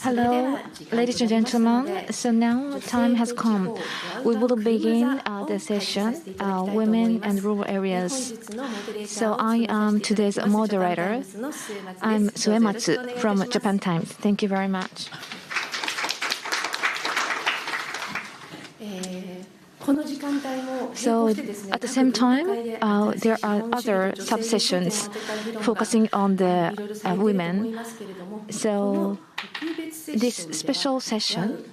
Hello, ladies and gentlemen. So now time has come. We will begin the session, Women and Rural Areas. So I am today's moderator. I'm Suematsu from Japan Times. Thank you very much. So at the same time, there are other subsessions focusing on the women. So this special session,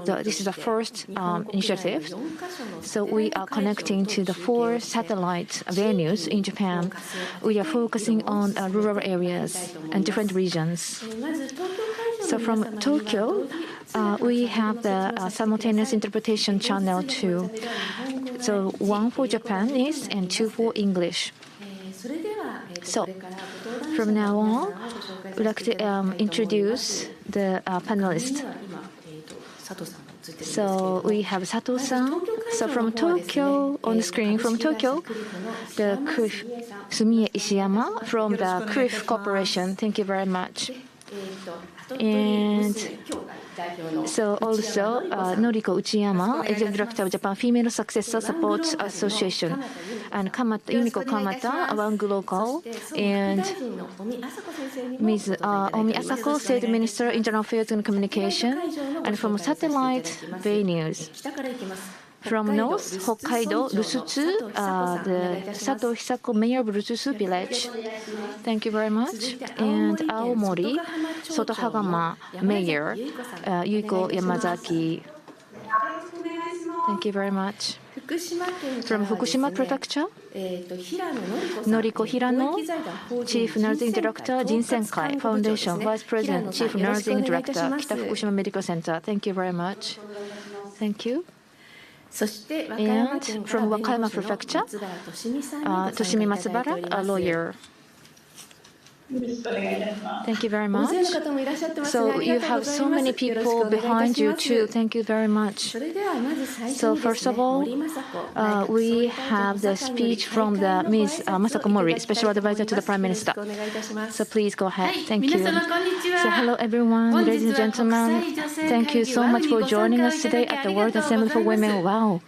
this is the first initiative. So we are connecting to the 4 satellite venues in Japan. We are focusing on rural areas and different regions. So from Tokyo, we have the simultaneous interpretation channel too. So 1 for Japanese and 2 for English. So from now on, we'd like to introduce the panelists. So we have Sato-san. So from Tokyo, on the screen from Tokyo, the Cliff Sumie Ishiyama from the Cliff Corporation. Thank you very much. And so also Noriko Uchiyama, Executive Director of Japan Female Successor Support Association, and Yumiko Kamata, One Local, and Ms. Omi Asako, State Minister, Internal Affairs and Communication, and from satellite venues. From North, Hokkaido, Rusutsu, the Sato Hisako, Mayor of Rusutsu Village. Thank you very much. And Aomori, Sotohagama, Mayor, Yuiko Yamazaki. Thank you very much. From Fukushima Prefecture, Noriko Hirano, Chief Nursing Director, Jinsenkai Foundation, Vice President, Chief Nursing Director, Kita Fukushima Medical Center. Thank you very much. Thank you. And from Wakayama Prefecture, Toshimi Matsubara, a lawyer. Thank you very much. So you have so many people behind you too. Thank you very much. So first of all, we have the speech from the Ms. Masako Mori, Special Advisor to the Prime Minister. So please go ahead. Thank you. So hello everyone, ladies and gentlemen. Thank you so much for joining us today at the World Assembly for Women, WAW.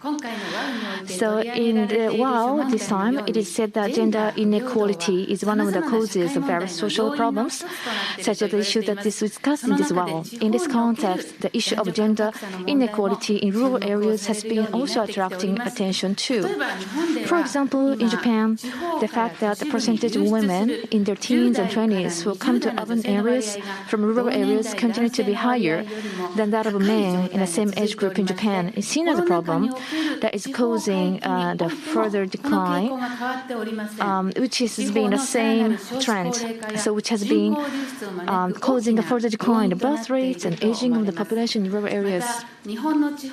So in the WAW this time, it is said that gender inequality is one of the causes of various social problems, such as the issue that is discussed in this WAW. In this context, the issue of gender inequality in rural areas has been also attracting attention too. For example, in Japan, the fact that the percentage of women in their teens and 20s who come to urban areas from rural areas continue to be higher than that of men in the same age group in Japan is seen as a problem that is causing the further decline, which has been the same trend. So which has been causing a further decline in birth rates and aging of the population in rural areas.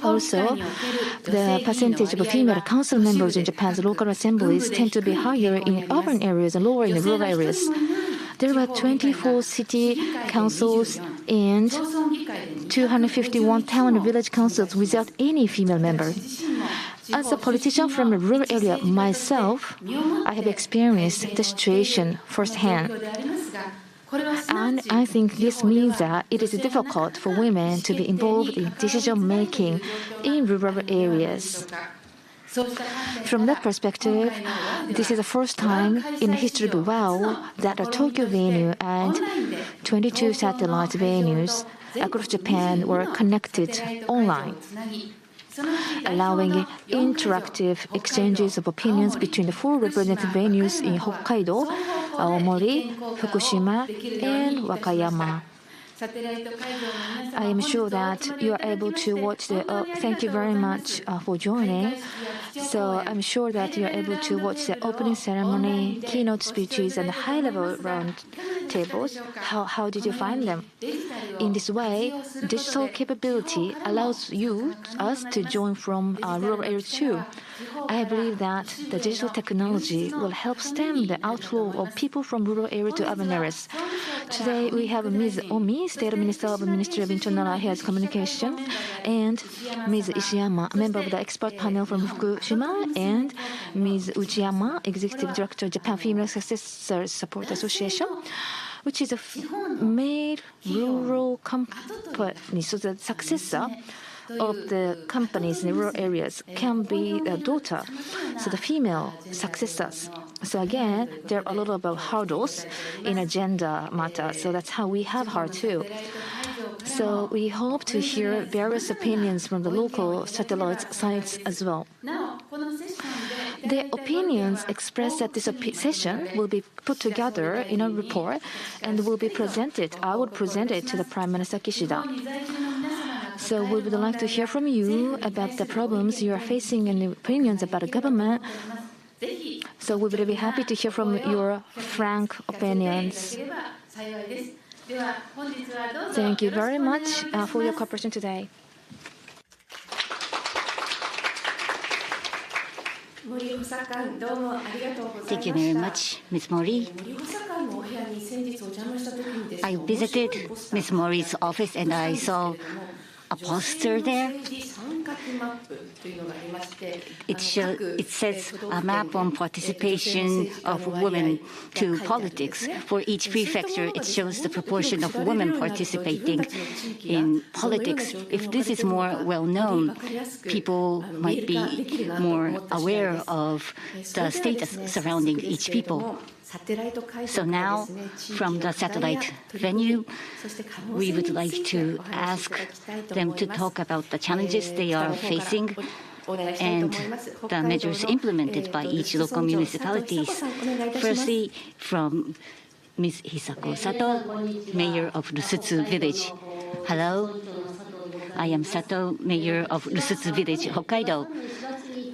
Also, the percentage of female council members in Japan's local assemblies tend to be higher in urban areas and lower in rural areas. There were 24 city councils and 251 town and village councils without any female member. As a politician from a rural area myself, I have experienced the situation firsthand. And I think this means that it is difficult for women to be involved in decision-making in rural areas. From that perspective, this is the first time in the history of WAW that a Tokyo venue and 22 satellite venues across Japan were connected online, allowing interactive exchanges of opinions between the 4 representative venues in Hokkaido, Aomori, Fukushima, and Wakayama. I am sure that you are able to watch the... thank you very much for joining. So I'm sure that you are able to watch the opening ceremony, keynote speeches, and high-level round tables. How did you find them? In this way, digital capability allows us to join from rural areas too. I believe that the digital technology will help stem the outflow of people from rural areas to urban areas. Today, we have Ms. Omi, State Minister of the Ministry of Internal Affairs Communication, and Ms. Ishiyama, member of the expert panel from Fukushima, and Ms. Uchiyama, Executive Director of Japan Female Successor Support Association. which is a made rural company. So the successor of the companies in rural areas can be a daughter, so the female successors. So again, there are a lot of hurdles in a gender matter. So that's how we have her too. So we hope to hear various opinions from the local satellite sites as well. The opinions expressed at this session will be put together in a report and will be presented. I would present it to the Prime Minister Kishida. So we would like to hear from you about the problems you are facing and the opinions about the government. So we would be happy to hear from your frank opinions. Thank you very much for your cooperation today. Thank you very much, Ms. Mori. I visited Ms. Mori's office and I saw a poster there. It says a map on participation of women to politics. For each prefecture, it shows the proportion of women participating in politics. If this is more well known, people might be more aware of the status surrounding each people. So now, from the satellite venue, we would like to ask them to talk about the challenges they are facing and the measures implemented by each local municipalities. Firstly, from Ms. Hisako Sato, Mayor of Rusutsu Village. Hello, I am Sato, Mayor of Rusutsu Village, Hokkaido.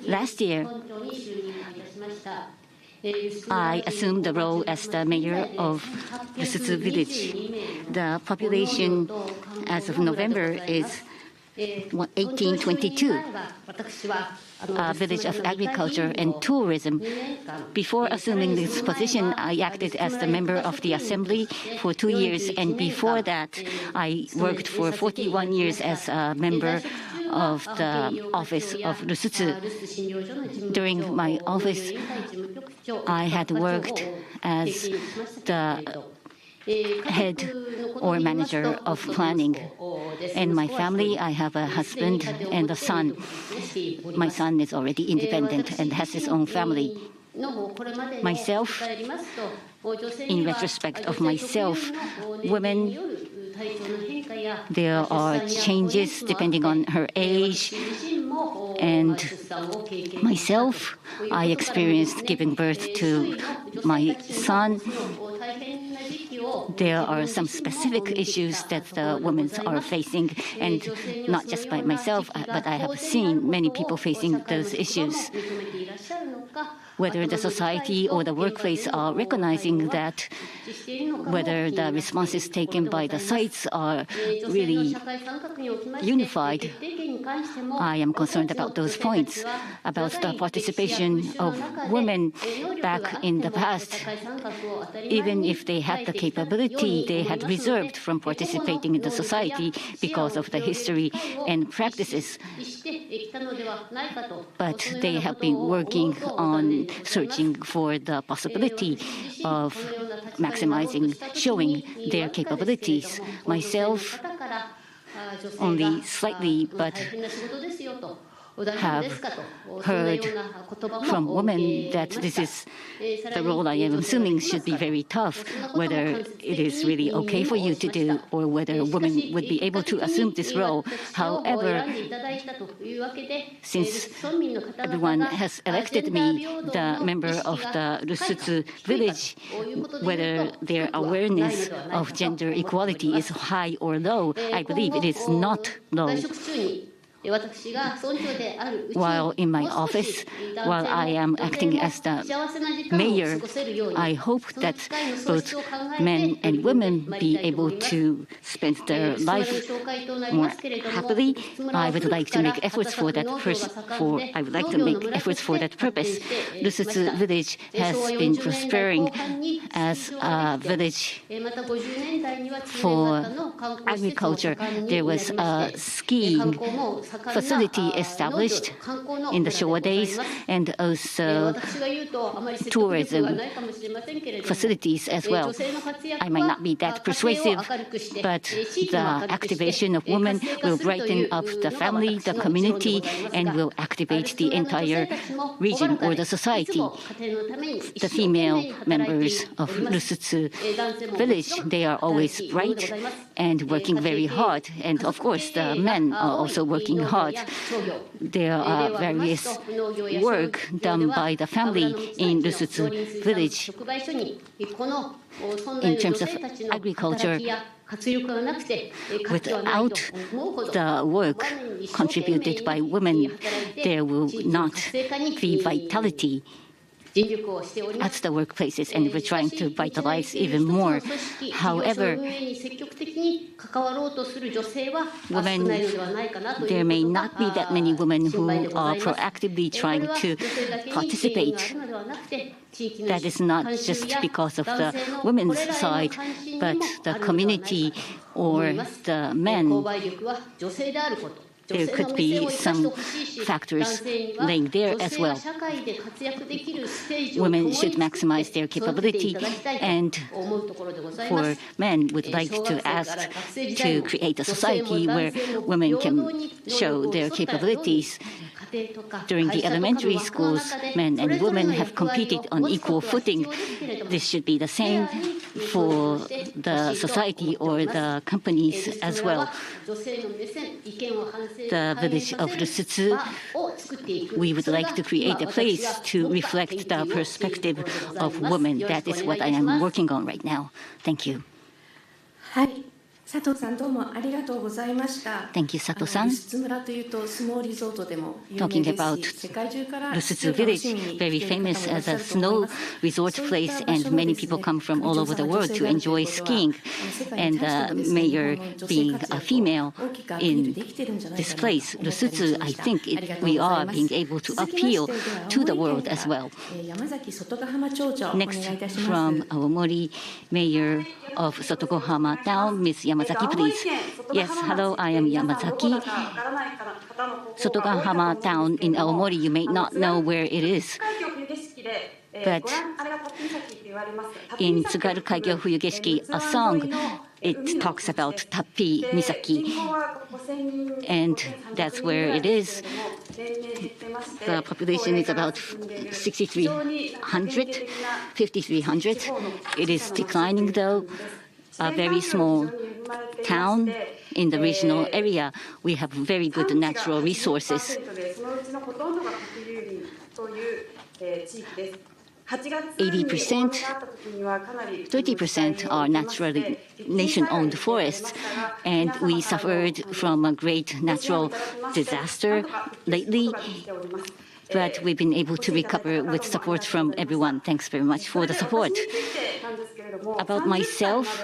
Last year, I assumed the role as the mayor of Rusutsu Village. The population as of November is 1822, a village of agriculture and tourism. Before assuming this position, I acted as the member of the assembly for 2 years, and before that, I worked for 41 years as a member of the office of Rusutsu. During my office, I had worked as the head or manager of planning. In my family, I have a husband and a son. My son is already independent and has his own family. Myself, in retrospect of myself, women, there are changes depending on her age. And myself, I experienced giving birth to my son. There are some specific issues that the women are facing, and not just by myself, but I have seen many people facing those issues. Whether the society or the workplace are recognizing that, whether the responses taken by the sites are really unified, I am concerned about those points, about the participation of women back in the past. Even if they had the capability, they had reserved from participating in the society because of the history and practices. But they have been working on searching for the possibility of maximizing, showing their capabilities. Myself, only slightly, but have heard from women that this is the role I am assuming should be very tough, whether it is really okay for you to do or whether women would be able to assume this role. However, since everyone has elected me the member of the Rusutsu village, whether their awareness of gender equality is high or low, I believe it is not low. While in my office, while I am acting as the mayor, I hope that both men and women be able to spend their life more happily. I would like to make efforts for that purpose. Rusutsu village has been prospering as a village for agriculture. There was skiing facility established in the Showa days, and also tourism facilities as well. I might not be that persuasive, but the activation of women will brighten up the family, the community, and will activate the entire region or the society. The female members of Rusutsu village, they are always bright and working very hard. And of course, the men are also working hard. There are various work done by the family in Rusutsu village. In terms of agriculture, without the work contributed by women, there will not be vitality at the workplaces, and we're trying to vitalize even more. However, women, there may not be that many women who are proactively trying to participate. That is not just because of the women's side, but the community or the men. There could be some factors laying there as well. Women should maximize their capability, and for men, would like to ask to create a society where women can show their capabilities. During the elementary schools, men and women have competed on equal footing. This should be the same for the society or the companies as well. The village of Rusutsu, we would like to create a place to reflect the perspective of women. That is what I am working on right now. Thank you. Thank you, Sato-san. Talking about Rusutsu village, very famous as a snow resort place, and many people come from all over the world to enjoy skiing. And the mayor being a female in this place, Rusutsu, I think we are being able to appeal to the world as well. Next, from Aomori, Mayor of Sotokohama Town, Ms. Yamazaki, please. Yes, hello, I am Yamazaki. Sotokohama Town in Aomori, you may not know where it is, but in Tsugaru Kaigyo Fuyugeshiki, a song, it talks about Tapi Misaki, and that's where it is. The population is about 6,300, 5,300. It is declining though. A very small town in the regional area. We have very good natural resources. 80%, 30% are naturally nation-owned forests, and we suffered from a great natural disaster lately. But we've been able to recover with support from everyone. Thanks very much for the support. About myself,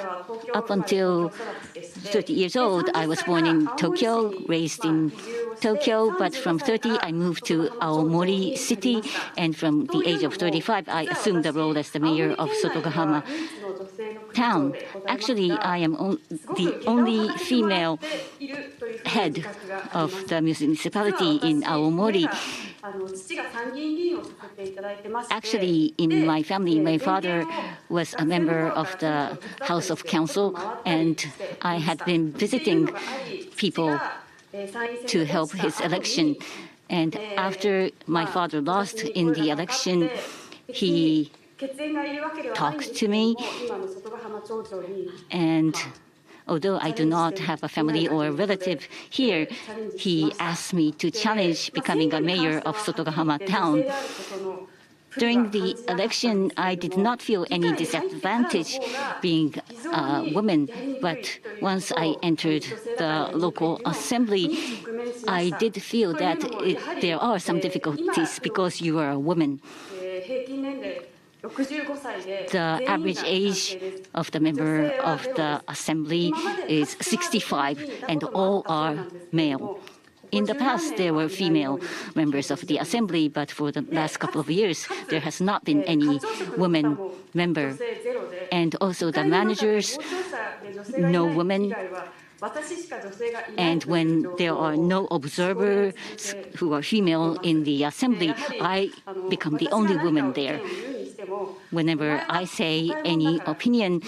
up until 30 years old, I was born in Tokyo, raised in Tokyo, but from 30 I moved to Aomori City, and from the age of 35 I assumed the role as the mayor of Sotokohama Town. Actually, I am the only female head of the municipality in Aomori. Actually, in my family, my father was a member of the House of Council, and I had been visiting people to help his election. And after my father lost in the election, he talked to me, and although I do not have a family or a relative here, he asked me to challenge becoming a mayor of Sotokohama Town. During the election, I did not feel any disadvantage being a woman, but once I entered the local assembly, I did feel that there are some difficulties because you are a woman. The average age of the member of the assembly is 65, and all are male. In the past, there were female members of the assembly, but for the last couple of years, there has not been any woman member. And also the managers, no women. And when there are no observers who are female in the assembly, I become the only woman there. Whenever I say any opinion,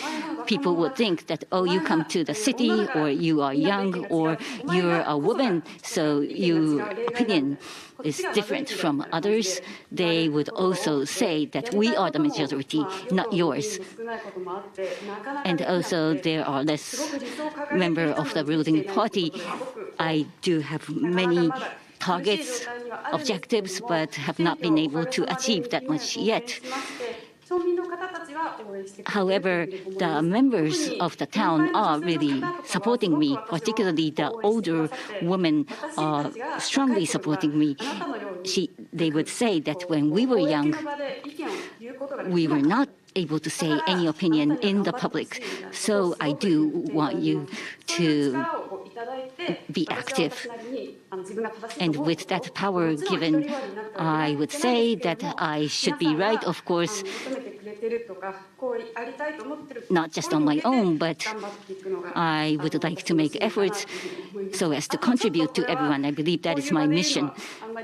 people would think that, oh, you come to the city, or you are young, or you're a woman, so your opinion is different from others. They would also say that we are the majority, not yours. And also there are less members of the ruling party. I do have many targets, objectives, but have not been able to achieve that much yet. However, the members of the town are really supporting me, particularly the older women are strongly supporting me. They would say that when we were young, we were not able to say any opinion in the public. So I do want you to be active. And with that power given, I would say that I should be right, of course, not just on my own, but I would like to make efforts so as to contribute to everyone. I believe that is my mission.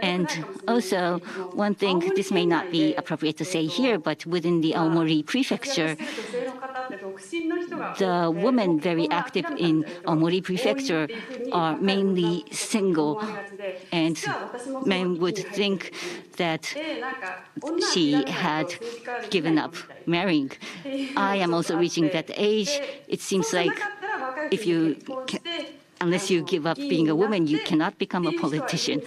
And also, one thing, this may not be appropriate to say here, but within the Aomori Prefecture, the women very active in Aomori Prefecture are mainly single, and men would think that she had given up marrying. I am also reaching that age. It seems like unless you give up being a woman, you cannot become a politician.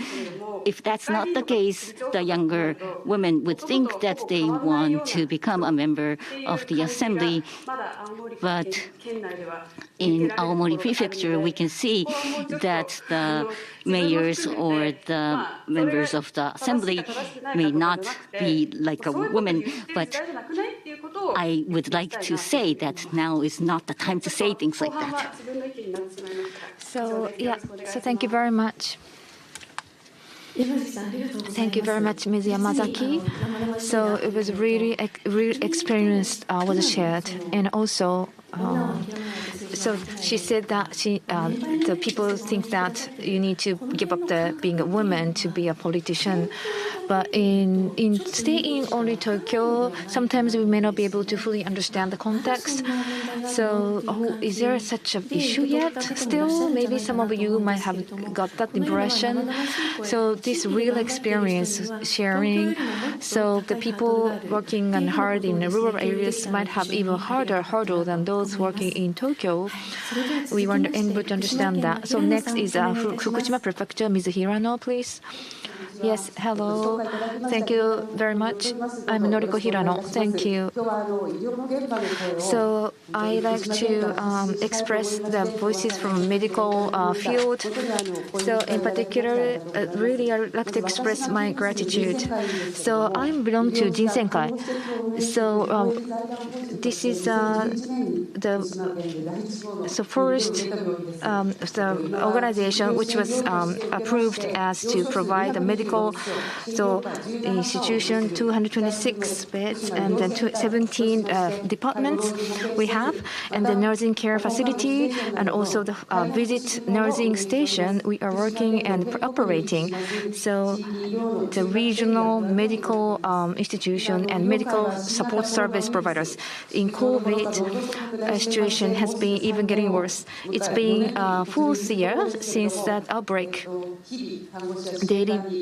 If that's not the case, the younger women would think that they want to become a member of the assembly. But in Aomori Prefecture, we can see that the mayors or the members of the assembly may not be like a woman, but I would like to say that now is not the time to say things like that. So thank you very much. Thank you very much, Ms. Yamazaki. So it was really experience was shared, and also so she said that the people think that you need to give up being a woman to be a politician. But in staying only Tokyo, sometimes we may not be able to fully understand the context. So is there such an issue yet? Still, maybe some of you might have got that impression. So this real experience sharing, so the people working hard in rural areas might have even harder hurdle than those working in Tokyo. We were able to understand that. So next is Fukushima Prefecture, Ms. Hirano, please. Yes, hello. Thank you very much. I'm Noriko Hirano. Thank you. So I like to express the voices from medical field. So in particular, really I would like to express my gratitude. So I belong to Jinsenkai. So this is first the organization which was approved as to provide the medical institution, 226 beds, and then 17 departments we have, and the nursing care facility, and also the visit nursing station we are working and operating. So the regional medical institution and medical support service providers in COVID situation has been even getting worse. It's been fourth year since that outbreak.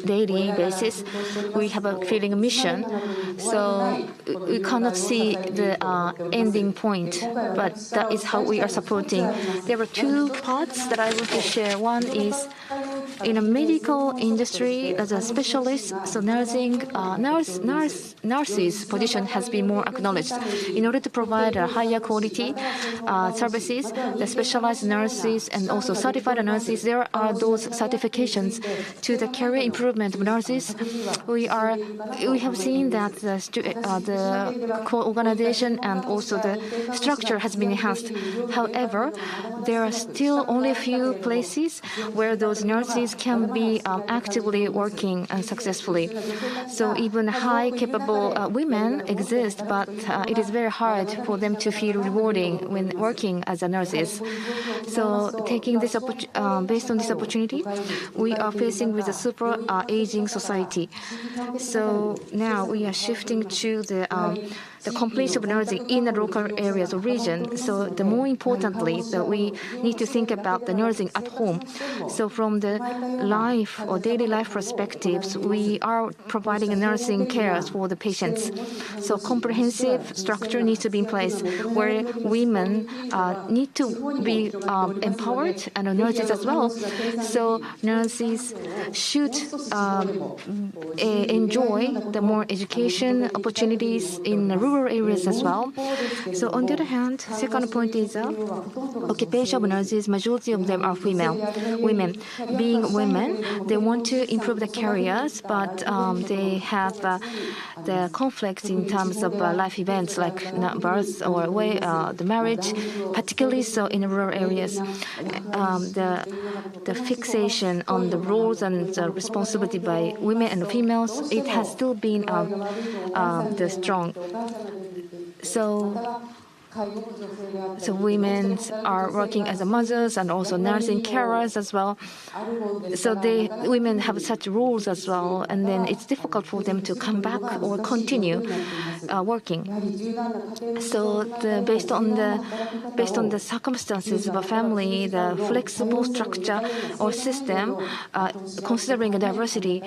Daily basis, we have a feeling mission. So we cannot see the ending point, but that is how we are supporting. There are two parts that I want to share. One is in a medical industry as a specialist, so nurses position has been more acknowledged. In order to provide a higher quality services, the specialized nurses and also certified nurses, there are those certifications to the career improvement of nurses. We have seen that the co-organization and also the structure has been enhanced. However, there are still only a few places where those nurses nurses can be actively working successfully. So even high capable women exist, but it is very hard for them to feel rewarding when working as a nurses. So taking this based on this opportunity, we are facing with a super aging society. So now we are shifting to the completion of nursing in the local areas or region. So the more importantly, that we need to think about the nursing at home. So from the life or daily life perspectives, we are providing nursing care for the patients. So comprehensive structure needs to be in place where women need to be empowered and nurses as well. So nurses should enjoy the more education opportunities in rural areas as well. So on the other hand, second point is occupation of nurses, majority of them are women. Being women, they want to improve their careers, but they have the conflicts in terms of life events like birth or the marriage, particularly so in rural areas. The fixation on the roles and the responsibility by women and females, it has still been the strong. So women are working as mothers and also nursing carers as well. So women have such roles as well, and then it's difficult for them to come back or continue working. So based on the circumstances of a family, the flexible structure or system, considering diversity,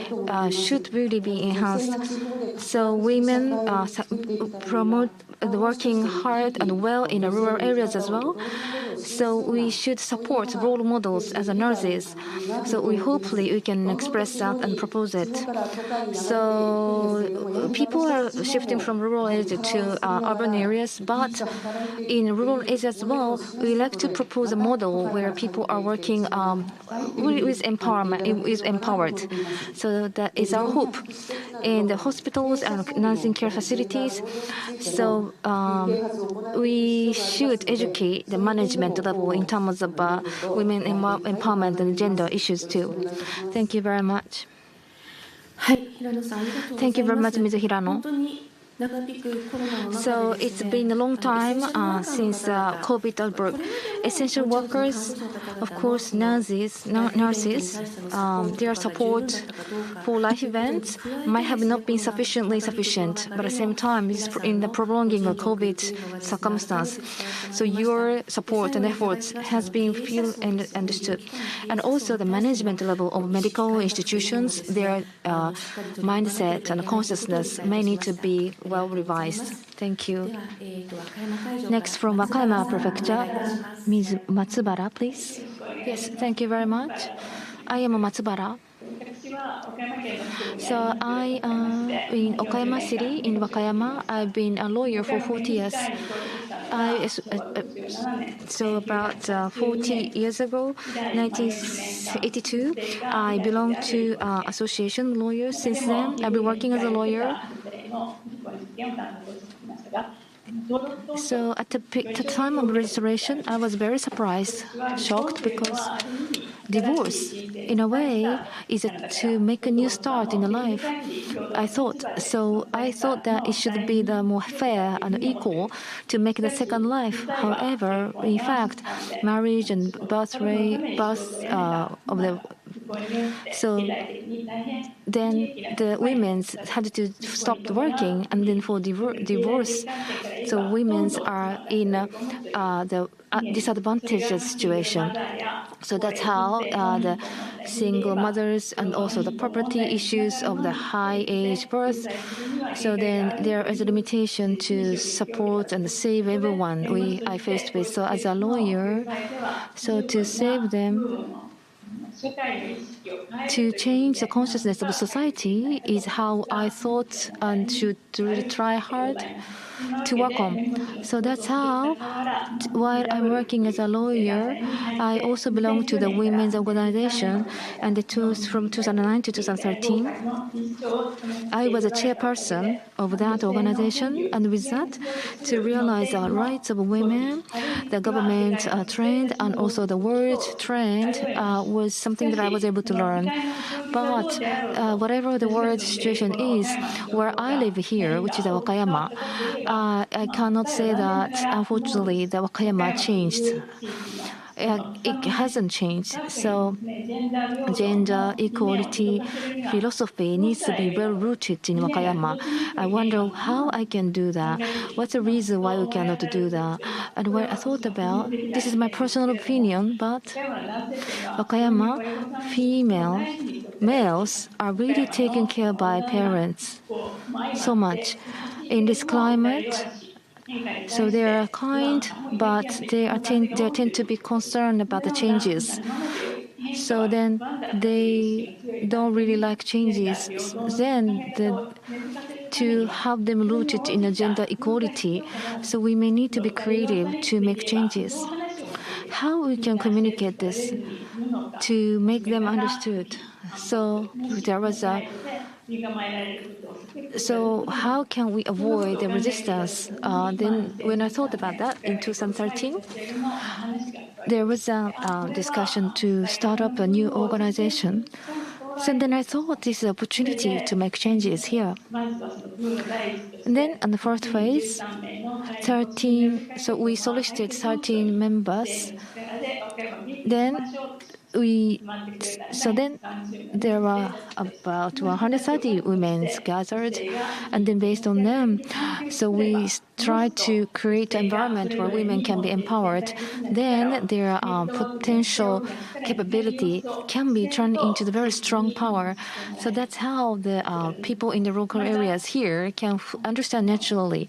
should really be enhanced. So women promote the working hard and well in the rural areas as well. So we should support role models as nurses. So hopefully we can express that and propose it. So people are shifting from rural areas to urban areas, but in rural areas as well, we like to propose a model where people are working with empowerment, is empowered. So that is our hope. In the hospitals and nursing care facilities, so we should educate the management level in terms of women empowerment and gender issues too. Thank you very much. Thank you very much, Ms. Hirano. So it's been a long time since COVID outbreak. Essential workers, of course, nurses, their support for life events might have not been sufficient, but at the same time, in the prolonging of COVID circumstance. So your support and efforts has been felt and understood. And also the management level of medical institutions, their mindset and consciousness may need to be well revised. Thank you. Next, from Wakayama Prefecture, Ms. Matsubara, please. Yes, thank you very much. I am Matsubara. So I in Okayama City, in Wakayama, I've been a lawyer for 40 years. So about 40 years ago, 1982, I belonged to Association of Lawyers. Since then, I've been working as a lawyer. So at the time of registration, I was very surprised, shocked, because divorce, in a way, is to make a new start in life. I thought that it should be the more fair and equal to make the second life. However, in fact, marriage and birth of the so then the women had to stop working, and then for divorce, so women are in the disadvantaged situation. So that's how the single mothers and also the property issues of the high age birth. So then there is a limitation to support and save everyone I faced with. So as a lawyer, so to save them, to change the consciousness of society is how I thought and should really try hard. to work on. So that's how, while I'm working as a lawyer, I also belong to the women's organization, and from 2009 to 2013, I was a chairperson of that organization, and with that, to realize the rights of women, the government trend, and also the world trend was something that I was able to learn. But whatever the world situation is, where I live here, which is Wakayama, I cannot say that, unfortunately, the Wakayama changed. It hasn't changed. So gender equality philosophy needs to be well rooted in Wakayama. I wonder how I can do that. What's the reason why we cannot do that? And what I thought about, this is my personal opinion, but Wakayama, males are really taken care by parents so much. In this climate, so they are kind, but they tend to be concerned about the changes. So then they don't really like changes. Then to have them rooted in a gender equality, so we may need to be creative to make changes. How we can communicate this to make them understood? So there was a. So how can we avoid the resistance? Then when I thought about that in 2013, there was a discussion to start up a new organization. So then I thought this is an opportunity to make changes here. And then in the first phase, 13, so we solicited 13 members. Then there were about 130 women gathered, and then based on them, so we tried to create an environment where women can be empowered. Then their potential capability can be turned into the very strong power. So that's how the people in the local areas here can understand naturally,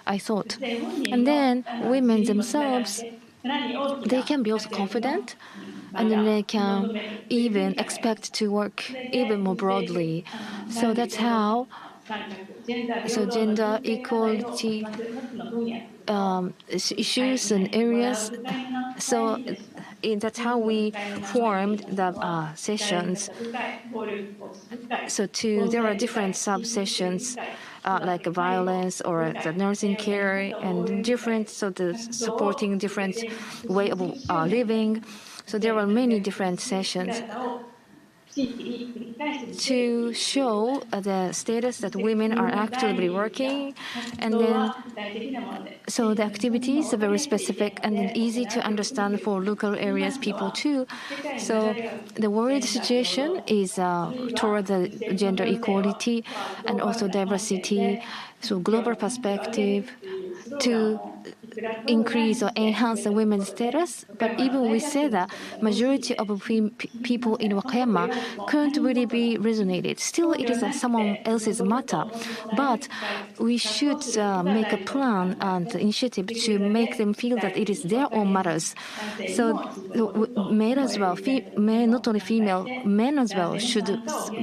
I thought. And then women themselves, they can be also confident, and then they can even expect to work even more broadly. So that's how, so gender equality issues and areas. So that's how we formed the sessions. So there are different sub-sessions like violence or the nursing care and different, so the supporting different way of living. So there are many different sessions to show the status that women are actively working, and then so the activities are very specific and easy to understand for local areas people too. So the world situation is toward the gender equality and also diversity, so global perspective to increase or enhance the women's status. But even we say that majority of people in Wakayama can't really be resonated. Still, it is someone else's matter. But we should make a plan and initiative to make them feel that it is their own matters. So men as well, men, not only female, men as well should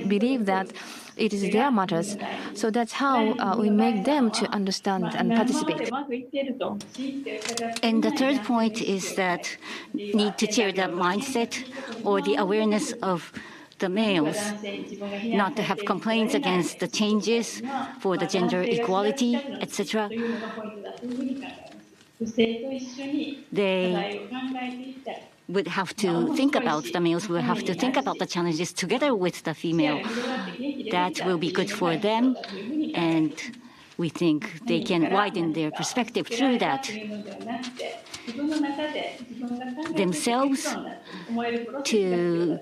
believe that it is their matters. So that's how we make them to understand and participate. And the third point is that need to change the mindset or the awareness of the males, not to have complaints against the changes for the gender equality, etc. They would have to think about, the males will have to think about the challenges together with the female. That will be good for them, and we think they can widen their perspective through that. Themselves to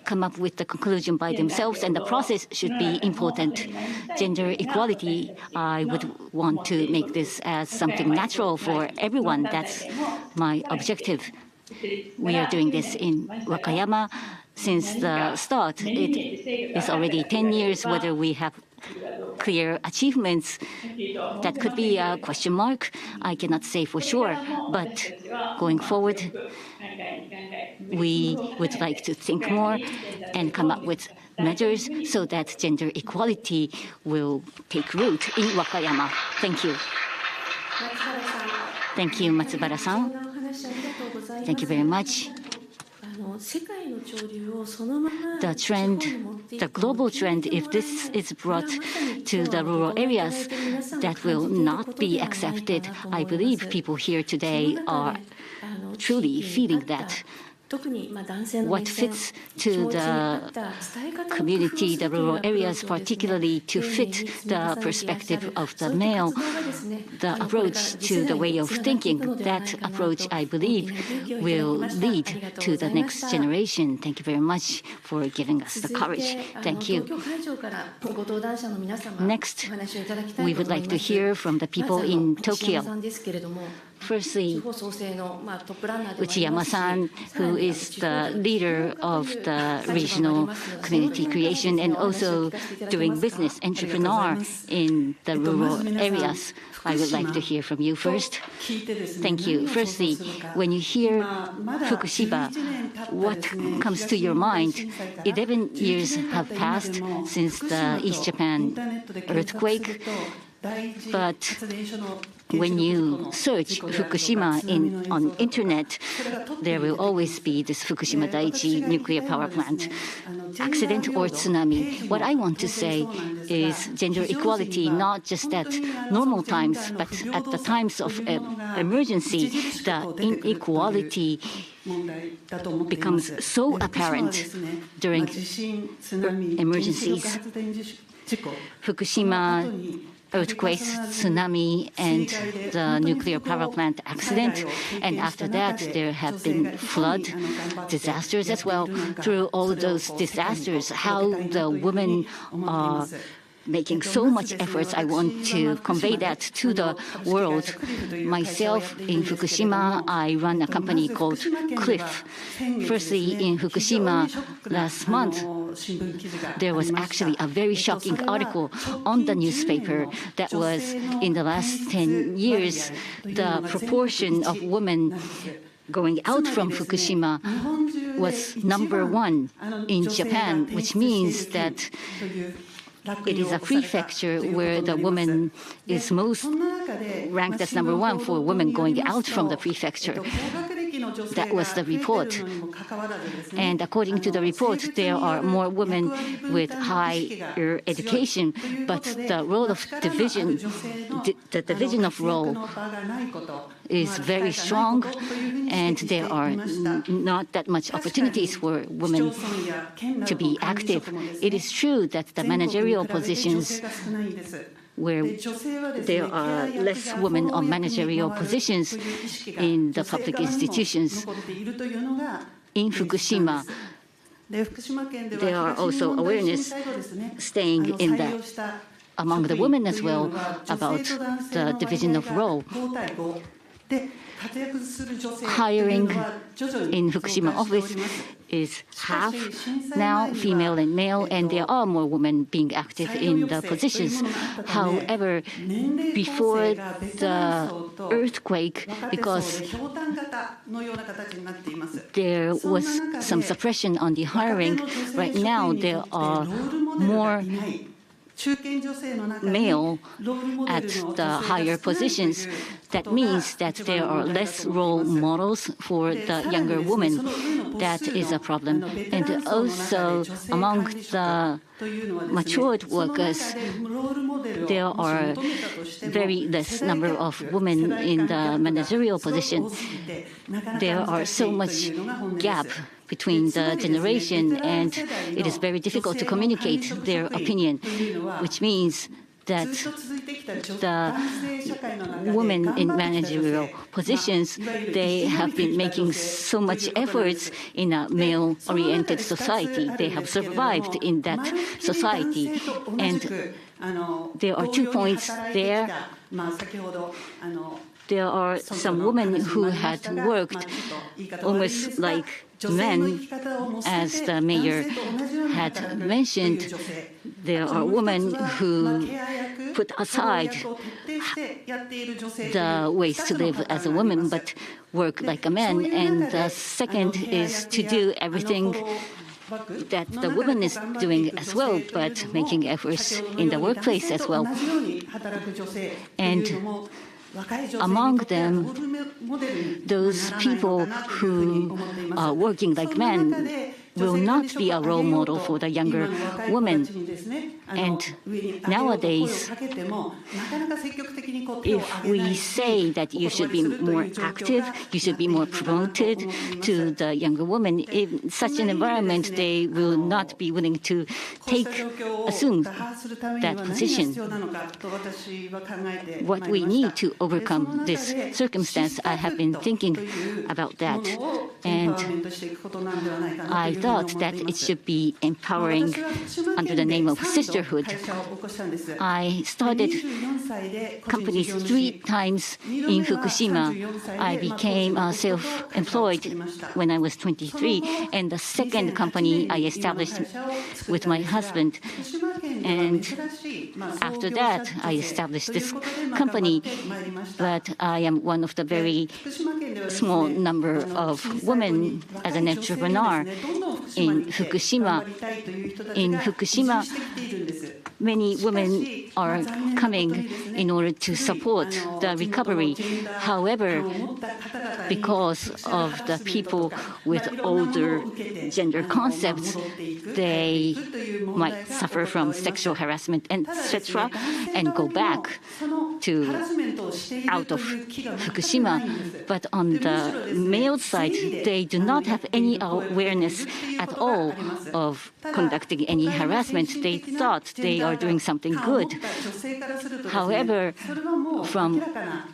come up with the conclusion by themselves, and the process should be important. Gender equality, I would want to make this as something natural for everyone. That's my objective. We are doing this in Wakayama since the start. It is already 10 years. Whether we have clear achievements, that could be a question mark. I cannot say for sure. But going forward, we would like to think more and come up with measures so that gender equality will take root in Wakayama. Thank you. Thank you, Matsubara-san. Thank you very much. The trend, the global trend, if this is brought to the rural areas, that will not be accepted. I believe people here today are truly feeling that. What fits to the community, the rural areas, particularly to fit the perspective of the male, the approach to the way of thinking, that approach, I believe, will lead to the next generation. Thank you very much for giving us the courage. Thank you. Next, we would like to hear from the people in Tokyo. Firstly, Uchiyama-san, who is the leader of the regional community creation and also doing business entrepreneur in the rural areas. I would like to hear from you first. Thank you. Firstly, when you hear Fukushima, what comes to your mind? 11 years have passed since the East Japan earthquake, but when you search Fukushima on internet, there will always be this Fukushima Daiichi nuclear power plant accident or tsunami. What I want to say is gender equality, not just at normal times, but at the times of emergency, the inequality becomes so apparent during emergencies. Fukushima earthquakes, tsunami, and the nuclear power plant accident. And after that, there have been flood disasters as well. Through all those disasters, how the women are making so much efforts. I want to convey that to the world. Myself, in Fukushima, I run a company called Cliff. Firstly, in Fukushima, last month, there was actually a very shocking article on the newspaper that was, in the last 10 years, the proportion of women going out from Fukushima was #1 in Japan, which means that it is a prefecture where the woman is most ranked as #1 for women going out from the prefecture. That was the report. And according to the report, there are more women with higher education, but the role of division, the division of role is very strong, and there are not that much opportunities for women to be active. It is true that the managerial positions where there are less women on managerial positions in the public institutions. In Fukushima, there are also awareness staying in among the women as well about the division of role. Hiring in Fukushima office is half now, female and male, and there are more women being active in the positions. However, before the earthquake, because there was some suppression on the hiring, right now there are more male at the higher positions. That means that there are less role models for the younger women. That is a problem. And also among the matured workers, there are very less number of women in the managerial position. There are so much gap between the generation, and it is very difficult to communicate their opinion, which means that the women in managerial positions, they have been making so much efforts in a male-oriented society. They have survived in that society. And there are 2 points there. There are some women who had worked almost like men, as the mayor had mentioned. There are women who put aside the ways to live as a woman, but work like a man. And the second is to do everything that the woman is doing as well, but making efforts in the workplace as well. And among them, those people who are working like men will not be a role model for the younger women. And nowadays, if we say that you should be more active, you should be more promoted to the younger women, in such an environment, they will not be willing to assume that position. What we need to overcome this circumstance, I have been thinking about that. And I thought that it should be empowering under the name of sisterhood. I started companies 3 times in Fukushima. I became self-employed when I was 23, and the second company I established with my husband. And after that, I established this company. But I am one of the very small number of women as an entrepreneur in Fukushima. In Fukushima, many women are coming in order to support the recovery. However, because of the people with older gender concepts, they might suffer from sexual harassment, etc., and go back out of Fukushima. But on the male side, they do not have any awareness at all of conducting any harassment. They thought they are doing something good. However, from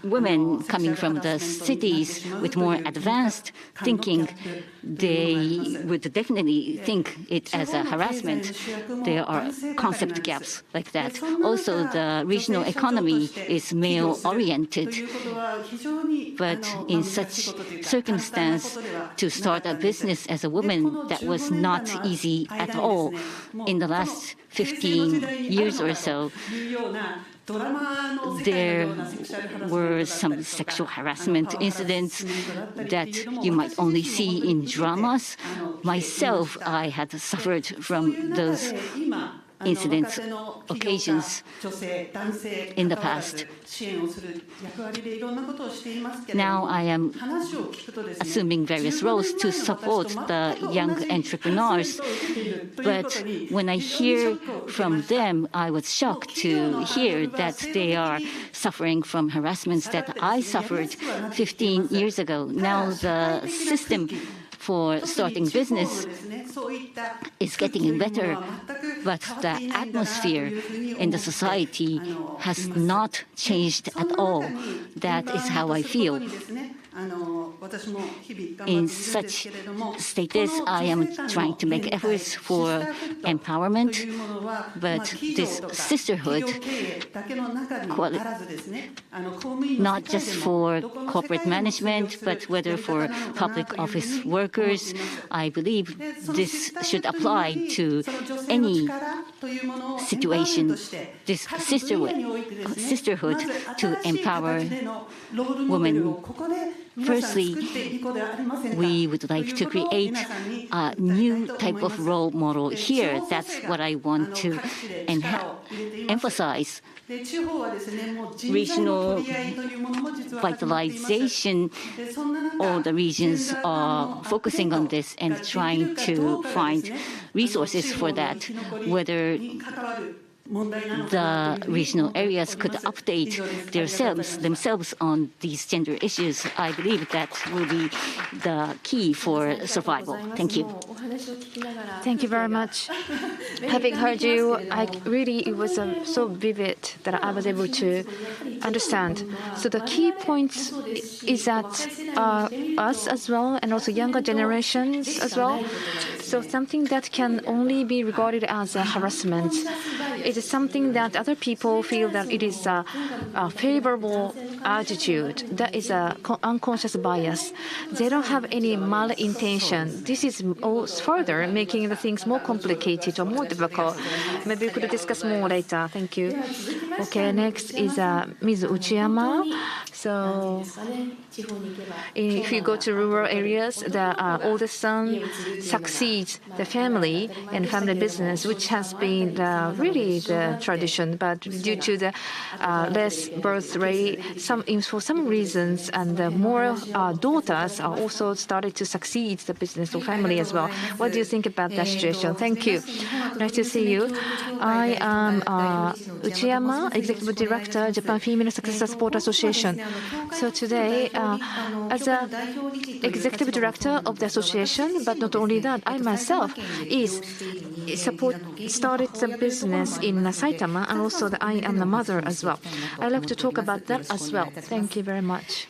women coming from the cities with more advanced thinking, they would definitely think it as a harassment. There are concept gaps like that. Also, the regional economy is male-oriented. But in such circumstance, to start a business as a woman, that was not easy at all. In the last 15 years or so, there were some sexual harassment incidents that you might only see in dramas. Myself, I had suffered from those incidents, occasions in the past. Now I am assuming various roles to support the young entrepreneurs. But when I hear from them, I was shocked to hear that they are suffering from harassments that I suffered 15 years ago. Now the system for starting business is getting better, but the atmosphere in the society has not changed at all. That is how I feel. In such status, I am trying to make efforts for empowerment, but this sisterhood, not just for corporate management, but whether for public office workers, I believe this should apply to any situation. This sisterhood to empower women. Firstly, we would like to create a new type of role model here. That's what I want to emphasize. Regional vitalization, all the regions are focusing on this and trying to find resources for that, whether the regional areas could update themselves on these gender issues. I believe that will be the key for survival. Thank you. Thank you very much. Having heard you, it was so vivid that I was able to understand. So the key point is that us as well, and also younger generations as well. So something that can only be regarded as a harassment. It is something that other people feel that it is a favorable attitude. That is an unconscious bias. They don't have any malintention. This is further making the things more complicated or more difficult. Maybe we could discuss more later. Thank you. Okay, next is Ms. Uchiyama. So if you go to rural areas, the oldest son succeeds the family and family business, which has been really the tradition. But due to the less birth rate, for some reasons, and more daughters are also started to succeed the business or family as well. What do you think about that situation? Thank you. Nice to see you. I am Uchiyama, Executive Director, Japan Female Successor Support Association. So today, as an Executive Director of the association, but not only that, I myself started the business in Saitama, and also I am the mother as well. I'd like to talk about that as well. Thank you very much.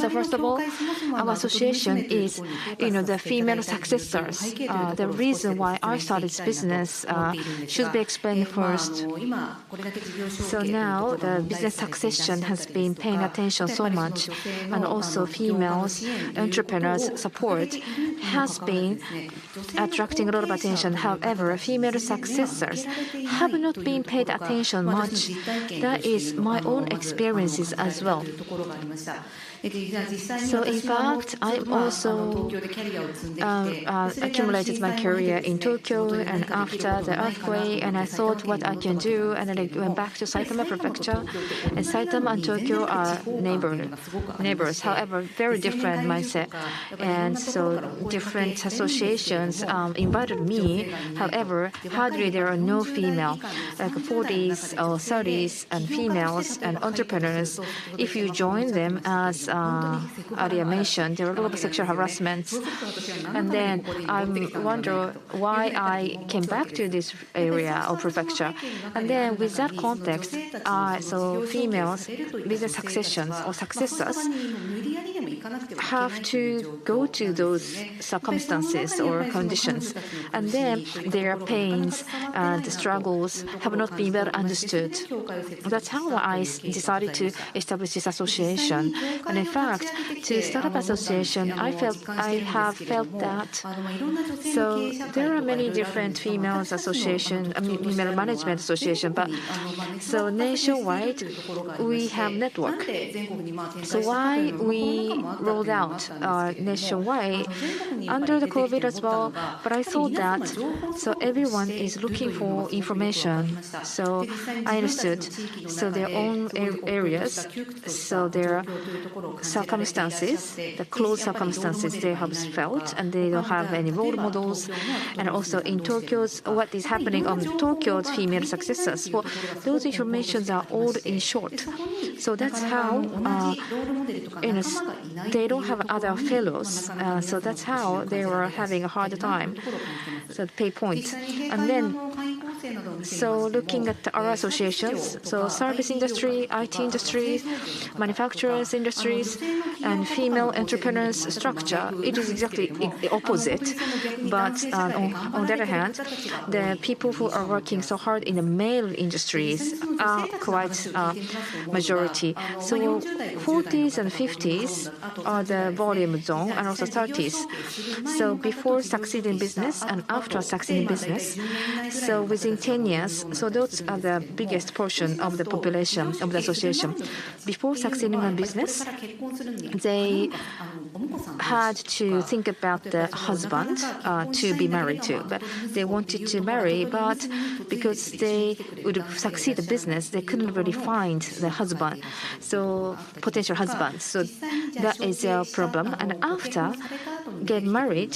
So first of all, our association is, the female successors. The reason why I started this business should be explained first. So now the business succession has been paying attention so much, and also females entrepreneurs support has been attracting a lot of attention. However, female successors have not been paid attention much. That is my own experiences as well. So in fact, I also accumulated my career in Tokyo, and after the earthquake, and I thought what I can do, and then I went back to Saitama Prefecture, and Saitama and Tokyo are neighbors. However, very different mindset, and so different associations invited me. However, hardly there are no female, like 40s or 30s and females and entrepreneurs. If you join them, as earlier mentioned, there are a lot of sexual harassments. And then I wonder why I came back to this area or prefecture. And then with that context, so females, business successions or successors have to go to those circumstances or conditions. And then their pains and struggles have not been well understood. That's how I decided to establish this association. And in fact, to start up association, I have felt that. So there are many different females association, female management association, but so nationwide we have network. So why we rolled out nationwide under the COVID as well, but I thought that so everyone is looking for information. So I understood. So their own areas, so their circumstances, the close circumstances they have felt, and they don't have any role models. And also in Tokyo's, what is happening on Tokyo's female successors, well, those informations are all in short. So that's how they don't have other fellows. So that's how they were having a hard time. So pay points. And then so looking at our associations, so service industry, IT industries, manufacturers industries, and female entrepreneurs structure, it is exactly the opposite. But on the other hand, the people who are working so hard in the male industries are quite majority. So 40s and 50s are the volume zone, and also 30s. So before succeeding business and after succeeding business, so within 10 years, so those are the biggest portion of the population of the association. Before succeeding in business, they had to think about the husband to be married to. But they wanted to marry, but because they would succeed in business, they couldn't really find the husband, so potential husband. So that is a problem. And after get married,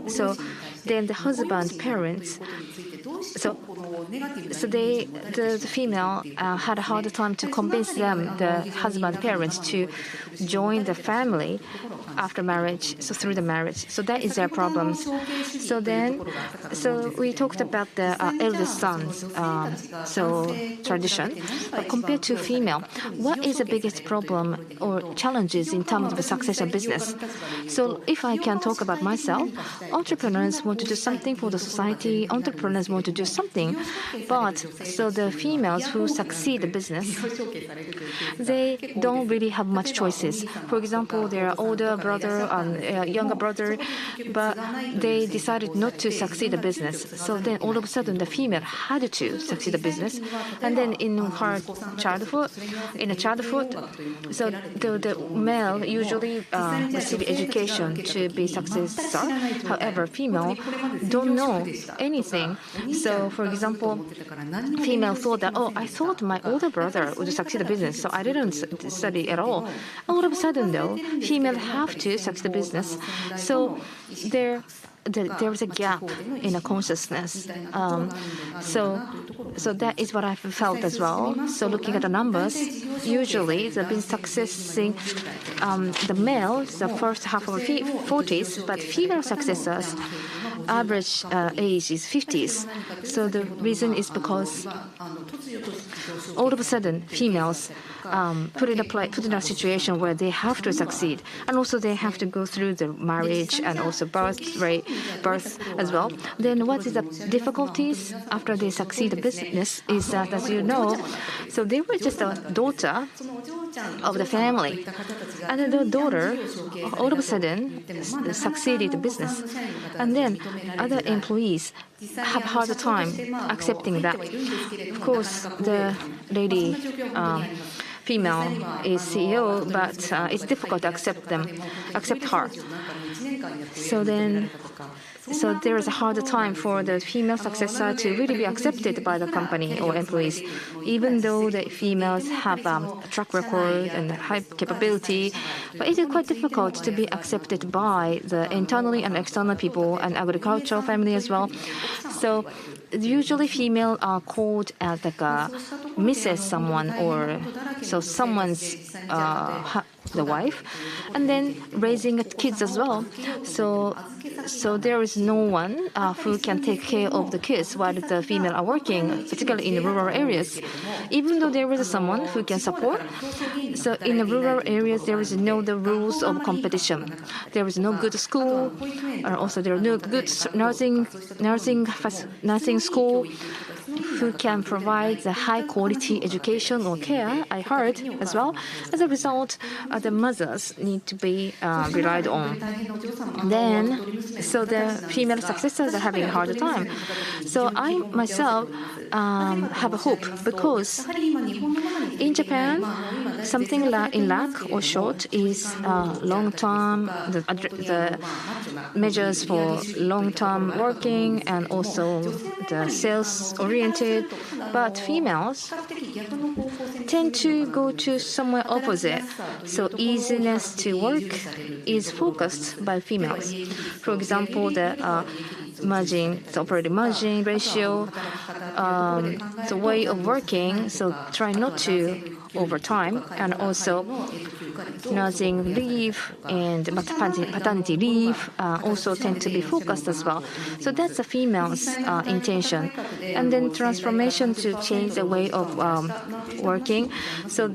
so then the husband parents, so the female had a hard time to convince them, the husband parents, to join the family after marriage, so through the marriage. So that is their problems. So we talked about the eldest sons, so tradition. But compared to female, what is the biggest problem or challenges in terms of the succession business? So if I can talk about myself, entrepreneurs want to do something for the society. Entrepreneurs want to to do something. But so the females who succeed the business, they don't really have much choices. For example, their older brother and younger brother, but they decided not to succeed the business. So then all of a sudden the female had to succeed the business. And then in her childhood, so the male usually receive education to be successor. However, female don't know anything. So for example, female thought that, oh, I thought my older brother would succeed the business, so I didn't study at all. All of a sudden though, female have to succeed the business. So there was a gap in a consciousness. So that is what I felt as well. So looking at the numbers, usually they've been successing the males, the first half of 40s, but female successors, average age is 50s. So the reason is because all of a sudden females put in a situation where they have to succeed, and also they have to go through the marriage and also birth as well. Then what is the difficulties after they succeed the business is that, as you know, so they were just a daughter of the family, and the daughter all of a sudden succeeded the business, and then other employees have harder time accepting that. Of course, the lady female is CEO, but it's difficult to accept her. So there is a harder time for the female successor to really be accepted by the company or employees, even though the females have a track record and high capability. But it is quite difficult to be accepted by the internally and external people and agricultural family as well. So usually female are called as like a Mrs. someone, or so someone's the wife, and then raising kids as well. So there is no one who can take care of the kids while the female are working, particularly in the rural areas. Even though there is someone who can support, so in the rural areas there is no the rules of competition. There is no good school, or also there are no good nursing school who can provide the high quality education or care, I heard as well. As a result, the mothers need to be relied on. So the female successors are having a harder time. So I myself have a hope, because in Japan, something in lack or short is long-term, the measures for long-term working and also the sales-oriented. But females tend to go to somewhere opposite. So easiness to work is focused by females. For example, the operating margin ratio, the way of working, so try not to overtime, and also nursing leave and paternity leave also tend to be focused as well. So that's the female's intention. And then transformation to change the way of working. So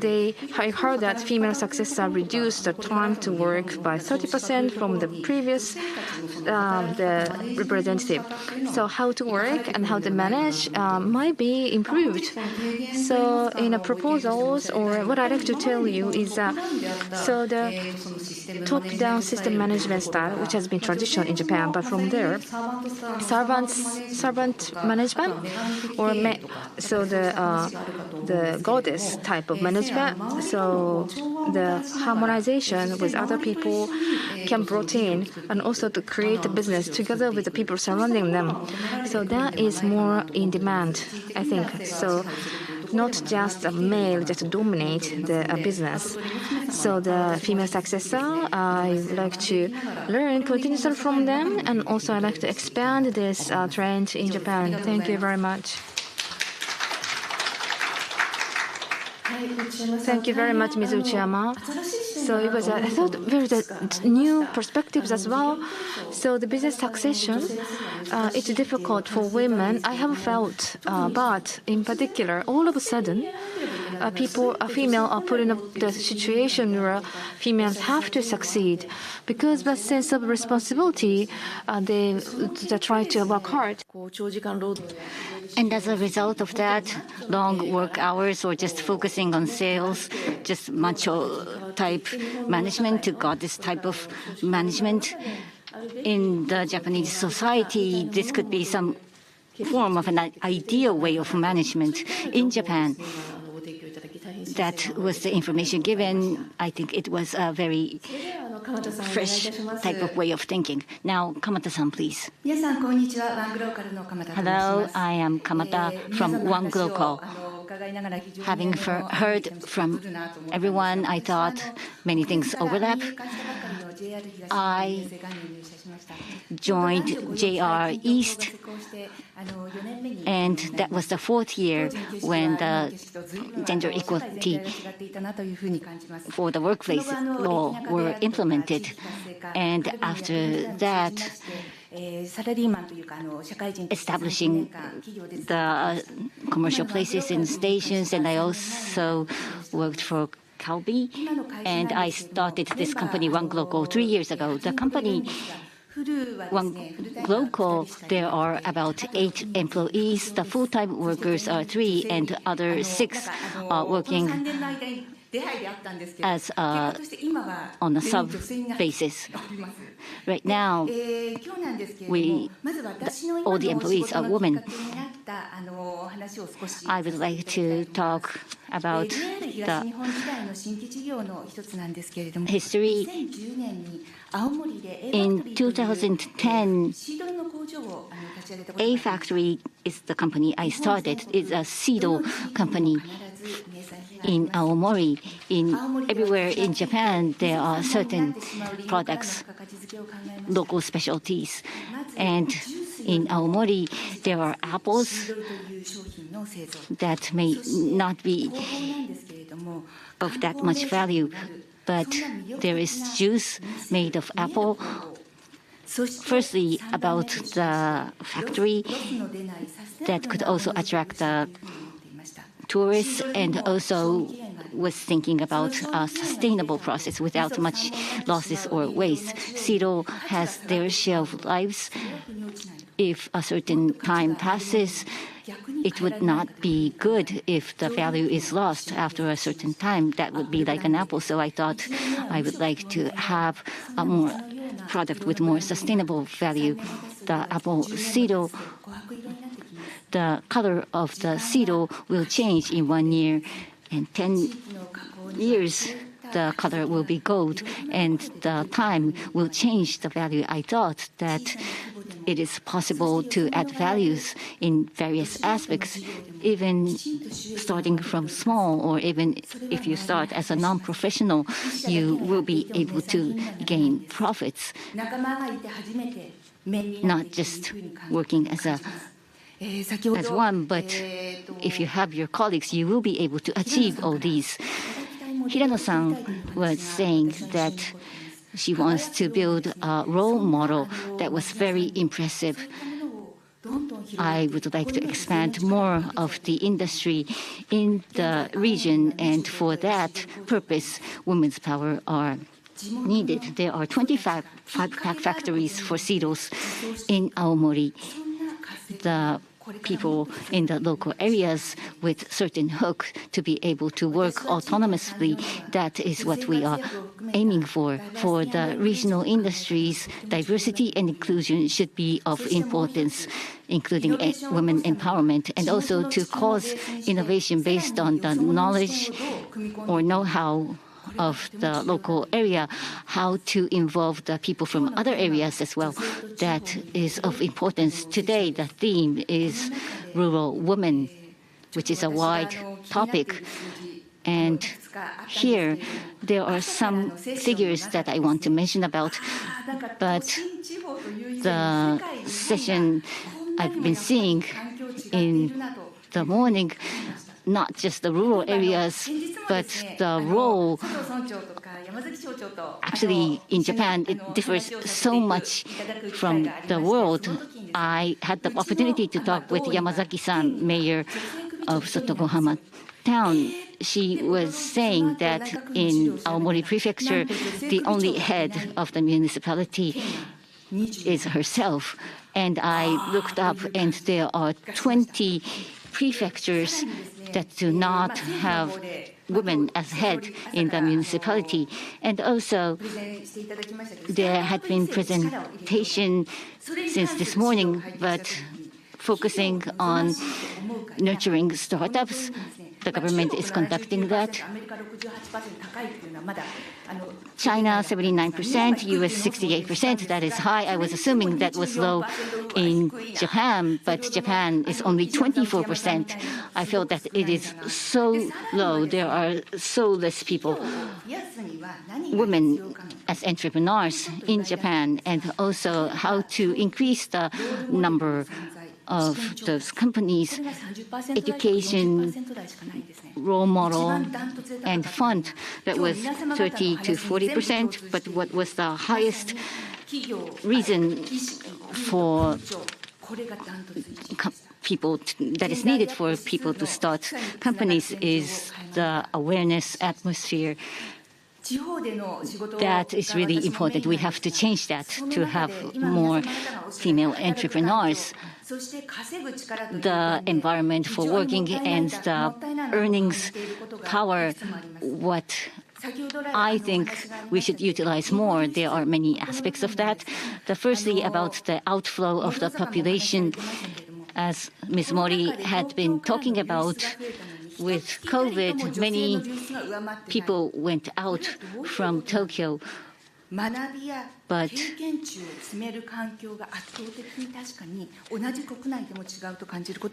I heard that female successors reduced the time to work by 30% from the previous the representative. So how to work and how to manage might be improved. So in the proposals, or what I'd like to tell you is that so the top-down system management style, which has been traditional in Japan, but from there, servant management, or so the goddess type of management. So the harmonization with other people can brought in, and also to create a business together with the people surrounding them. So that is more in demand, I think. So not just a male just dominate the business. So the female successor, I would like to learn continuously from them, and also I'd like to expand this trend in Japan. Thank you very much. Thank you very much, Ms. Uchiyama. So it was, I thought, very new perspectives as well. So the business succession, it's difficult for women. I have felt, but in particular, all of a sudden, female are put in the situation where females have to succeed because of a sense of responsibility. They try to work hard. And as a result of that, long work hours or just focusing on sales, just macho type management to goddess type of management. In the Japanese society, this could be some form of an ideal way of management. In Japan, that was the information given. I think it was a very fresh type of way of thinking. Now, Kamata-san, please. Hello, I am Kamata from One Global. Having heard from everyone, I thought many things overlap. I joined JR East, and that was the 4th year when the gender equality for the workplace law were implemented. And after that, establishing the commercial places and stations, and I also worked for Calbee, and I started this company, One Global, 3 years ago. The company, One Global, there are about 8 employees. The full-time workers are 3, and other 6 are working as on a sub basis. Right now, all the employees are women. I would like to talk about the history. In 2010, A Factory is the company I started. It's a Seedo company in Aomori. Everywhere in Japan, there are certain products, local specialties. And in Aomori, there are apples that may not be of that much value, but there is juice made of apple. Firstly, about the factory that could also attract the tourists, and also was thinking about a sustainable process without much losses or waste. Seedo has their share of lives. If a certain time passes, it would not be good if the value is lost after a certain time. That would be like an apple. So I thought I would like to have a more product with more sustainable value. The apple Seedo, the color of the Seedo will change in 1 year, and 10 years the color will be gold, and the time will change the value. I thought that it is possible to add values in various aspects, even starting from small, or even if you start as a non-professional, you will be able to gain profits, not just working as one, but if you have your colleagues, you will be able to achieve all these. Hirano-san was saying that she wants to build a role model that was very impressive. I would like to expand more of the industry in the region, and for that purpose, women's power are needed. There are 25 factories for Seedos in Aomori. The people in the local areas with certain hook to be able to work autonomously. That is what we are aiming for. For the regional industries, diversity and inclusion should be of importance, including women empowerment, and also to cause innovation based on the knowledge or know-how of the local area, how to involve the people from other areas as well. That is of importance. Today, the theme is rural women, which is a wide topic. And here, there are some figures that I want to mention about, but the session I've been seeing in the morning, not just the rural areas, but the role. Actually, in Japan, it differs so much from the world. I had the opportunity to talk with Yamazaki-san, mayor of Sotogohama town. She was saying that in Aomori Prefecture, the only head of the municipality is herself. And I looked up, and there are 20 prefectures that do not have women as head in the municipality. And also, there had been presentation since this morning, but focusing on nurturing startups. The government is conducting that. China 79%, US 68%, that is high. I was assuming that was low in Japan, but Japan is only 24%. I felt that it is so low. There are so less people, women as entrepreneurs in Japan, and also how to increase the number of those companies, education, role model, and fund that was 30 to 40%. But what was the highest reason for people that is needed for people to start companies is the awareness atmosphere. That is really important. We have to change that to have more female entrepreneurs. The environment for working and the earnings power, what I think we should utilize more. There are many aspects of that. The firstly, about the outflow of the population, as Ms. Mori had been talking about. With COVID, many people went out from Tokyo, but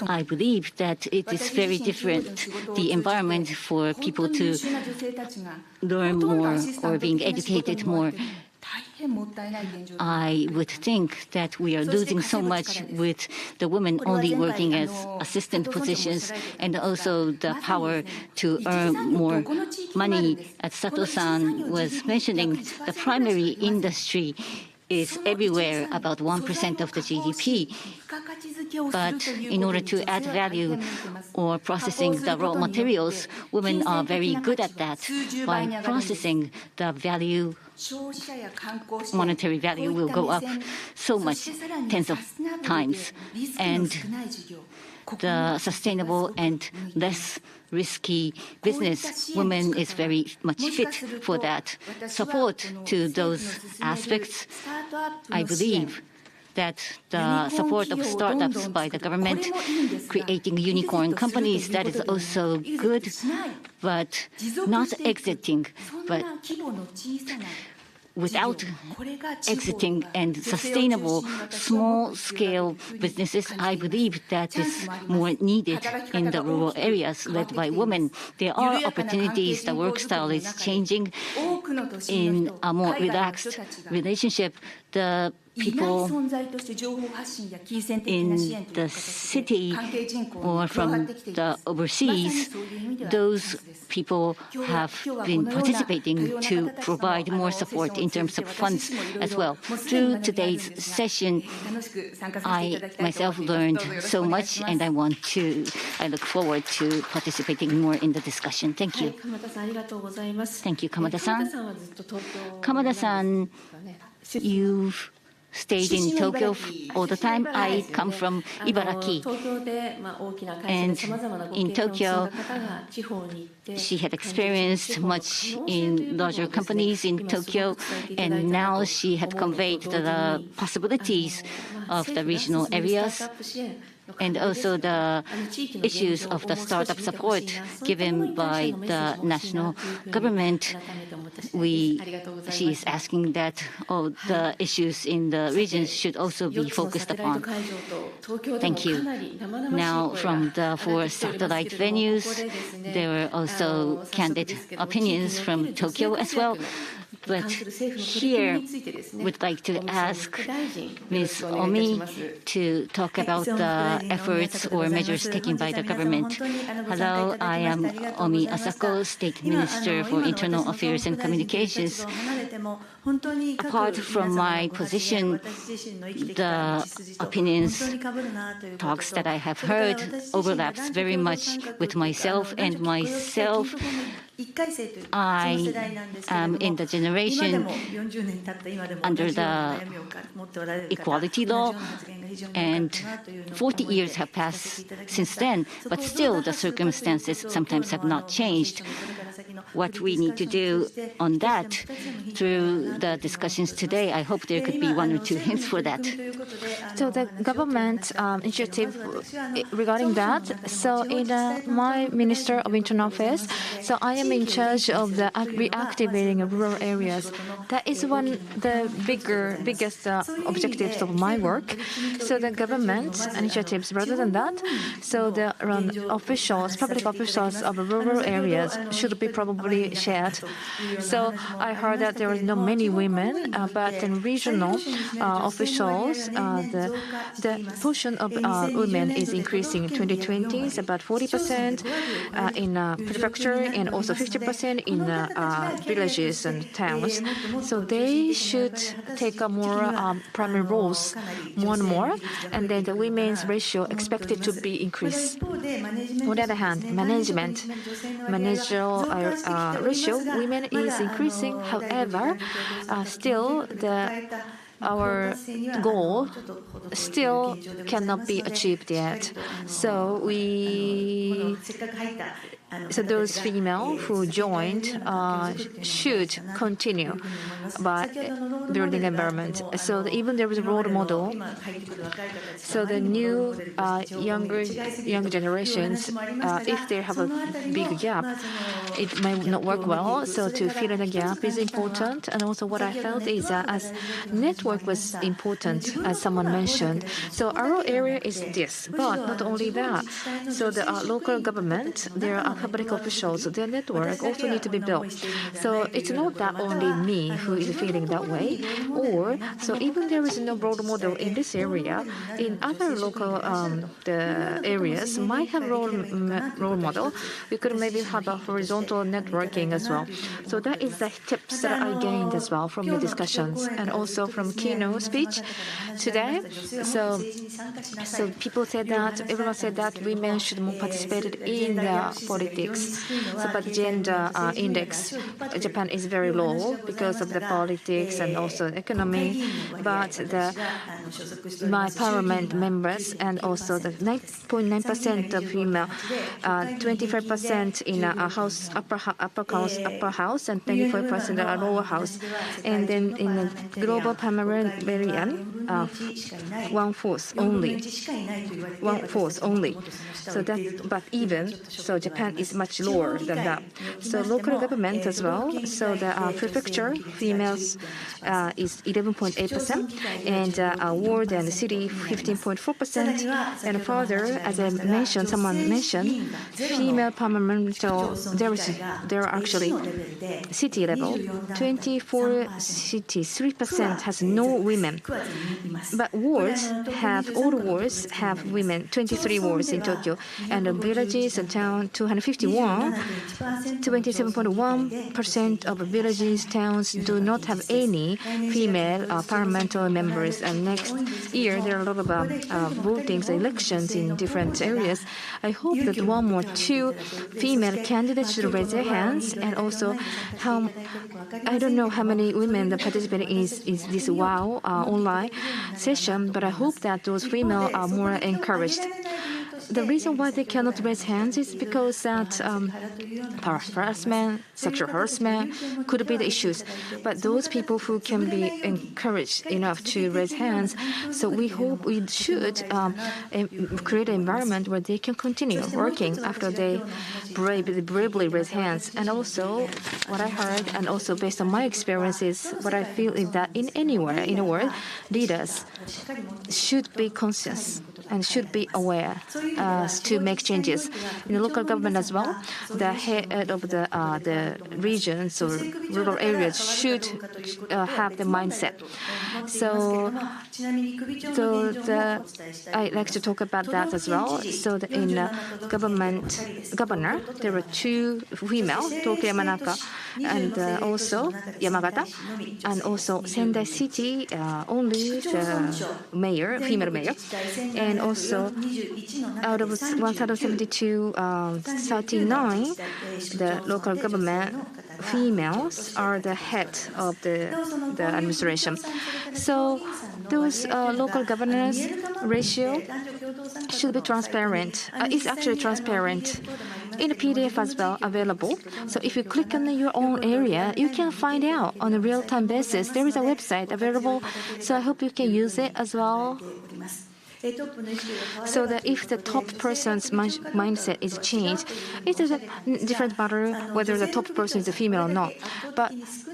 I believe that it is very different, the environment for people to learn more or being educated more. I would think that we are losing so much with the women only working as assistant positions, and also the power to earn more money. As Sato-san was mentioning, the primary industry is everywhere, about 1% of the GDP. But in order to add value or processing the raw materials, women are very good at that. By processing the value, monetary value will go up so much, tens of times. And the sustainable and less risky business, women is very much fit for that. Support to those aspects, I believe that the support of startups by the government, creating unicorn companies, that is also good, but not exiting, but without exiting and sustainable small-scale businesses, I believe that is more needed in the rural areas led by women. There are opportunities, the work style is changing in a more relaxed relationship. The people in the city or from the overseas, those people have been participating to provide more support in terms of funds as well. Through today's session, I myself learned so much, and I look forward to participating more in the discussion. Thank you. Thank you, Kamada-san. Kamada-san, you've stayed in Tokyo all the time. I come from Ibaraki, and in Tokyo, she had experienced much in larger companies in Tokyo, and now she had conveyed the possibilities of the regional areas, and also the issues of the startup support given by the national government. She is asking that all the issues in the regions should also be focused upon. Thank you. Now, from the 4 satellite venues, there were also candid opinions from Tokyo as well. But here, we'd like to ask Ms. Omi to talk about the efforts or measures taken by the government. Hello, I am Omi Asako, State Minister for Internal Affairs and Communications. Apart from my position, the opinions, talks that I have heard overlaps very much with myself, and myself I am in the generation under the equality law, and 40 years have passed since then, but still the circumstances sometimes have not changed. What we need to do on that through the discussions today, I hope there could be one or two hints for that. So the government initiative regarding that, so in my Minister of Internal Affairs, so I am in charge of the reactivating rural areas. That is one of the biggest objectives of my work. So the government initiatives rather than that, so the officials, public officials of rural areas should be probably shared. So I heard that there are not many women, but in regional officials, the portion of women is increasing. In 2020 is about 40% in prefecture and also 50% in villages and towns. So they should take a more primary roles more and more, and then the women's ratio expected to be increased. On the other hand, managerial ratio, women is increasing. However, still our goal still cannot be achieved yet. So those female who joined should continue by building environment. So even there is a role model. So the new young generations, if they have a big gap, it might not work well. So to fill in the gap is important. And also what I felt is that as network was important, as someone mentioned. So our area is this, but not only that. So the local government, there are public officials, their network also need to be built. So it's not that only me who is feeling that way, or so even there is no role model in this area, in other local the areas might have role model. We could maybe have a horizontal networking as well. So that is the tips that I gained as well from the discussions and also from keynote speech today. So people said that, everyone said that women should more participate in the politics. So, but gender index, Japan is very low because of the politics and also economy. But my parliament members and also the 9.9% of female, 25% in a house, upper house, and 25% in a lower house. And then in the global parliamentarian, 1/4 only. 1/4 only. So that, but even so, Japan is much lower than that. So local government as well. So the prefecture females is 11.8%, and ward and city 15.4%. And further, as I mentioned, someone mentioned, female parliamentary. There are actually city level, 24 cities, 3% has no women. But wards have, all wards have women, 23 wards in Tokyo, and the villages and town 251, 27.1% of villages, towns do not have any female parliamentary members. And next year there are a lot of votings, elections in different areas. I hope that one or two female candidates should raise their hands, and also I don't know how many women that participate in this WAW online session, but I hope that those female are more encouraged. The reason why they cannot raise hands is because that harassment, sexual harassment could be the issues. But those people who can be encouraged enough to raise hands, so we hope we should create an environment where they can continue working after they bravely raise hands. And also, what I heard, and also based on my experiences, what I feel is that anywhere in the world, leaders should be conscious and should be aware to make changes. In the local government as well, the head of the regions or rural areas should have the mindset. So I like to talk about that as well. So in governor, there are two female, Tokyo Yamanaka, and also Yamagata, and also Sendai City, only the mayor, female mayor. And And also, out of 1,072, 39, the local government females are the head of the administration. So those local governance ratio should be transparent. It's actually transparent in a PDF as well available. So if you click on your own area, you can find out on a real-time basis. There is a website available, so I hope you can use it as well. So that if the top person's mindset is changed, it is a different matter whether the top person is a female or not. But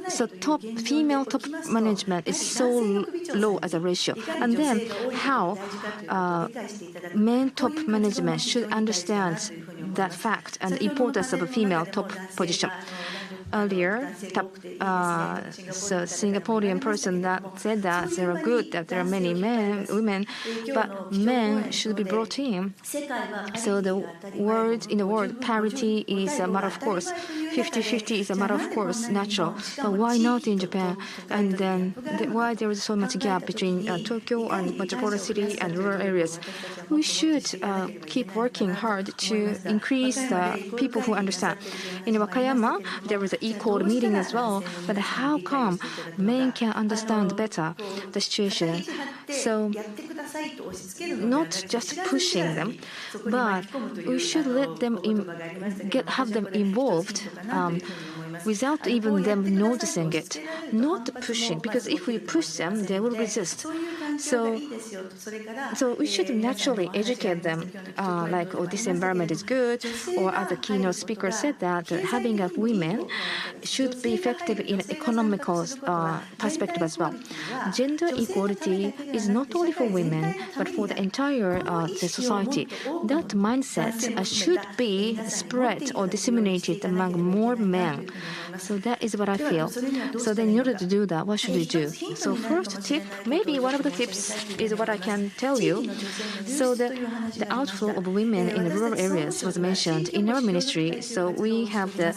so female top management is so low as a ratio. And then how men top management should understand that fact and the importance of a female top position. Earlier, so Singaporean person that said that they are good, that there are many women, but men should be brought in. So in the world, parity is a matter of course. 50-50 is a matter of course, natural. But why not in Japan? And then why there is so much gap between Tokyo and metropolitan city and rural areas? We should keep working hard to increase the people who understand. In Wakayama, there was an equal meeting as well, but how come men can understand better the situation? So not just pushing them, but we should let them have them involved without even them noticing it. Not pushing, because if we push them, they will resist. So we should naturally educate them, like, oh, this environment is good, or as the keynote speaker said that having a women should be effective in economical perspective as well. Gender equality is not only for women, but for the entire the society. That mindset should be spread or disseminated among more men. So that is what I feel. So then in order to do that, what should we do? So first tip, maybe one of the tips is what I can tell you. So the outflow of women in the rural areas was mentioned in our ministry. So we have the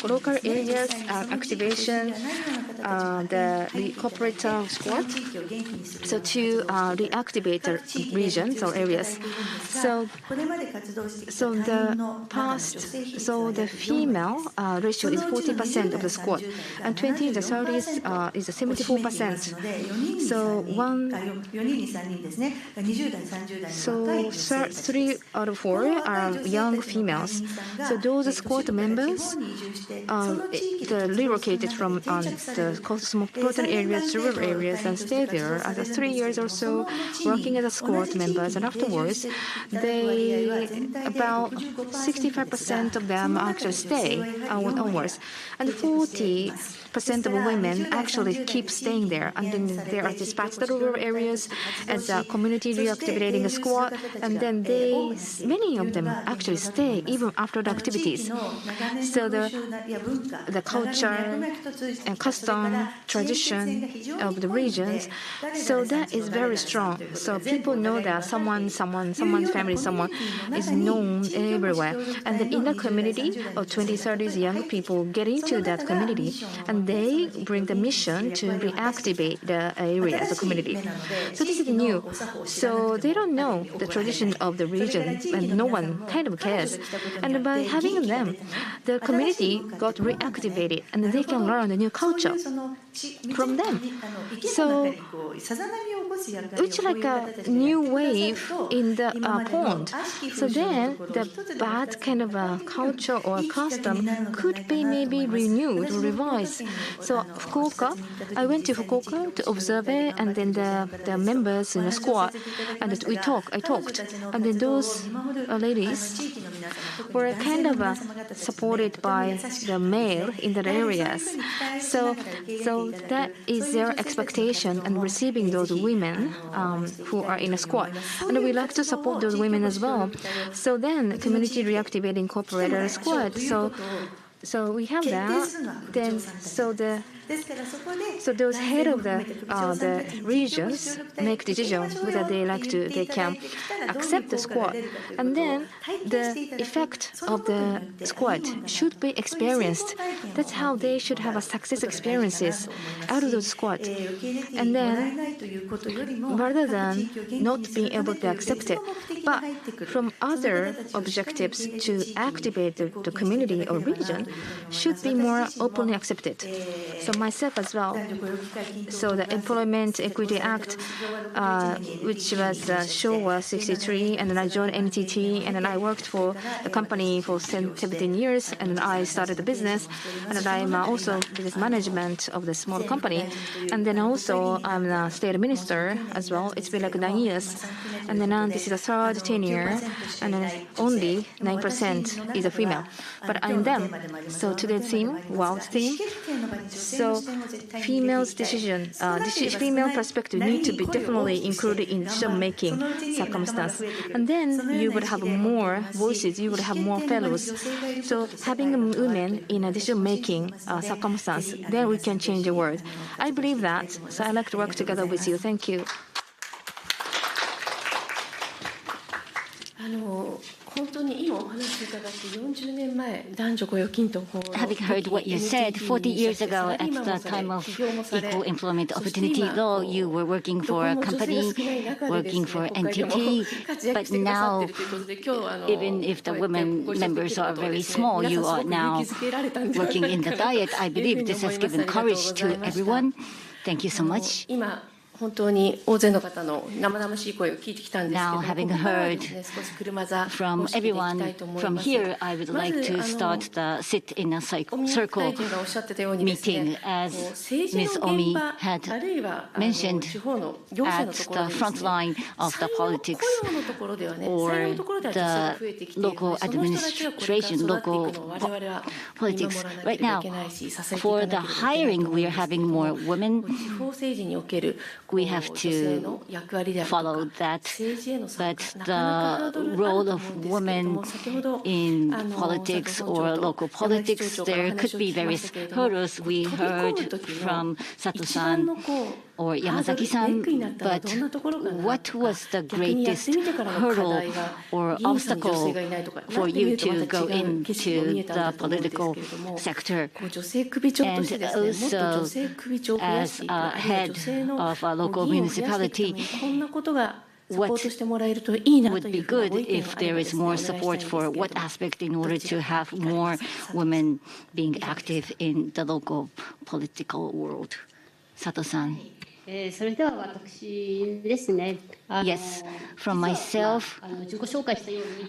local areas activation, the corporate squad, so to reactivate the regions or areas. So the past, so the female ratio is 40% of the squad, and 20 in the 30s is 74%. So 3 out of 4 are young females. So those squad members relocated from the cosmopolitan areas to rural areas and stay there as 3 years or so, working as a squad members. And afterwards, about 65% of them actually stay onwards, and 40% of women actually keep staying there, and then they are dispatched to rural areas as a community reactivating a squad, and then many of them actually stay even after the activities. So the culture and custom, tradition of the regions, so that is very strong. So people know that someone's family, someone is known everywhere. And then in the community of 20-30s young people get into that community, and they bring the mission to reactivate the area, the community. So this is new. So they don't know the tradition of the region, and no one kind of cares. And by having them, the community got reactivated, and they can learn a new culture from them. So it's like a new wave in the pond. So then the bad kind of culture or custom could be maybe renewed or revised. So Fukuoka, I went to Fukuoka to observe it, and then the members in the squad, and I talked, and then those ladies were kind of supported by the male in the areas. So that is their expectation, and receiving those women who are in a squad. And we like to support those women as well. So then community reactivating incorporated a squad. So we have that. Then so the So those head of the regions make decisions whether they can accept the squad, and then the effect of the squad should be experienced. That's how they should have a success experiences out of the squad. And then rather than not being able to accept it, but from other objectives to activate the community or region should be more openly accepted. So myself as well. So the Employment Equity Act, which was Showa 63, and then I joined NTT, and then I worked for the company for 17 years, and then I started the business, and then I'm also business management of the small company, and then also I'm the state minister as well. It's been like 9 years, and then this is the third tenure, and then only 9% is a female, but I'm them. So today's theme, WAW theme. So females' decision, female perspective need to be definitely included in decision-making circumstance. And then you would have more voices, you would have more fellows. So having a women in a decision-making circumstance, then we can change the world. I believe that. So I like to work together with you. Thank you. Having heard what you said, 40 years ago at the time of Equal Employment Opportunity Law, you were working for a company, working for NTT, but now, even if the women members are very small, you are now working in the Diet. I believe this has given courage to everyone. Thank you so much. Now, having heard from everyone from here, I would like to start the sit in a circle meeting. As Ms. Omi had mentioned, at the front line of the politics or the local administration, local politics. Right now, for the hiring, we are having more women. We have to follow that, but the role of women in politics or local politics, there could be various hurdles. We heard from Sato-san or Yamazaki-san, but what was the greatest hurdle or obstacle for you to go into the political sector? And also, as a head of a local municipality, what would be good if there is more support for what aspect in order to have more women being active in the local political world? Sato-san. Yes, from myself,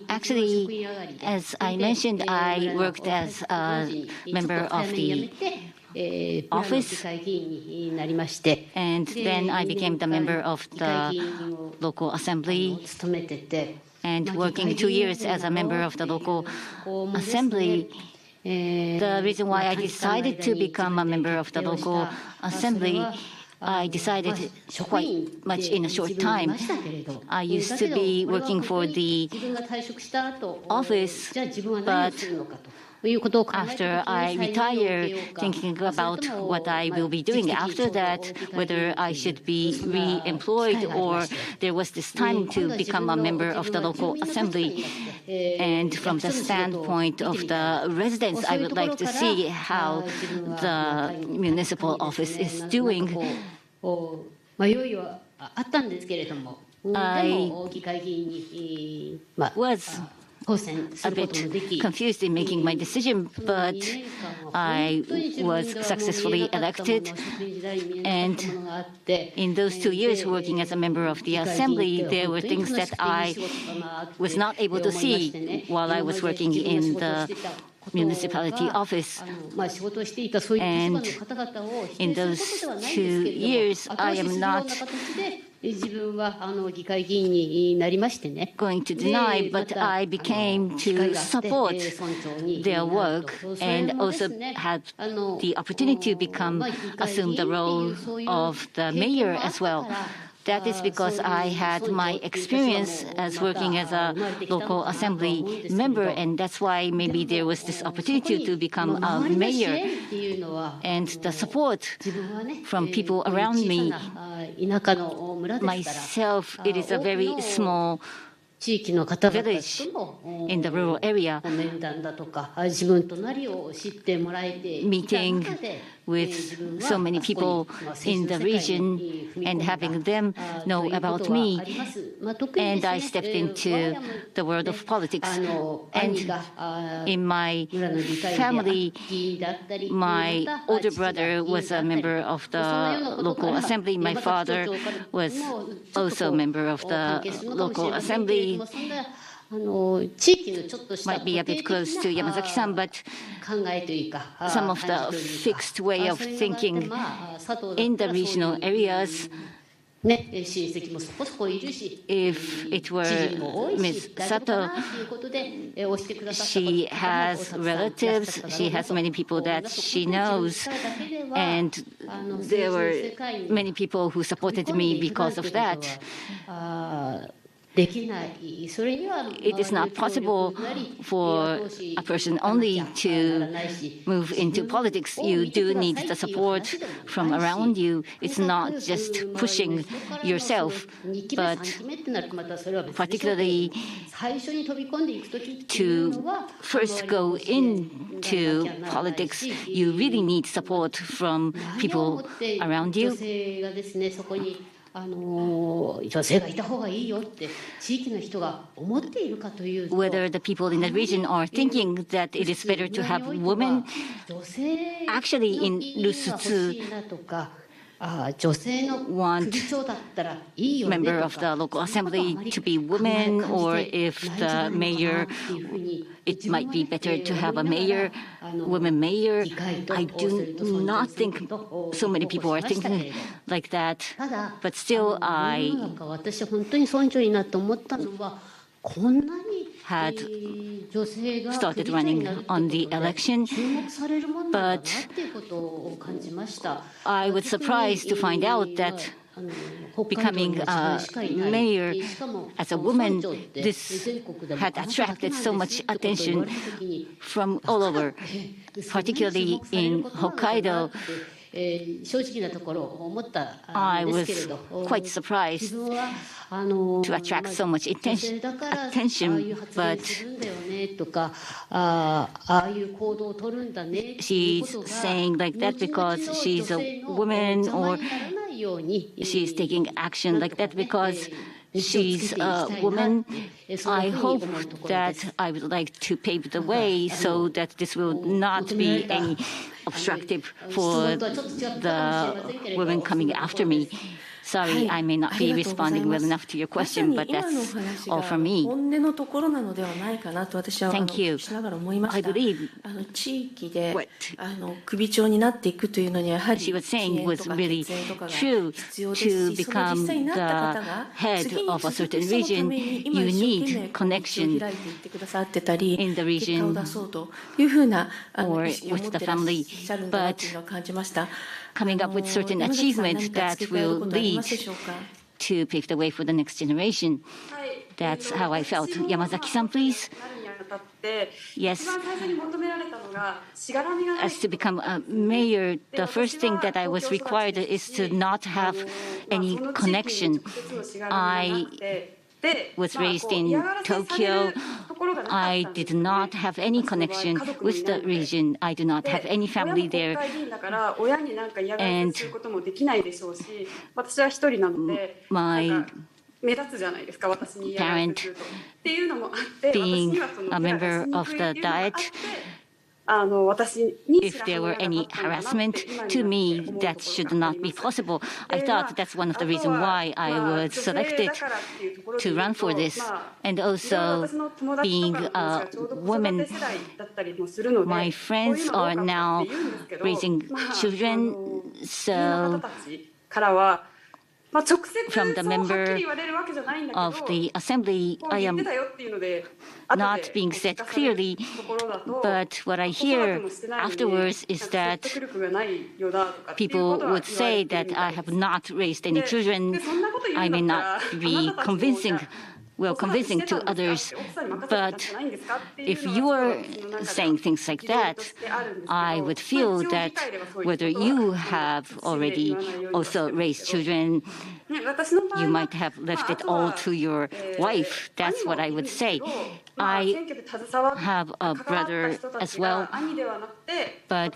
actually, as I mentioned, I worked as a member of the office, and then I became the member of the local assembly, and working 2 years as a member of the local assembly. The reason why I decided to become a member of the local assembly, I decided quite much in a short time. I used to be working for the office, but after I retire, thinking about what I will be doing after that, whether I should be re-employed or there was this time to become a member of the local assembly. And from the standpoint of the residents, I would like to see how the municipal office is doing. I was a bit confused in making my decision, but I was successfully elected. And in those 2 years working as a member of the assembly, there were things that I was not able to see while I was working in the municipality office. And in those 2 years, I am not going to deny, but I became to support their work and also had the opportunity to assume the role of the mayor as well. That is because I had my experience as working as a local assembly member, and that's why maybe there was this opportunity to become a mayor. And the support from people around me, myself, it is a very small village in the rural area. Meeting with so many people in the region and having them know about me. And I stepped into the world of politics. And in my family, my older brother was a member of the local assembly. My father was also a member of the local assembly. Might be a bit close to Yamazaki-san, but some of the fixed way of thinking in the regional areas, if it were Ms. Sato, she has relatives, she has many people that she knows, and there were many people who supported me because of that. It is not possible for a person only to move into politics. You do need the support from around you. It's not just pushing yourself, but particularly to first go into politics, you really need support from people around you. Whether the people in the region are thinking that it is better to have women, actually in Rusutsu, want member of the local assembly to be women, or if the mayor, it might be better to have a mayor, woman mayor. I do not think so many people are thinking like that, but still I had started running on the election, but I was surprised to find out that becoming a mayor as a woman, this had attracted so much attention from all over, particularly in Hokkaido. I was quite surprised to attract so much attention, but she's saying like that because she's a woman, or she's taking action like that because she's a woman. I hope that I would like to pave the way so that this will not be any obstructive for the women coming after me. Sorry, I may not be responding well enough to your question, but that's all from me. Thank you. I believe what she was saying was really true. To become the head of a certain region, you need connection in the region or with the family. But coming up with certain achievements that will lead to pave the way for the next generation. That's how I felt. Yamazaki-san, please. Yes. As to become a mayor, the first thing that I was required is to not have any connection. I was raised in Tokyo. I did not have any connection with the region. I do not have any family there. And my parent, being a member of the Diet, if there were any harassment to me, that should not be possible. I thought that's one of the reasons why I was selected to run for this. And also, being a woman, my friends are now raising children, so from the member of the assembly, I am not being said clearly, but what I hear afterwards is that people would say that I have not raised any children. I may not be convincing to others, but if you are saying things like that, I would feel that whether you have already also raised children, you might have left it all to your wife. That's what I would say. I have a brother as well, but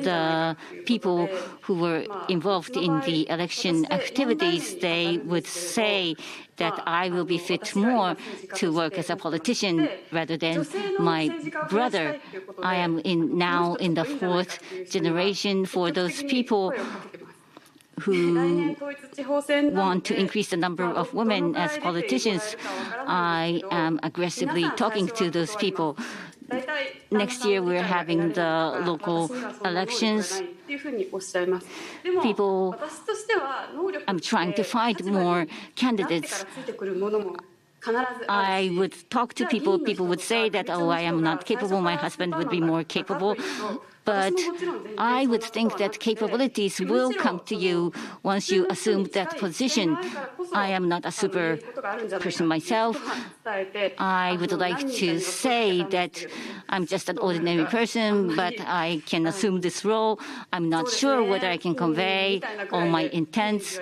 the people who were involved in the election activities, they would say that I will be fit more to work as a politician rather than my brother. I am now in the fourth generation. For those people who want to increase the number of women as politicians, I am aggressively talking to those people. Next year, we're having the local elections. I'm trying to find more candidates. I would talk to people. People would say that, oh, I am not capable. My husband would be more capable. But I would think that capabilities will come to you once you assume that position. I am not a super person myself. I would like to say that I'm just an ordinary person, but I can assume this role. I'm not sure whether I can convey all my intents,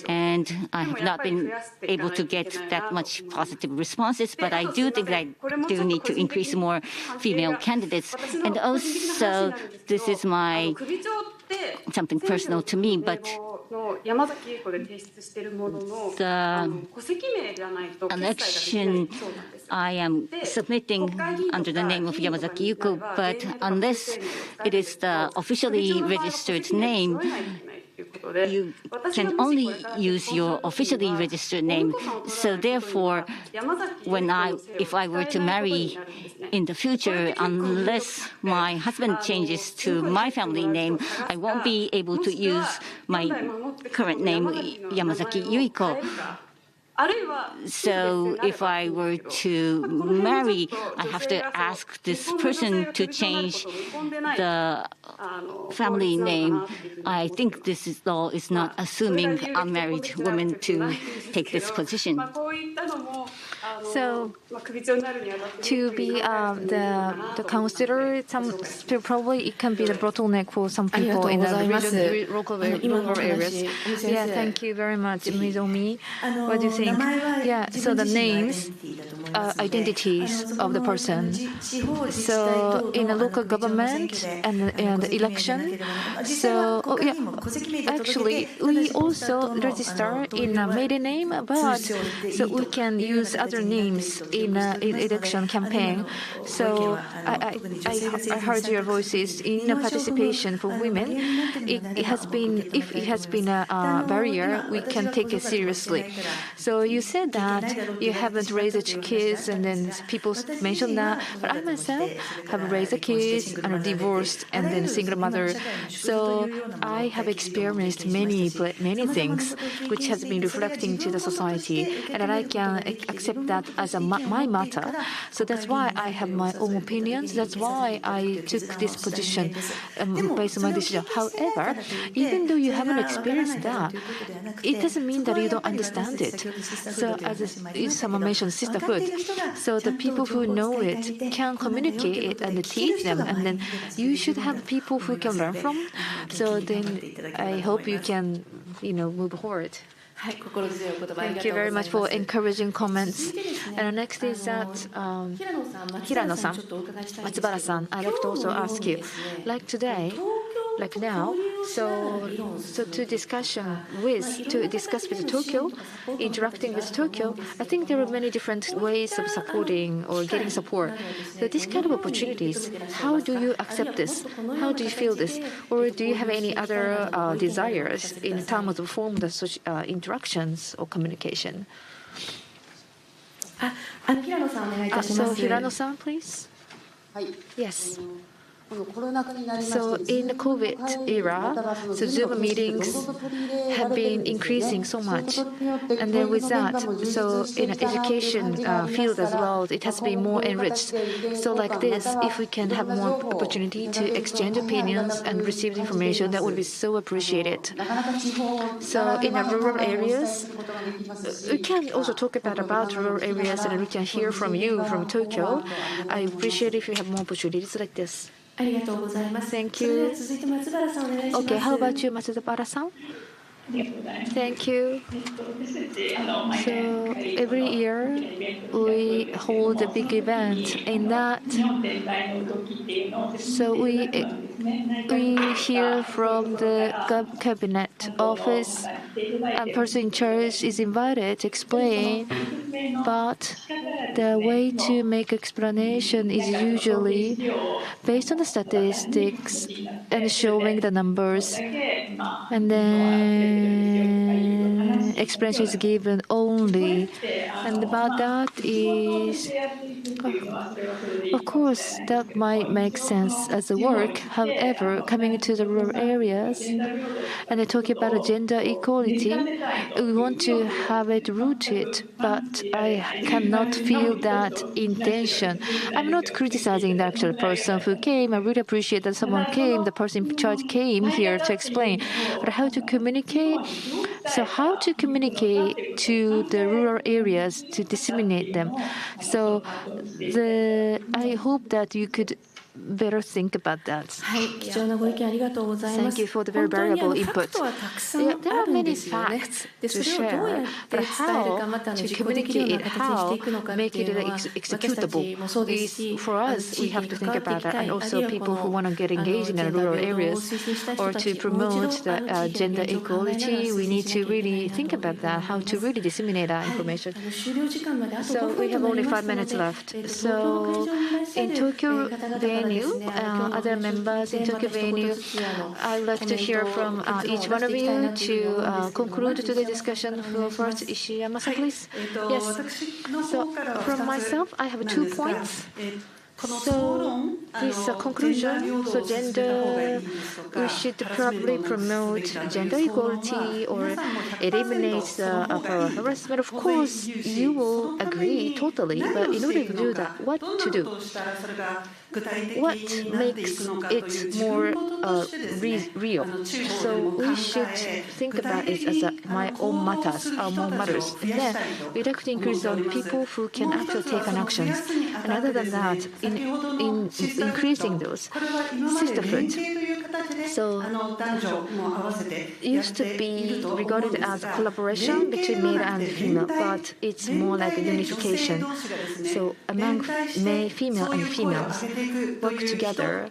and I have not been able to get that much positive responses, but I do think I do need to increase more female candidates. And also, this is something personal to me, but the election I am submitting under the name of Yamazaki Yuko, but unless it is the officially registered name, you can only use your officially registered name. So therefore, if I were to marry in the future, unless my husband changes to my family name, I won't be able to use my current name, Yamazaki Yuiko. So if I were to marry, I have to ask this person to change the family name. I think this law is not assuming unmarried women to take this position. So, to be the consider, probably it can be the bottleneck for some people in the local areas. Yeah, thank you very much, Mizomi. What do you think? Yeah, so the names, identities of the person. So in a local government and the election. So actually we also register in a maiden name, but so we can use other names in election campaign. So I heard your voices in participation for women. If it has been a barrier, we can take it seriously. So you said that you haven't raised kids, and then people mentioned that. But I myself have raised kids and are divorced and then single mother. So I have experienced many things which has been reflecting to the society, and I can accept that as my matter. So that's why I have my own opinions. That's why I took this position based on my decision. However, even though you haven't experienced that, it doesn't mean that you don't understand it. So as someone mentioned, sisterhood. So the people who know it can communicate it and teach them, and then you should have people who can learn from. So then I hope you can, move forward. Thank you very much for encouraging comments. And next is that Hirano-san, Matsubara-san, I'd like to also ask you, like today, like now, so to discuss with Tokyo, interacting with Tokyo, I think there are many different ways of supporting or getting support. So these kind of opportunities, how do you accept this? How do you feel this? Or do you have any other desires in terms of form of such interactions or communication? So Hirano-san, please. Yes. So in the COVID era, so Zoom meetings have been increasing so much. And then with that, so in education field as well, it has been more enriched. So like this, if we can have more opportunity to exchange opinions and receive information, that would be so appreciated. So in the rural areas, we can also talk about rural areas and we can hear from you from Tokyo. I appreciate if you have more opportunities like this. Thank you. Okay, how about you, Matsubara-san? Thank you. So every year we hold a big event. In that, so we hear from the cabinet office, and person in charge is invited to explain. But the way to make explanation is usually based on the statistics and showing the numbers, and then explanation is given only. And about that is, of course, that might make sense as a work. However, coming to the rural areas and they talk about gender equality, we want to have it rooted, but I cannot feel that intention. I'm not criticizing the actual person who came. I really appreciate that someone came, the person in charge came here to explain. But how to communicate? So how to communicate to the rural areas to disseminate them? So I hope that you could better think about that. Thank you for the very valuable input. There are many facts to share, but how to communicate it, how make it executable is for us. We have to think about that, and also people who want to get engaged in the rural areas or to promote the gender equality. We need to really think about that, how to really disseminate that information. So we have only 5 minutes left. So in Tokyo venue, other members in Tokyo venue, I'd like to hear from each one of you to conclude today's discussion. First, Ishiyama-san, please. Yes. So from myself, I have 2 points. So this conclusion, so gender, we should probably promote gender equality or eliminate the harassment. Of course, you will agree totally, but in order to do that, what to do? What makes it more real? So we should think about it as my own matters, our own matters. And then we'd like to increase on people who can actually take an action. And other than that, in increasing those sisterhood. So it used to be regarded as a collaboration between male and female, but it's more like a unification. So among female and females work together,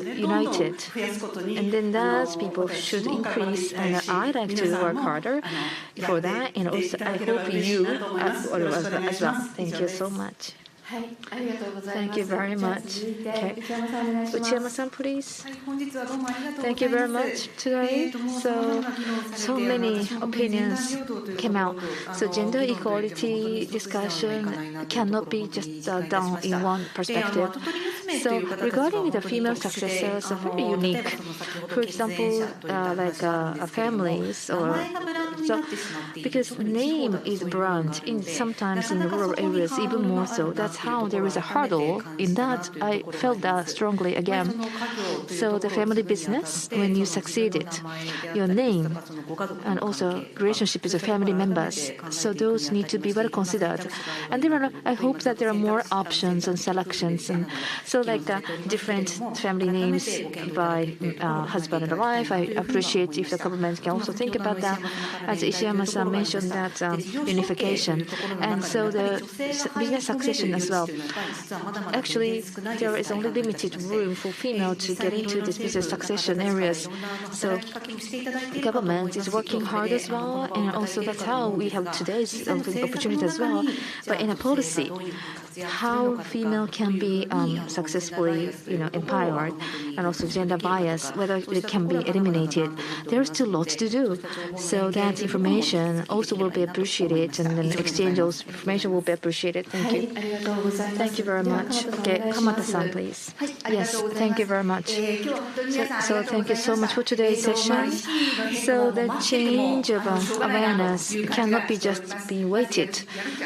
united, and then thus people should increase. And I like to work harder for that, and also I hope you as well. Thank you so much. Thank you very much. Okay. Uchiyama-san, please. Thank you very much today. So many opinions came out. So gender equality discussion cannot be just done in one perspective. So regarding the female successors are very unique. For example, like families or so, because name is brand sometimes in rural areas even more so. That's how there is a hurdle in that. I felt that strongly again. So the family business, when you succeeded, your name and also relationship with the family members. So those need to be well considered. And I hope that there are more options and selections. And so like different family names by husband and wife. I appreciate if the government can also think about that. As Ishiyama-san mentioned, that unification. And so the business succession as well. Actually, there is only limited room for female to get into this business succession areas. So the government is working hard as well, and also that's how we have today's opportunity as well. But in a policy, how female can be successfully, empowered, and also gender bias, whether it can be eliminated. There is still lots to do. So that information also will be appreciated, and then exchange of information will be appreciated. Thank you. Thank you very much. Okay, Kamata-san, please. Yes, thank you very much. So thank you so much for today's session. So the change of awareness cannot be just be waited.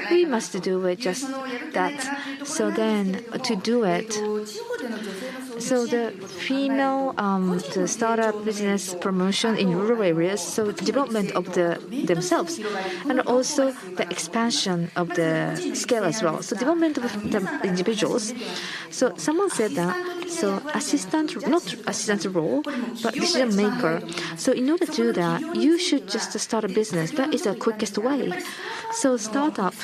We must do it just that. So then to do it, so the female the startup business promotion in rural areas, so development of themselves, and also the expansion of the scale as well. So development of the individuals. So someone said that, so assistant, not assistant role, but decision maker. So in order to do that, you should just start a business. That is the quickest way. So startup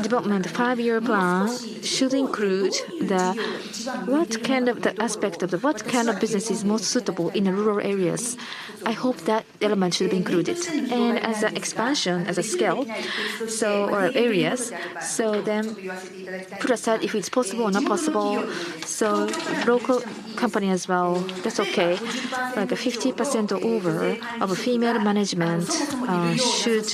development 5-year plan should include what kind of the aspect of what kind of business is most suitable in the rural areas. I hope that element should be included. And as an expansion, as a scale, so or areas, so then put aside if it's possible or not possible. So local company as well, that's okay. Like 50% or over of female management should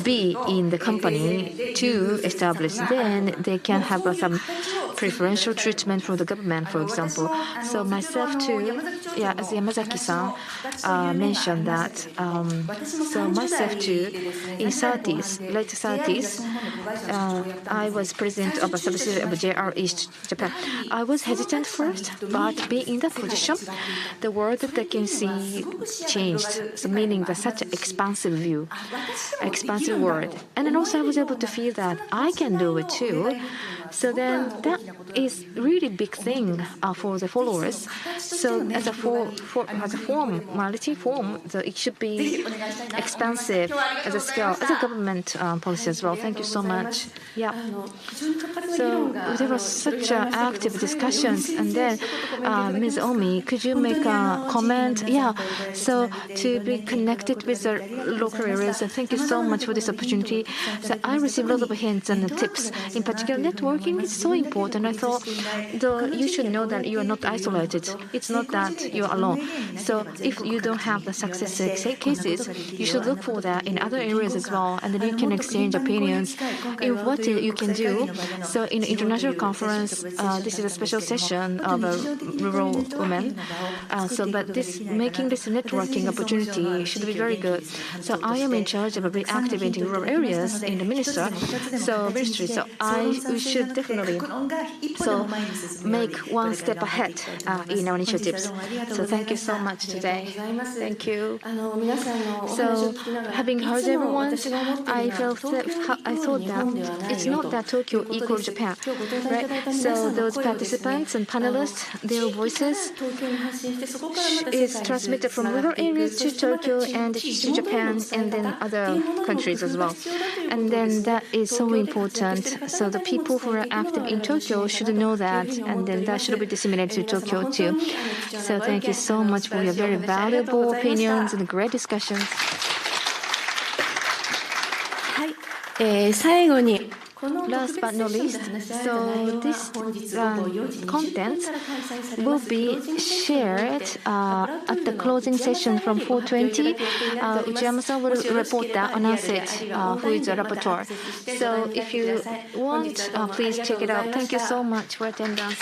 be in the company to establish. Then they can have some preferential treatment from the government, for example. So myself too, yeah, as Yamazaki-san mentioned that. So myself too, in 30s, late 30s, I was president of a subsidiary of JR East Japan. I was hesitant first, but being in that position, the world that I can see changed. So meaning that such an expansive view, expansive world. And then also I was able to feel that I can do it too. So then that is really big thing for the followers. So as a formality form, so it should be expansive as a scale, as a government policy as well. Thank you so much. Yeah. So there was such active discussions, and then Ms. Omi, could you make a comment? Yeah. So to be connected with the local areas, thank you so much for this opportunity. So I received a lot of hints and tips. In particular, networking is so important. I thought, though you should know that you are not isolated. It's not that you're alone. So if you don't have the success cases, you should look for that in other areas as well, and then you can exchange opinions in what you can do. So in international conference, this is a special session of rural women. But making this networking opportunity should be very good. So I am in charge of reactivating rural areas in the ministry. So we should definitely make one step ahead in our initiatives. So thank you so much today. Thank you. So having heard everyone, I thought that it's not that Tokyo equals Japan, right? So those participants and panelists, their voices is transmitted from rural areas to Tokyo and to Japan and then other countries as well. And then that is so important. So the people who are active in Tokyo should know that, and then that should be disseminated to Tokyo too. So thank you so much for your very valuable opinions and great discussions. 最後に Last but not least, so this content will be shared at the closing session from 4:20. Uchiyama-san will report that, announce it, who is the rapporteur. So if you want, please check it out. Thank you so much for attendance.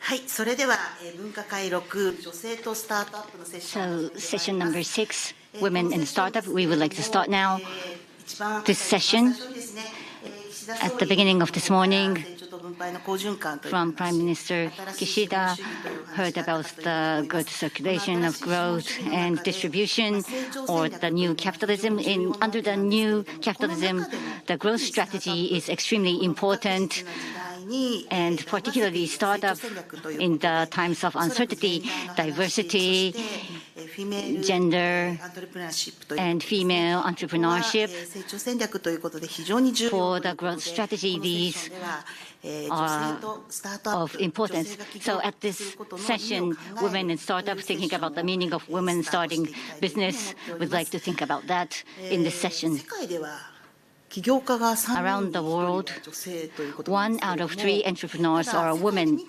はい、それでは分科会6女性とスタートアップのセッション So, session number 6, Women in Startup. We would like to start now. This session, at the beginning of this morning, from Prime Minister Kishida, heard about the good circulation of growth and distribution, or the new capitalism. Under the new capitalism, the growth strategy is extremely important, and particularly startup in the times of uncertainty, diversity, gender, and female entrepreneurship. For the growth strategy, these are of importance. So at this session, Women in Startup, thinking about the meaning of women starting business, would like to think about that in this session. Around the world, 1 out of 3 entrepreneurs are women.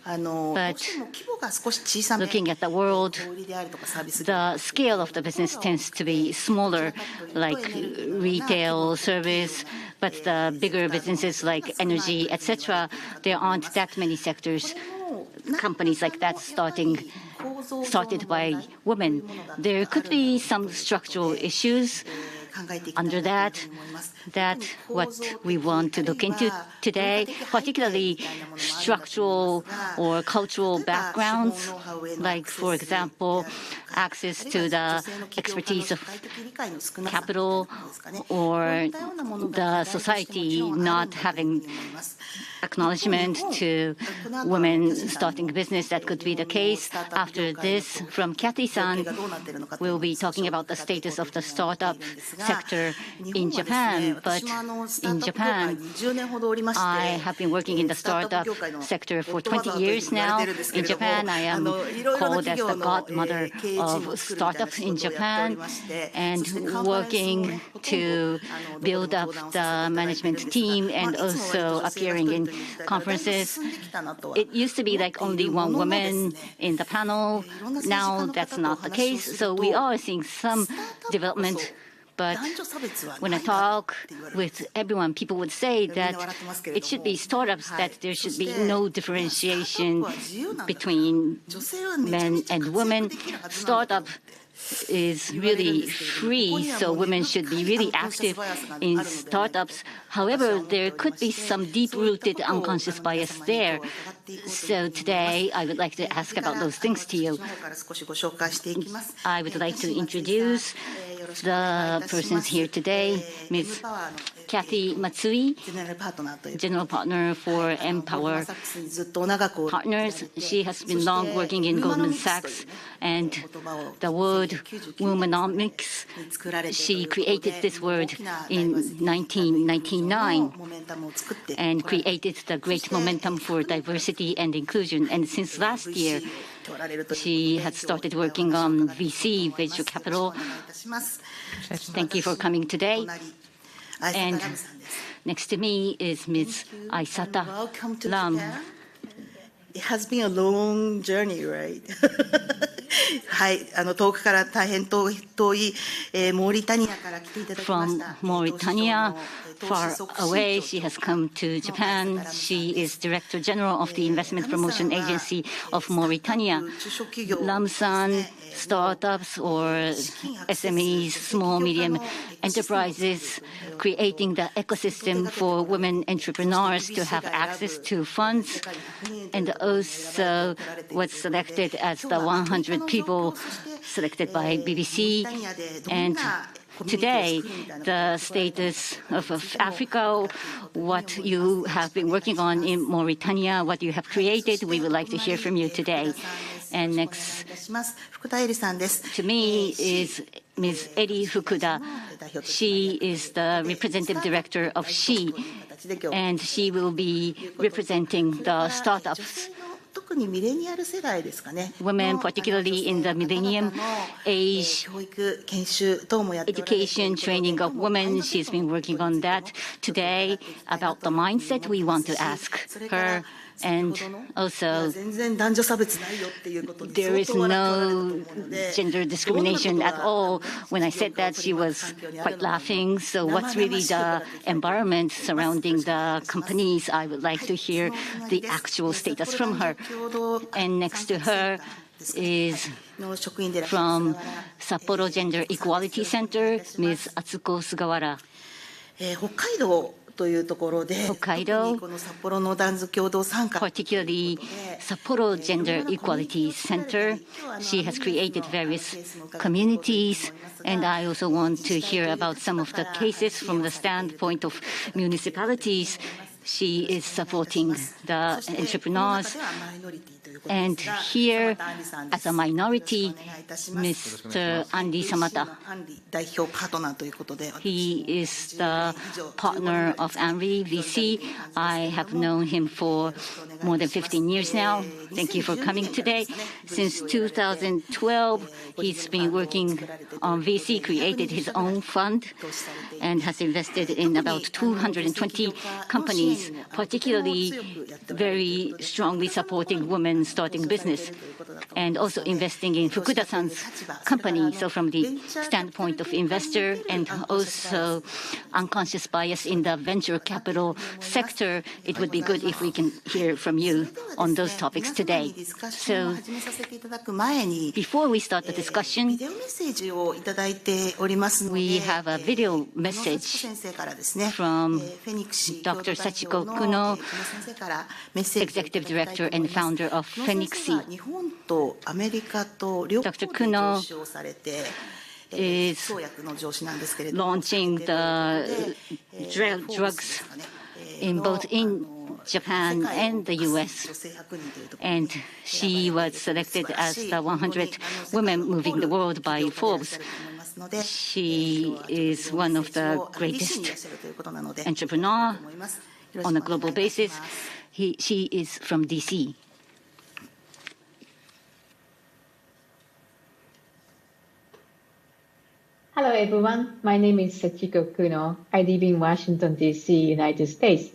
But looking at the world, the scale of the business tends to be smaller, like retail, service. But the bigger businesses like energy, etc., there aren't that many sectors, companies like that started by women. There could be some structural issues under that what we want to look into today, particularly structural or cultural backgrounds, like, for example, access to the expertise of capital, or the society not having acknowledgement to women starting business. That could be the case. After this, from Kathy-san, we'll be talking about the status of the startup sector in Japan. But in Japan, I have been working in the startup sector for 20 years now. In Japan, I am called as the godmother of startups in Japan, and working to build up the management team and also appearing in conferences. It used to be like only one woman in the panel. Now that's not the case. So we are seeing some development. But when I talk with everyone, people would say that it should be startups, that there should be no differentiation between men and women. Startup is really free, so women should be really active in startups. However, there could be some deep-rooted unconscious bias there. So today, I would like to ask about those things to you. I would like to introduce the persons here today. Ms. Kathy Matsui, General Partner for Empower Partners. She has been long working in Goldman Sachs, and the word womanomics, she created this word in 1999 and created the great momentum for diversity and inclusion. And since last year, she had started working on VC, venture capital. Thank you for coming today. And next to me is Ms. Aisata Lam. It has been a long journey, right? はい、遠くから大変遠いモーリタニアから来ていただきました。From Mauritania, far away, she has come to Japan. She is Director General of the Investment Promotion Agency of Mauritania. Lam-san, startups or SMEs, small, medium enterprises, creating the ecosystem for women entrepreneurs to have access to funds, and also was selected as the 100 people selected by BBC. And today, the status of Africa, what you have been working on in Mauritania, what you have created, we would like to hear from you today. And next to me is Ms. Eri Fukuda. She is the representative director of SHE, and she will be representing the startups. Women, particularly in the millennium age, education, training of women, she's been working on that. Today, about the mindset, we want to ask her And also, 全然男女差別ないよっていうことで there 相 is 当笑っておられたと no 思うので gender discrimination at all. When I said that, she was quite laughing. So what's really the environment surrounding the companies? I would like to hear the actual status from her. And next to her is from Sapporo Gender Equality Center, Ms. Atsuko Sugawara. 北海道というところで、特にこの札幌の男女共同参加 particularly Sapporo Gender Equality Center. She has created various communities, and I also want to hear about some of the cases from the standpoint of municipalities. She is supporting the entrepreneurs. And here, as a minority, Mr. Andy Samata. He is the partner of Anri VC. I have known him for more than 15 years now. Thank you for coming today. Since 2012, he's been working on VC, created his own fund, and has invested in about 220 companies, particularly very strongly supporting women starting business, and also investing in Fukuda-san's company. So from the standpoint of investor and also unconscious bias in the venture capital sector, it would be good if we can hear from you on those topics today. So before we start the discussion, we have a video message from Dr. Sachiko Kuno, Executive Director and founder of Phoenixy. Dr. Kuno is launching the drugs in both in Japan and the US, and she was selected as the 100 women moving the world by Forbes. She is one of the greatest entrepreneurs on a global basis. She is from DC. Hello, everyone. My name is Sachiko Kuno. I live in Washington, D.C., United States.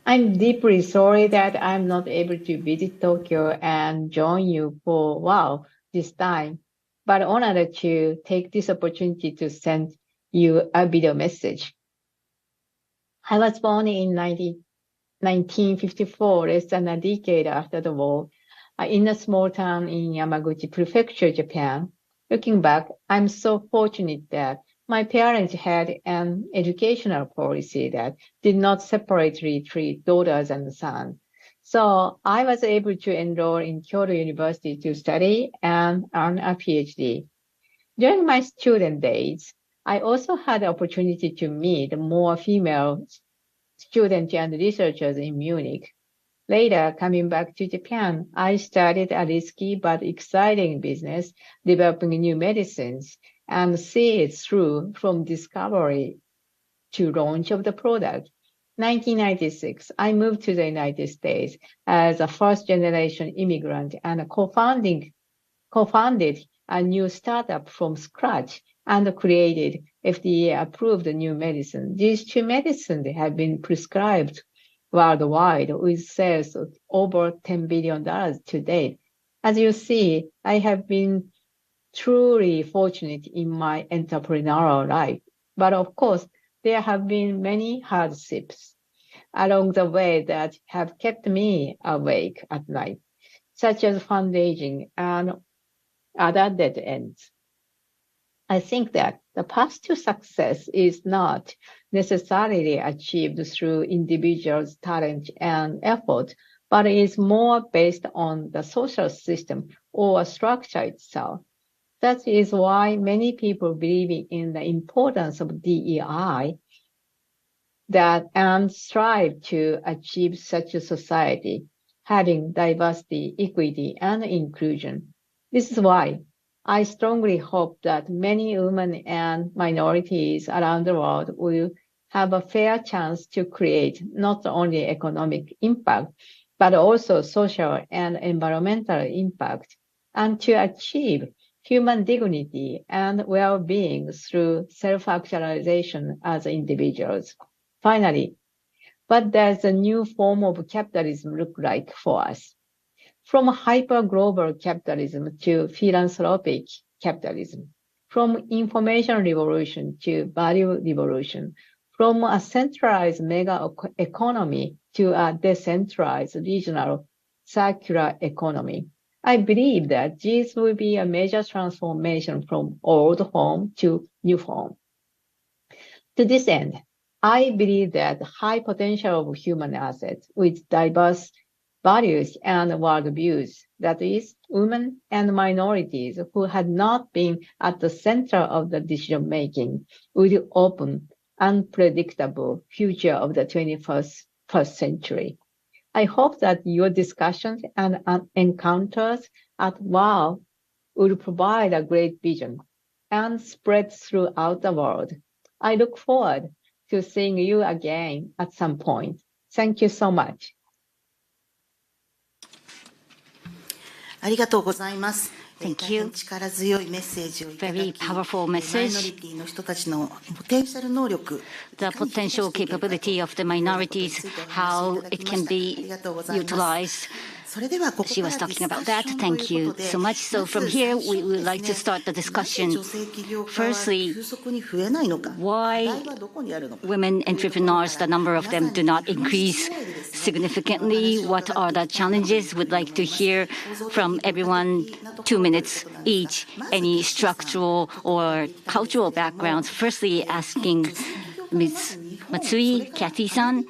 I'm deeply sorry that I'm not able to visit Tokyo and join you for WAW this time, but honored to take this opportunity to send you a video message. I was born in 1954, less than a decade after the war, in a small town in Yamaguchi Prefecture, Japan. Looking back, I'm so fortunate that my parents had an educational policy that did not separately treat daughters and sons. So I was able to enroll in Kyoto University to study and earn a PhD. During my student days, I also had the opportunity to meet more female students and researchers in Munich. Later, coming back to Japan, I started a risky but exciting business developing new medicines and see it through from discovery to launch of the product. 1996, I moved to the United States as a first-generation immigrant and co-founded a new startup from scratch and created FDA-approved new medicine. These two medicines have been prescribed worldwide with sales of over $10 billion to date. As you see, I have been truly fortunate in my entrepreneurial life. But of course, there have been many hardships along the way that have kept me awake at night, such as fundraising and other dead ends. I think that the path to success is not necessarily achieved through individuals' talent and effort, but is more based on the social system or structure itself. That is why many people believe in the importance of DEI and strive to achieve such a society, having diversity, equity, and inclusion. This is why I strongly hope that many women and minorities around the world will have a fair chance to create not only economic impact, but also social and environmental impact, and to achieve human dignity and well-being through self-actualization as individuals. Finally, What does a new form of capitalism look like for us? From hyper-global capitalism to philanthropic capitalism, from information revolution to value revolution, from a centralized mega economy to a decentralized regional circular economy. I believe that this will be a major transformation from old form to new form. To this end, I believe that high potential of human assets with diverse values and worldviews, that is, women and minorities who had not been at the center of the decision-making, would open unpredictable future of the 21st century. I hope that your discussions and encounters at WAW will provide a great vision and spread throughout the world. I look forward to seeing you again at some point. Thank you so much. ありがとうございます。Thank you. 力強いメッセージをいただき、 Very powerful マイノリ message. ティの人たちのポテンシャル能力、 The potential capability of the minorities, how it can be utilized. それではここ She から was ディス talking カ about ッシ that. ョンと Thank いう you ことで、 so much. So from here, we would like to start the なぜ discussion. 女性起業家は Firstly, 急速に増えないのか、 why 課題はどこにあるのか、 women entrepreneurs, the number of them do not increase significantly. What are the challenges? Would like to hear from everyone 2 minutes each. Any structural or cultural backgrounds. Firstly, asking Ms. Matsui, Kathy-san,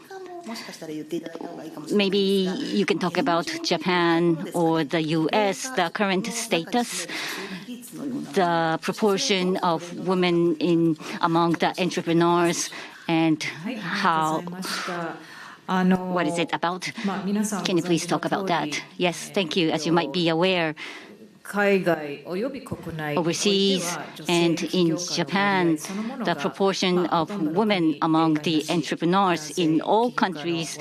もしかしたら言っていただいた方がいいかもしれない。 maybe you can talk about Japan or the US, the current status, the proportion of women among the entrepreneurs, and how, what is it about? Can you please talk about that? Yes, thank you. As you might be aware, overseas and in Japan, the proportion of women among the entrepreneurs in all countries,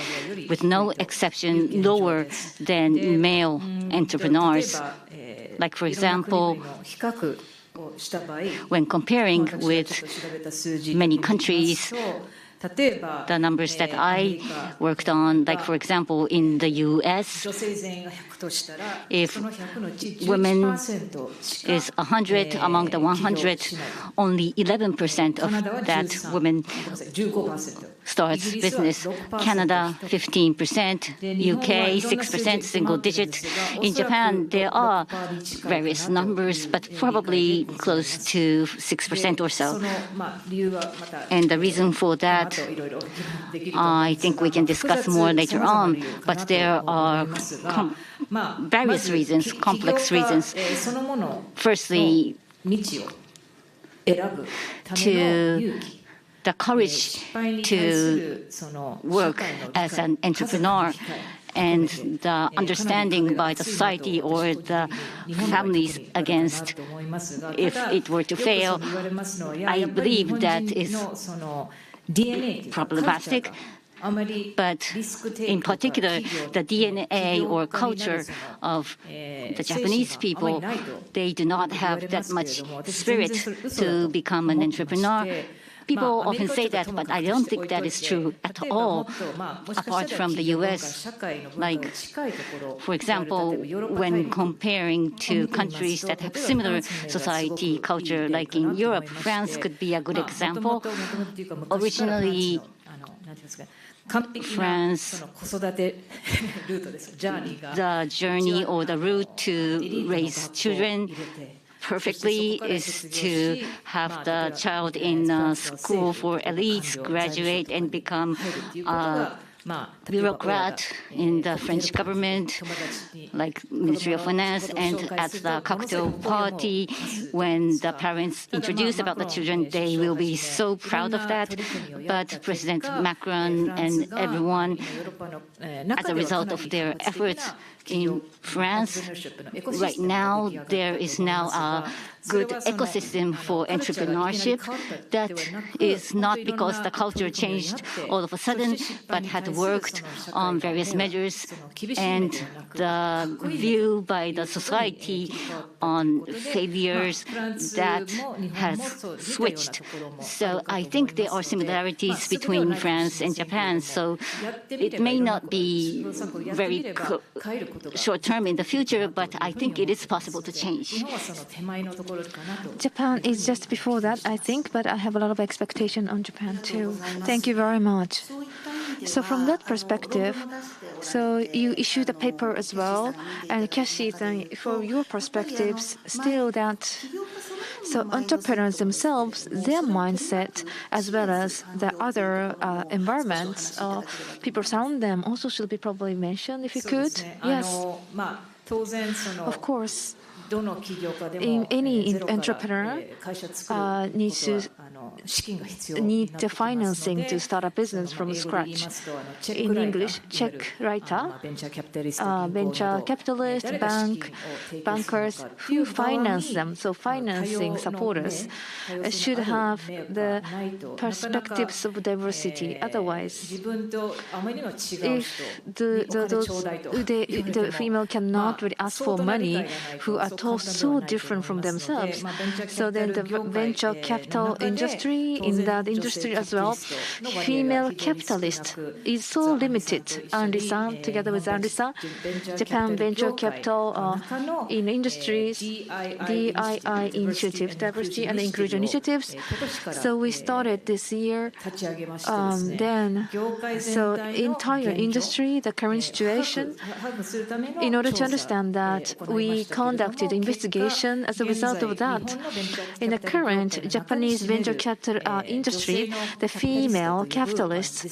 with no exception, lower than male entrepreneurs. Like, for example, when comparing with many countries, the numbers that I worked on, like for example in the US, if women is 100 among the 100, only 11% of that women starts business. Canada 15%, UK 6%, single digit. In Japan there are various numbers, but probably close to 6% or so. And the reason for that, I think we can discuss more later on, but there are various reasons, complex reasons. Firstly, to the courage to work as an entrepreneur and the understanding by the society or the families against if it were to fail, I believe that is problematic. But in particular, the DNA or culture of the Japanese people, they do not have that much spirit to become an entrepreneur. People often say that, but I don't think that is true at all, apart from the US. Like, for example, when comparing to countries that have similar society culture, like in Europe, France could be a good example. Originally, France, the journey or the route to raise children perfectly is to have the child in school for elites, graduate and become a bureaucrat in the French government, like Ministry of Finance, and at the cocktail party, when the parents introduce about the children, they will be so proud of that. But President Macron and everyone, as a result of their efforts, In France, right now, there is now a good ecosystem for entrepreneurship. That is not because the culture changed all of a sudden, but had worked on various measures, and the view by the society on failures that has switched. So I think there are similarities between France and Japan. So it may not be very short term in the future, but I think it is possible to change. Japan is just before that, I think, but I have a lot of expectation on Japan too. Thank you very much. So from that perspective, so you issued a paper as well, and Kashi, for your perspectives, still that so entrepreneurs themselves, their mindset, as well as the other environments, people around them also should be probably mentioned, if you could. Yes. Of course. In any entrepreneur needs to need the financing to start a business from scratch. In English, check writer, venture capitalist, bankers who finance them. So financing supporters should have the perspectives of diversity. Otherwise, if the female cannot really ask for money, who are so different from themselves, so then the venture capital industry, in that industry as well, female capitalist is so limited. Anri-san, together with Anri-san, Japan Venture Capital in industries, DII initiatives, diversity and inclusion initiatives. So we started this year. Then, so entire industry, the current situation, in order to understand that, we conducted investigation. As a result of that, in the current Japanese venture capital industry, the female capitalists,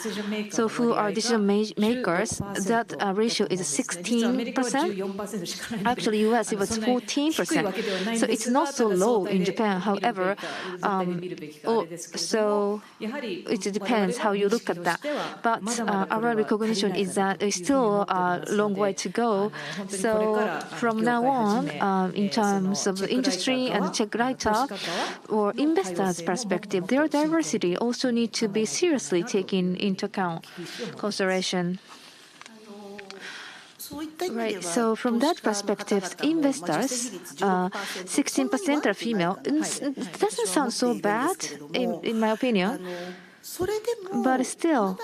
so who are decision makers, that ratio is 16%. Actually, US it was 14%. So it's not so low in Japan. However, so it depends how you look at that. But our recognition is that there's still a long way to go. So from now on, in terms of the industry and check writer or investors' perspective, their diversity also need to be seriously taken into consideration. Right. So from that perspective, investors, 16% are female. It doesn't sound so bad, in my opinion. But still,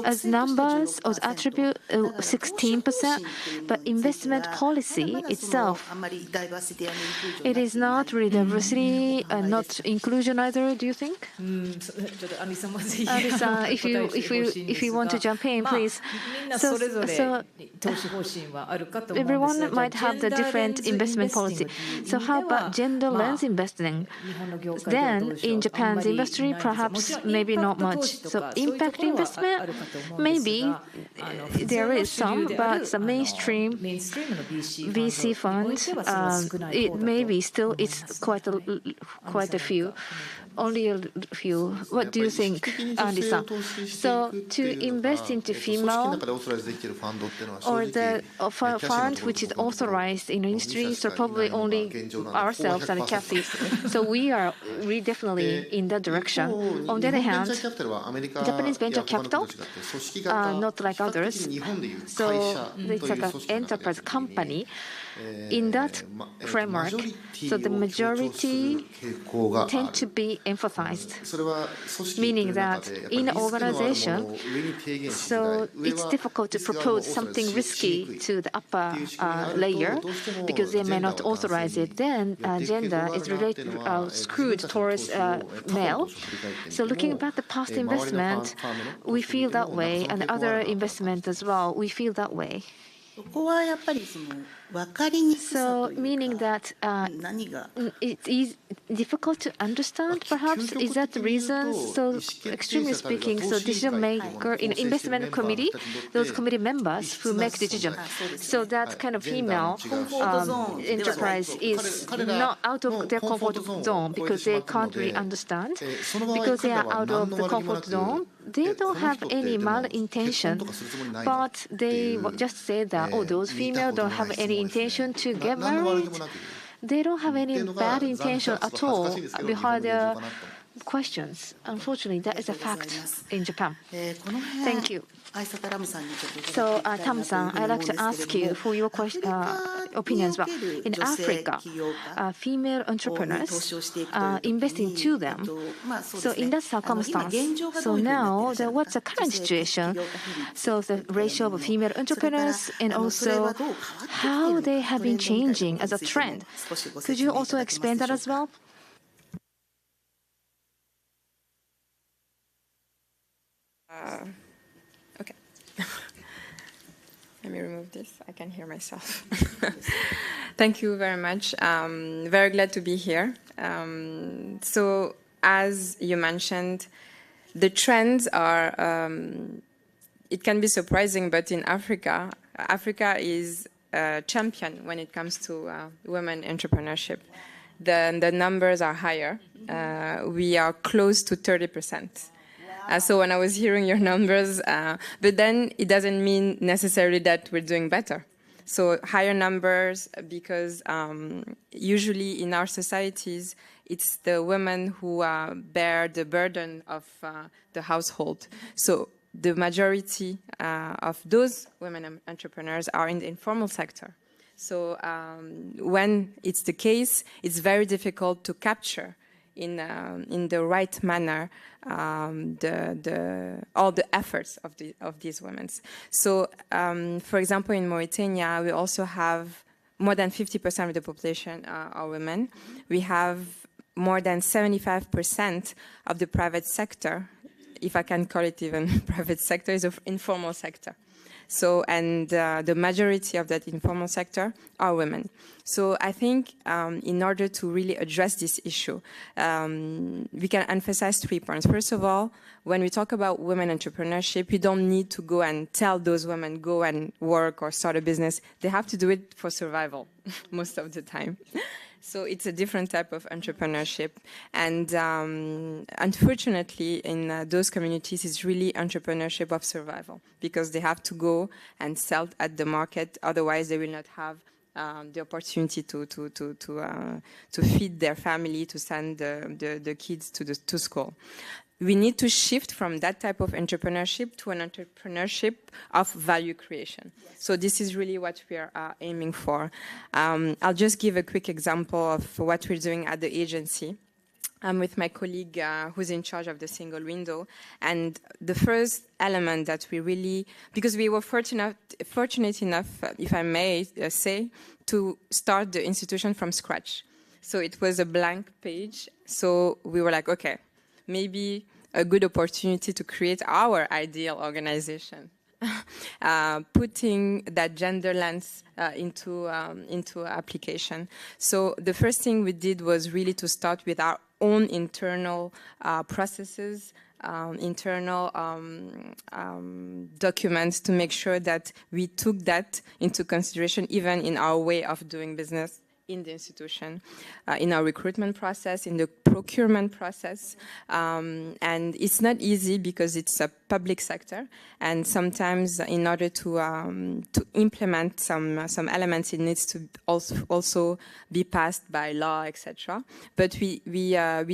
as numbers or attribute, 16%, but investment policy itself, it is not really diversity and not inclusion either. Do you think? Anri-san, if you want to jump in, please. So everyone might have the different investment policy. So how about gender lens investing? Then in Japan's industry, perhaps maybe not much. So impact investment, maybe there is some, but the mainstream VC fund, it maybe still it's quite a few. Only a few. What do you think, Andy-san? So to invest into female or the fund which is authorized in the industry, so probably only ourselves and Kathy. So we are definitely in that direction. On the other hand, Japanese venture capital, not like others. So it's like an enterprise company. In that framework, so the majority tend to be emphasized, meaning that in an organization, so it's difficult to propose something risky to the upper layer because they may not authorize it. Then gender is related, skewed towards male. So looking back the past investment, we feel that way, and other investment as well, we feel that way. So, meaning that it is difficult to understand, perhaps? Is that the reason? So, extremely speaking, so decision maker in investment committee, those committee members who make decision. So that kind of female enterprise is not out of their comfort zone because they can't really understand. Because they are out of the comfort zone, they don't have any malintention, but they just say that, oh, those females don't have any intention to get married. They don't have any bad intention at all behind their questions. Unfortunately, that is a fact in Japan. Thank you. So, Tam-san, I'd like to ask you for your opinions. Well, in Africa, female entrepreneurs invest into them. So, in that circumstance, so now, what's the current situation? So, the ratio of female entrepreneurs and also how they have been changing as a trend. Could you also explain that as well? Okay. Let me remove this. I can hear myself. Thank you very much. Very glad to be here. So, as you mentioned, the trends are, it can be surprising, but in Africa, Africa is a champion when it comes to women entrepreneurship. The numbers are higher. We are close to 30%. So when I was hearing your numbers, but then it doesn't mean necessarily that we're doing better. So higher numbers because usually in our societies, it's the women who bear the burden of the household. So the majority of those women entrepreneurs are in the informal sector. So when it's the case, it's very difficult to capture in the right manner all the efforts of these women. So, for example, in Mauritania, we also have more than 50% of the population are women. We have more than 75% of the private sector, if I can call it even private sector, is of informal sector. So, and the majority of that informal sector are women. So I think in order to really address this issue, we can emphasize 3 points. First of all, when we talk about women entrepreneurship, you don't need to go and tell those women, go and work or start a business. They have to do it for survival most of the time. So it's a different type of entrepreneurship. And unfortunately, in those communities, it's really entrepreneurship of survival because they have to go and sell at the market. Otherwise, they will not have the opportunity to feed their family, to send the kids to school. We need to shift from that type of entrepreneurship to an entrepreneurship of value creation. So this is really what we are aiming for. I'll just give a quick example of what we're doing at the agency. I'm with my colleague who's in charge of the single window. And the first element that we really, because we were fortunate enough, if I may say, to start the institution from scratch. So it was a blank page. So we were like, okay, maybe a good opportunity to create our ideal organization, putting that gender lens into application. So the first thing we did was really to start with our own internal processes, internal documents to make sure that we took that into consideration even in our way of doing business in the institution, in our recruitment process, in the procurement process. And it's not easy because it's a public sector. And sometimes in order to implement some elements, it needs to also be passed by law, etc. But we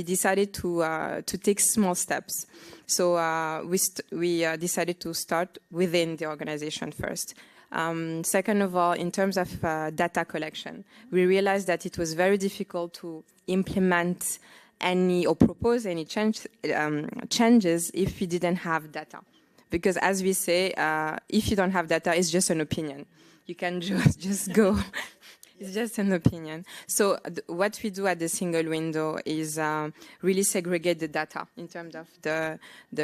decided to take small steps. So we decided to start within the organization first. Second of all, in terms of data collection, we realized that it was very difficult to implement any or propose any changes if we didn't have data. Because as we say, if you don't have data, it's just an opinion. You can just go It's just an opinion. So what we do at the single window is really segregate the data in terms of the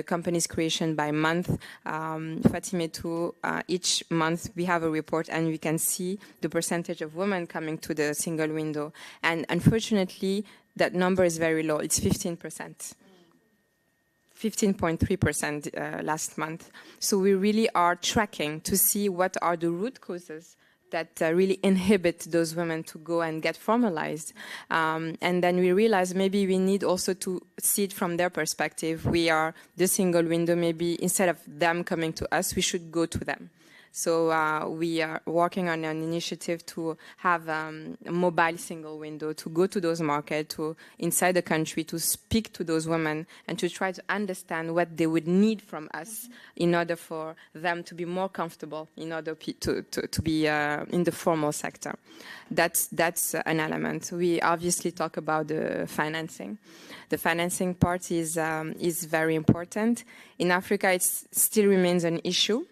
company's creation by month. Fatimetu, each month we have a report and we can see the percentage of women coming to the single window. And unfortunately, that number is very low. It's 15%. 15.3% last month. So we really are tracking to see what are the root causes that really inhibit those women to go and get formalized. And then we realize maybe we need also to see it from their perspective. We are the single window, maybe instead of them coming to us, we should go to them. So we are working on an initiative to have a mobile single window, to go to those markets, to inside the country, to speak to those women and to try to understand what they would need from us in order for them to be more comfortable, in order to be in the formal sector. That's an element. We obviously talk about the financing. The financing part is very important. In Africa, it still remains an issue,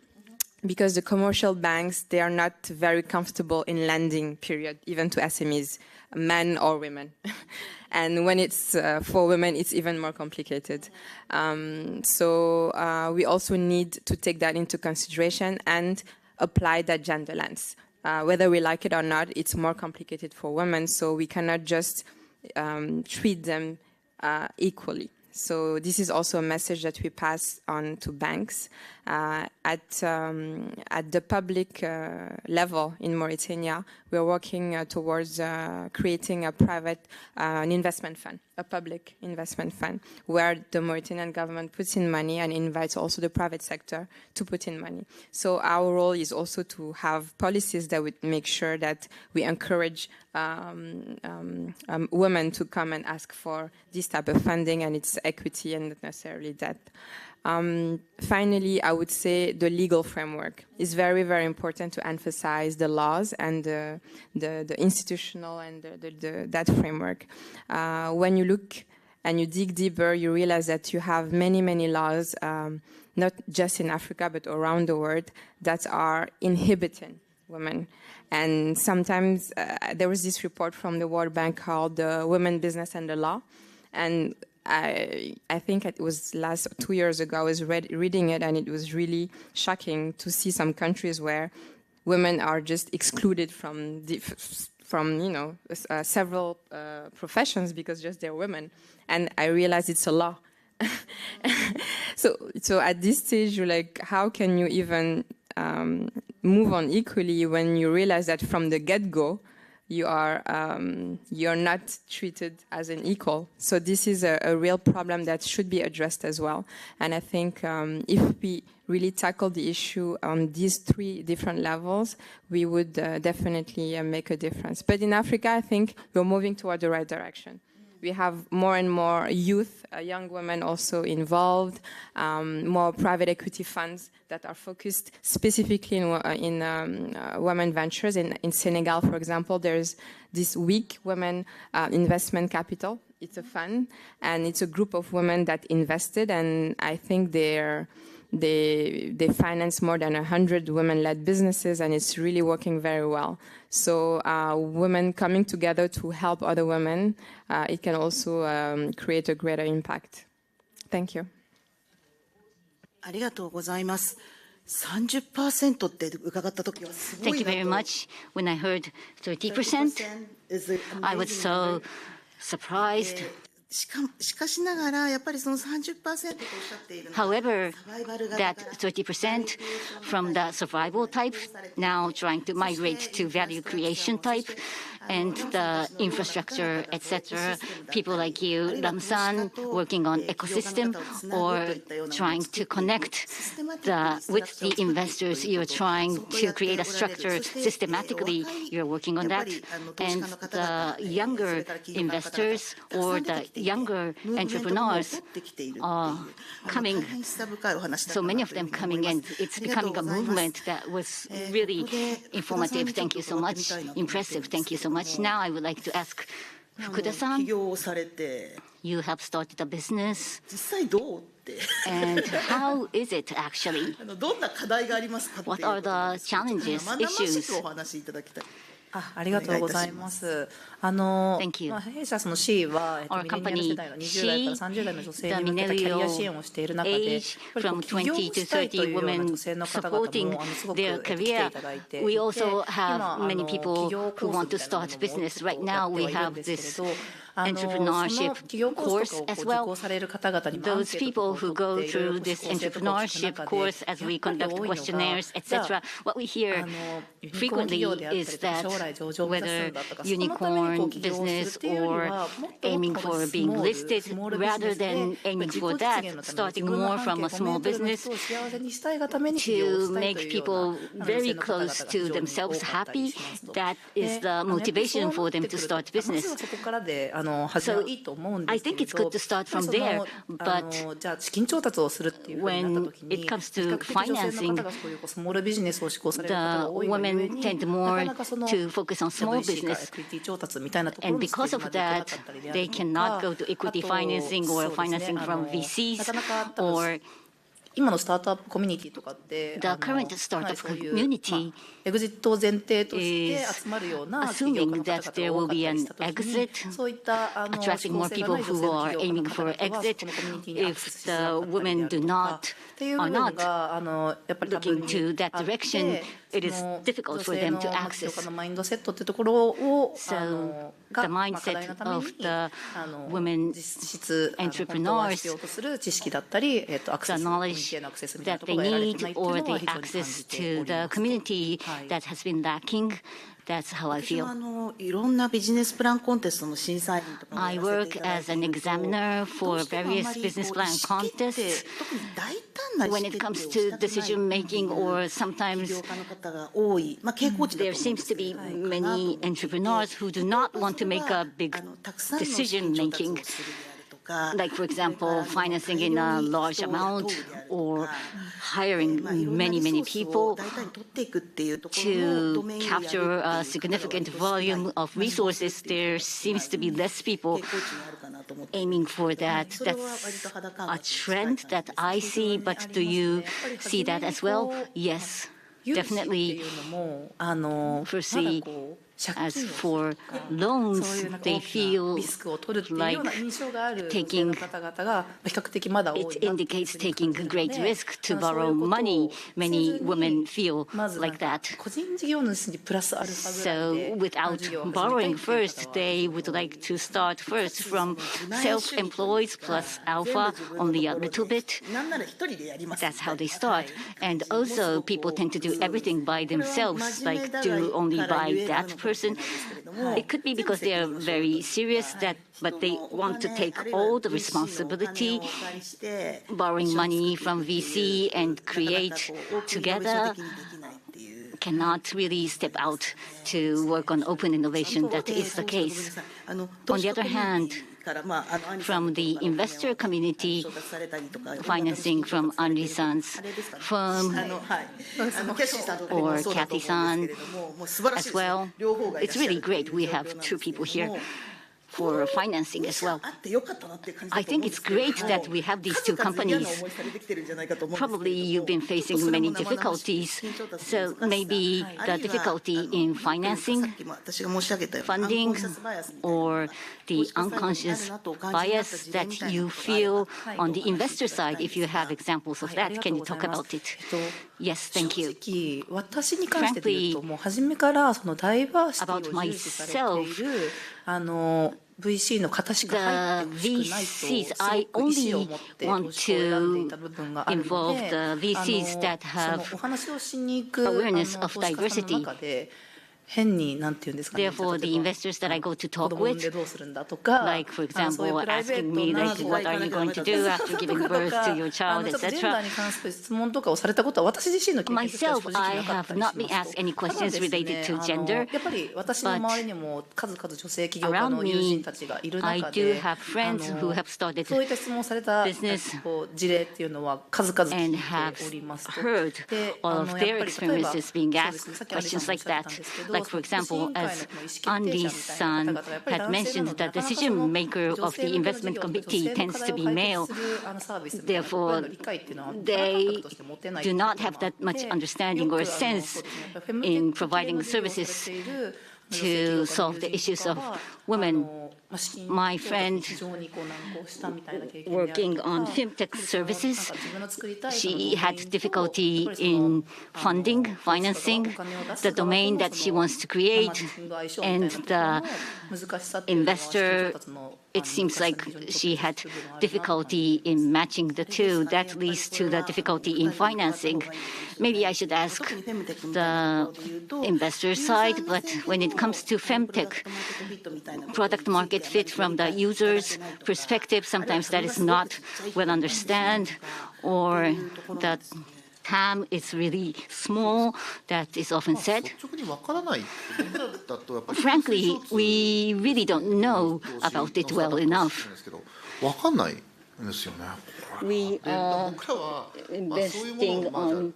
because the commercial banks, they are not very comfortable in lending, period, even to SMEs, men or women. And when it's for women, it's even more complicated. So we also need to take that into consideration and apply that gender lens. Whether we like it or not, it's more complicated for women, so we cannot just treat them equally. So this is also a message that we pass on to banks. At the public level in Mauritania, we are working towards creating a private an investment fund, a public investment fund, where the Mauritanian government puts in money and invites also the private sector to put in money. So our role is also to have policies that would make sure that we encourage women to come and ask for this type of funding, and it's equity and not necessarily debt. Finally, I would say the legal framework is very, very important to emphasize the laws and the institutional and that framework. When you look and you dig deeper, you realize that you have many, many laws, not just in Africa, but around the world, that are inhibiting women. And sometimes there was this report from the World Bank called the Women, Business and the Law. And I think it was 2 years ago, I was reading it, and it was really shocking to see some countries where women are just excluded from several professions because just they're women. And I realized it's a law. So at this stage, you're like, how can you even move on equally when you realize that from the get-go, you're not treated as an equal. So this is a real problem that should be addressed as well. And I think if we really tackle the issue on these 3 different levels, we would definitely make a difference. But in Africa, I think we're moving toward the right direction. We have more and more youth, young women also involved, more private equity funds that are focused specifically in women ventures. In Senegal, for example, there's this weak women investment capital. It's a fund, and it's a group of women that invested, and I think they finance more than 100 women-led businesses, and it's really working very well. So women coming together to help other women, it can also create a greater impact. Thank you. ありがとうございます。30% って伺ったときはすごいなと。Thank you very much. When I heard 30%, I was so surprised. しかしながら、やっぱりその 30% とおっしゃっているのは、 However, that 30% from the survival type now trying to migrate to value creation type, and the infrastructure, etc. People like you, Lam-san, working on ecosystem or trying to connect with the investors. You're trying to create a structure systematically. You're working on that. And the younger investors or the younger entrepreneurs are coming. So many of them coming in. It's becoming a movement that was really informative. Thank you so much. Impressive. Thank you so much. Now I would like to ask Fukuda-san. You have started a business. And how is it actually? What are the challenges, issues? ありがとうございます。弊社その C はミレニアル世代の20代から30代の女性に向けたキャリア支援をしている中で、起業したいというような女性の方々もすごく来ていただいていて、We also have many 起 people 業 who コー want ス to みたいな start ものを business. Right now, we やってはいるん have ですけ this ど、その entrepreneurship 起業コース course とかを as 受 well. 講される方々にもアン Those ケート people とか who を go 取っていろいろ through ご this 質問とかを聞く entrepreneurship 中で、 course や as っ we ぱり conduct 多いのが、 questionnaires, じゃあ etc. What we hear ユニコーン企業 frequently であったり is とか that 将来上場を目指す whether んだとか、そのために unicorn 起業する business っていうより or は、もっと aiming もっと for ス being モール listed スモールビジ rather ネスで than aiming 自己 for 実 that, 現のために自 starting 分の more 半 from 径 a 5 small メートルの business 人を幸せにしたいがために起業 to したいと make いうような people 女 very 性の方々が close 非 to 常に themselves 多かったり happy. しますと。 That is the やっぱり motivation そう for なっ them て to くると、 start まず business. はそこからで始めはいいと思うんで I すけ think れ it's good ど、 to start や from っぱりそ there, の but じゃあ資金調達をするっていうふうになった when 時に、 it 比 comes to 較的女性の financing, 方がそういうスモールビジネスを施行される方 the が多いがゆえ women に、 tend な more かなかその to focus on small VC から business. エクイティ調達みたいなところ And にステー because ジ of まで行けな that, かったりであ they ると cannot か、 go to あ equity と financing そ or うですね、 financing from な VCs かなか多分 or 今のスタートアップコミュニティとかって the current は startup い、そういう、community エグジットを前提として is 集まるような企業家 assuming の方 that 々 there が多 will かった be り an したときに、 exit, そういった指 attracting 向 more 性がな people い女性 who の are 企業 aiming 家 for の方々はそ exit. このコミュニティにアク If セスしづら the かったりで women ある do とか not っていう部 are 分 not がやっぱり多分 looking to that あって、 direction, it is その difficult 女 for 性 them の to 起業 access. 家のマインドセットってところを So が the 課題の mindset ために of the 実 women 質本当は必 entrepreneurs, 要とする知識だったり、アクセ the ス、コミュニティ knowledge へのアクセスみたいな that とこ they ろが得られて need ないっていう or のは the 非常に感 access じて to おり the ますと。 community はい that has been lacking. That's how I 私 feel. はいろんなビジネスプランコンテストの審査員とかも I やらせ work ていただい as て an いると、 examiner ど for うしてもあんま various り business こう plan 意思決定、 contests. 特に大胆な意 When 思 it 決定 comes を to したくない decision ってい making う or 起 sometimes 業家の方が多い、傾向値だ there と思うん seems です to けれ be ども、 many entrepreneurs who do not want to make a big たくさんの資 decision 金調達 making, をするであるとか、 like for それから example, financing in 大 a 量に large 人を雇う amount であると or か、 hiring いろんな many, リ many ソースを people 大胆に取っていくっていうところのド to メインをやるっていう capture 方 a が significant 割と少ない volume of resources. There seems to be less people 傾向値にあるかなと思って aiming for that. それは割 That's と肌感 a 覚に近い感 trend じです that I see, but do you see that as well? Yes, 融資って definitely. いうのもま Firstly, だこう借 as 金を for そういう loans, なんか they 大きな feel リスクを取るっていうような like 印象がある女性 taking の方々が比較的まだ多いな it っていう indicates ふうに taking 感じる great ので、 risk to そういう borrow ことを money. せず Many に women feel まずなん like か that. 個人事業主にプラスアルファぐらい So で without 事業を始めたい borrowing っていう first, 方は they would like to start first from self-employed plus alpha, only a little bit. なんなら一人でやります That's how they start. And also, people tend to do everything by themselves, like do only by that person. It could be because they are very serious, that, but they want to take all the responsibility, borrowing money from VC and create together, cannot really step out to work on open innovation. That is the case. On the other hand, from the investor community, financing from Anri-san's firm or Kathy-san as well, it's really great. We have two people here for financing as well. I think it's great that we have these two companies. Probably you've been facing many difficulties, so maybe the difficulty in financing, funding, or the unconscious bias that you feel on the investor side, if you have examples of that, can you talk about it? Yes, thank you. 正直私に関して言うともう初めからそのダイバーシティを重視されているVC の方しか入ってほしくないとすごく意思を持って投資を選んでいた部分があるので、そのお話をしに行く投資家さんの中で変になんていうんですかね、 Therefore, the investors that I go to 子 talk 供産ん with, でどうするんだとか、 like for そういう example, プライベ asking ート me な like, what are you going to do after giving birth to your child, ちょっとジェンダー etc. に関する質問とかをされたことは私自身の経験としては Myself, 正直 I なかった have りし not ま been す asked と。 any ただ questions ですね related to gender, やっぱり私の周りにも数々女性起業家 around の友人 me, たちがいる I 中 do で、 have friends who have started そういった質問をされた business こう事例っていうのは数々聞 and い have ておりますと。 heard で、 all of やっ their ぱり例えば experiences being そうです asked ね、さっきアンリさん questions もおっ like しゃって that. たんですけど、 Like, for 組織委 example, 員会の as 意思決定者みたいな Andy-san 方々がやっぱり had 男性な mentioned ので、 that な the かなかそ decision の maker 女 of 性 the 向けの investment 事業と committee 女性の tends 課 to 題を be 解 male. 決するサービスみたいなところへの理解っていうのは肌感 They 覚として持てない do という not こと have もあっ that much て、 understanding よ or くそう sense ですね、やっぱりフェムテッ in ク系 providing の事業をされ services. ている to solve the issues of women. My friend working on fintech services, she had difficulty in financing the domain that she wants to create, and the investor, it seems like she had difficulty in matching the two. That leads to the difficulty in financing. Maybe I should ask the investor side, but when it comes to femtech, product market fit from the user's perspective, sometimes that is not well understood, or that TAM is really small, that is often said. Frankly, we really don't know about it well enough. We are investing on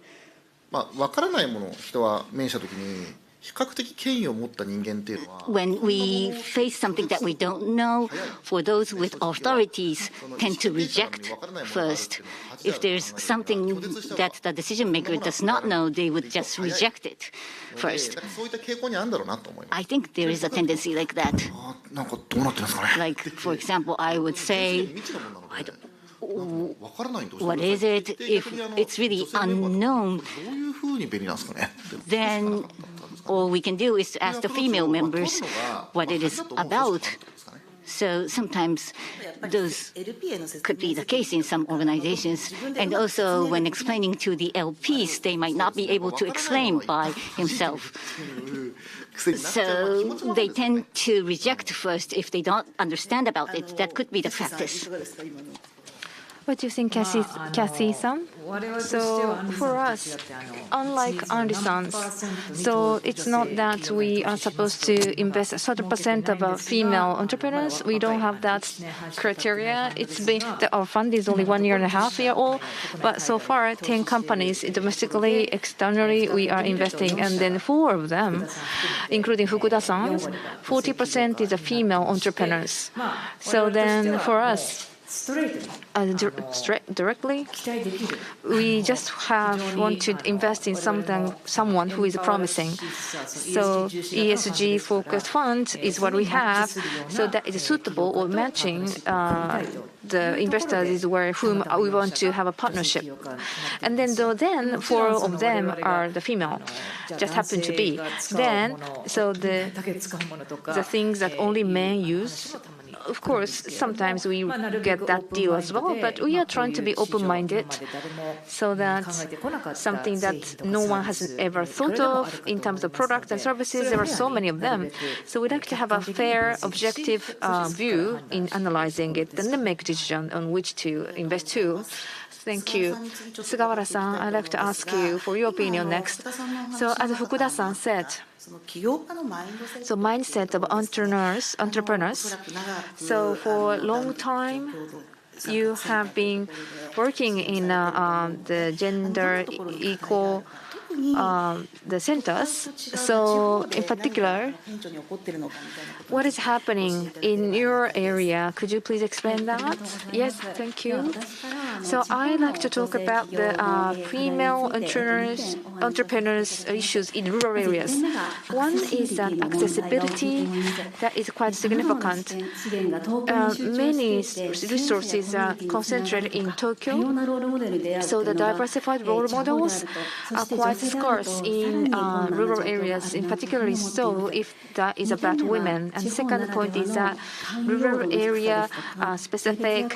わからないものを人は目にしたときに比較的権威を持った人間っていうのは When we face something that we don't know, for those with authorities tend to reject first. If there's something that the decision maker does not know, they would just reject it first. そういった傾向にあるんだろうなと思います。 I think there is a tendency like that. なんかどうなってるんですかね。 Like, for example, I would say, わからないと what is it? If it's really unknown, どういうふうに便利なんですかね。 then all we can do is to ask the female members what it is about. So sometimes those could be the case in some organizations. And also when explaining to the LPs, they might not be able to explain by himself. So they tend to reject first if they don't understand about it. That could be the practice. What do you think, Kathy-san? So for us, unlike Andy-san, so it's not that we are supposed to invest 30% of female entrepreneurs. We don't have that criteria. It's been our fund is only 1.5 years old, but so far 10 companies domestically, externally we are investing, and then 4 of them, including Fukuda-san, 40% is a female entrepreneurs. So then for us, directly, we just want to invest in someone who is promising. So ESG focused fund is what we have, so that is suitable or matching the investors is whom we want to have a partnership. And then 4 of them are the female, just happen to be. Then so the things that only men use. Of course, sometimes we get that deal as well, but we are trying to be open-minded so that something that no one has ever thought of in terms of products and services, there are so many of them. So we'd like to have a fair, objective view in analyzing it and then make a decision on which to invest to. Thank you. Sugawara-san, I'd like to ask you for your opinion next. So as Fukuda-san said, so mindset of entrepreneurs. So for a long time, you have been working in the gender equal the centers. So in particular, what is happening in your area? Could you please explain that? Yes, thank you. So I'd like to talk about the female entrepreneurs issues in rural areas. One is that accessibility that is quite significant. Many resources are concentrated in Tokyo, so the diversified role models are quite scarce in rural areas, in particularly so if that is about women. And the second point is that rural area specific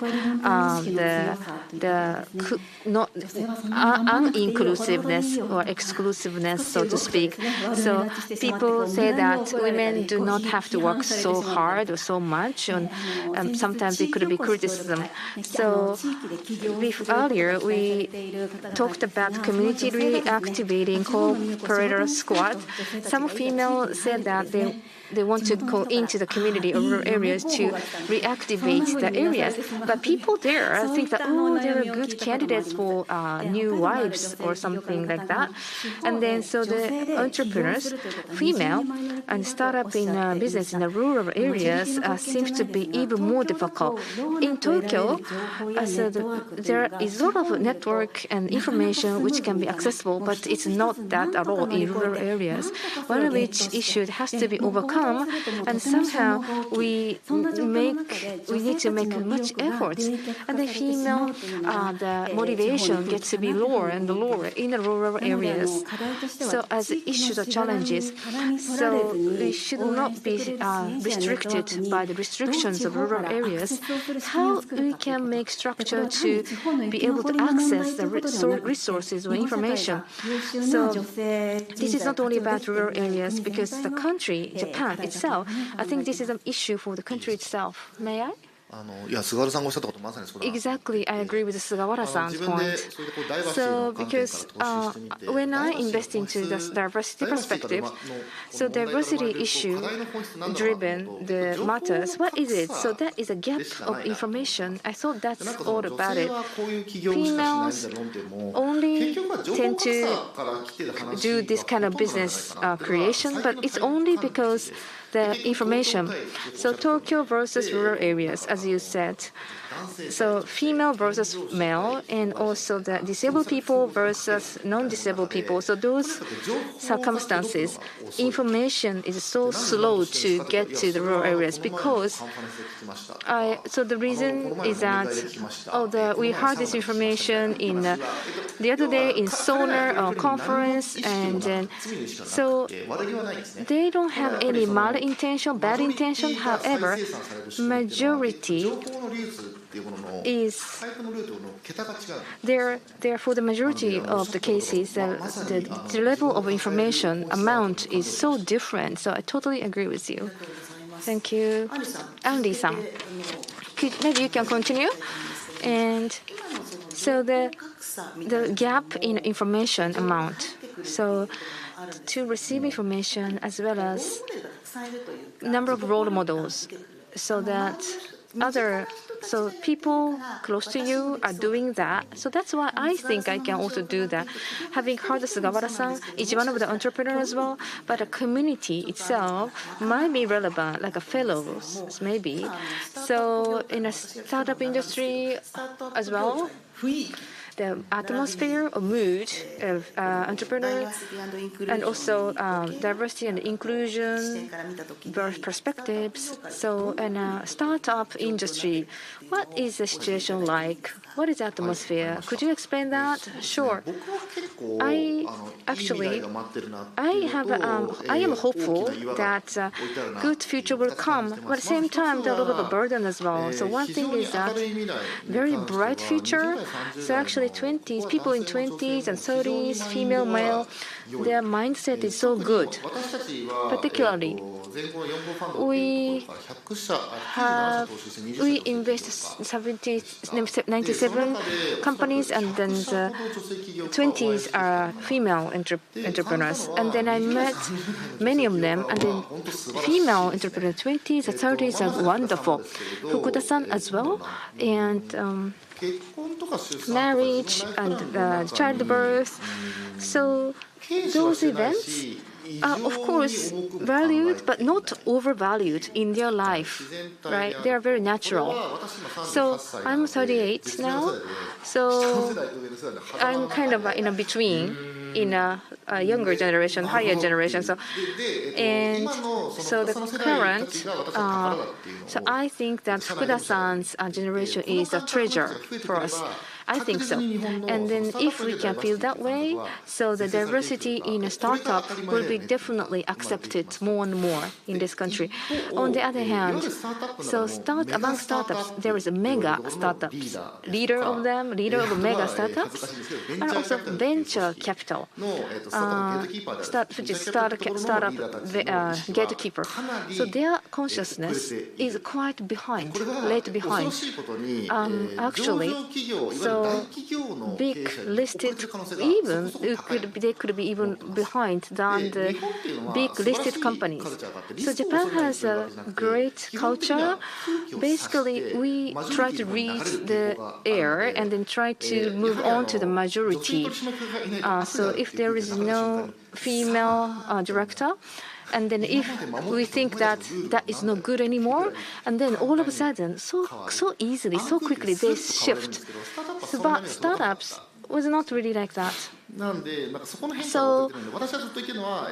the uninclusiveness or exclusiveness, so to speak. So people say that women do not have to work so hard or so much, and sometimes it could be criticism. So earlier we talked about community reactivating co-operator squad. Some females said that they they want to go into the community or rural areas to reactivate the areas. But people there think that, oh, they're good candidates for new wives or something like that. And then so the entrepreneurs, female, and start up in business in the rural areas seems to be even more difficult. In Tokyo, there is a lot of network and information which can be accessible, but it's not that at all in rural areas. One of which issues has to be overcome, and somehow we need to make much effort. And the female, the motivation gets to be lower and lower in the rural areas. So as issues or challenges, so we should not be restricted by the restrictions of rural areas. How we can make structure to be able to access the resources or information. So this is not only about rural areas, because the country, Japan itself, I think this is an issue for the country itself. May I? Exactly, I agree with Sugawara-san's point. So, because when I invest into the diversity perspective, so diversity issue-driven the matters, what is it? So that is a gap of information. I thought that's all about it. Females only tend to do this kind of business creation, but it's only because the information. So Tokyo versus rural areas, as you said. So female versus male, and also the disabled people versus non-disabled people. So those circumstances, information is so slow to get to the rural areas because so the reason is that we heard this information in the other day in Sonar conference, and then so they don't have any malintention, bad intention. However, majority is therefore the majority of the cases the level of information amount is so different. So I totally agree with you. Thank you. Andy-san, maybe you can continue. And so the gap in information amount, so to receive information as well as number of role models, so that so people close to you are doing that. So that's why I think I can also do that. Having heard Sugawara-san is one of the entrepreneurs as well, but the community itself might be relevant, like a fellows maybe. So in a startup industry as well, the atmosphere or mood of entrepreneurs, and also diversity and inclusion, perspectives. So in a startup industry, what is the situation like? What is the atmosphere? Could you explain that? Sure. I am hopeful that good future will come, but at the same time, there are a lot of burden as well. So one thing is that very bright future. So actually, people in 20s and 30s, female, male, their mindset is so good. Particularly, we invest 97 companies, and then the 20s are female entrepreneurs. And then I met many of them, and then female entrepreneurs, 20s and 30s are wonderful. Fukuda-san as well, and marriage and childbirth. So those events are, of course, valued, but not overvalued in their life, right? They are very natural. So I'm 38 now, so I'm kind of in a between, in a younger generation, higher generation. So the current, so I think that Fukuda-san's generation is a treasure for us. I think so. And then if we can feel that way, so the diversity in a startup will be definitely accepted more and more in this country. On the other hand, so among startups, there is a mega startups. Leader of mega startups, and also venture capital, which is startup gatekeeper. So their consciousness is quite late behind. Actually, so So big listed, even they could be even behind than the big listed companies. So Japan has a great culture. Basically, we try to read the air and then try to move on to the majority. So if there is no female director, and then if we think that that is not good anymore, and then all of a sudden, so easily, so quickly, they shift. So, but startups was not really like that. So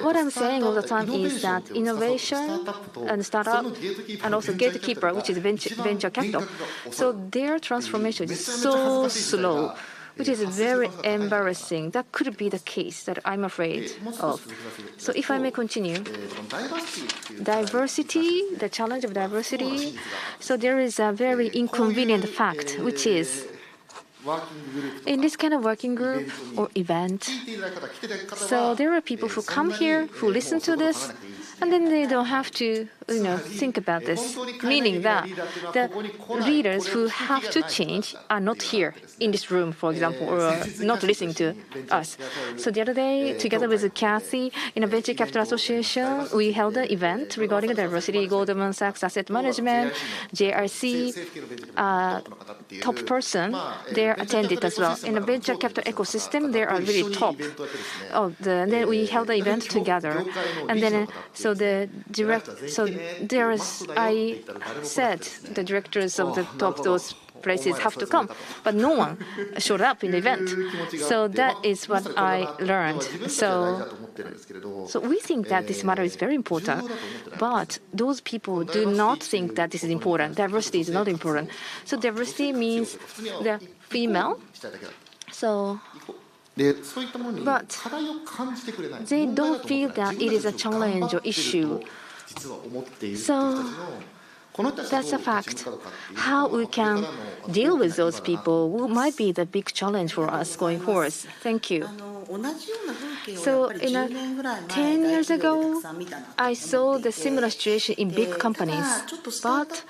what I'm saying all the time is that innovation and startup and also gatekeeper, which is venture capital, so their transformation is so slow, which is very embarrassing. That could be the case that I'm afraid of. So if I may continue. Diversity, the challenge of diversity. So there is a very inconvenient fact, which is in this kind of working group or event, so there are people who come here, who listen to this, and then they don't have to, think about this. Meaning that the leaders who have to change are not here in this room, for example, or not listening to us. So the other day, together with Kathy in a venture capital association, we held an event regarding diversity. Goldman Sachs Asset Management, JRC, top person, they attended as well. In the venture capital ecosystem, they are really top. Then we held the event together, and then so there is. I said the directors of the top those places have to come, but no one showed up in the event. So that is what I learned. So we think that this matter is very important, but those people do not think that this is important. Diversity is not important. So diversity means the female. So but they don't feel that it is a challenge or issue. So that's a fact. How we can deal with those people might be the big challenge for us going forward. Thank you. So 10 years ago, I saw the similar situation in big companies. But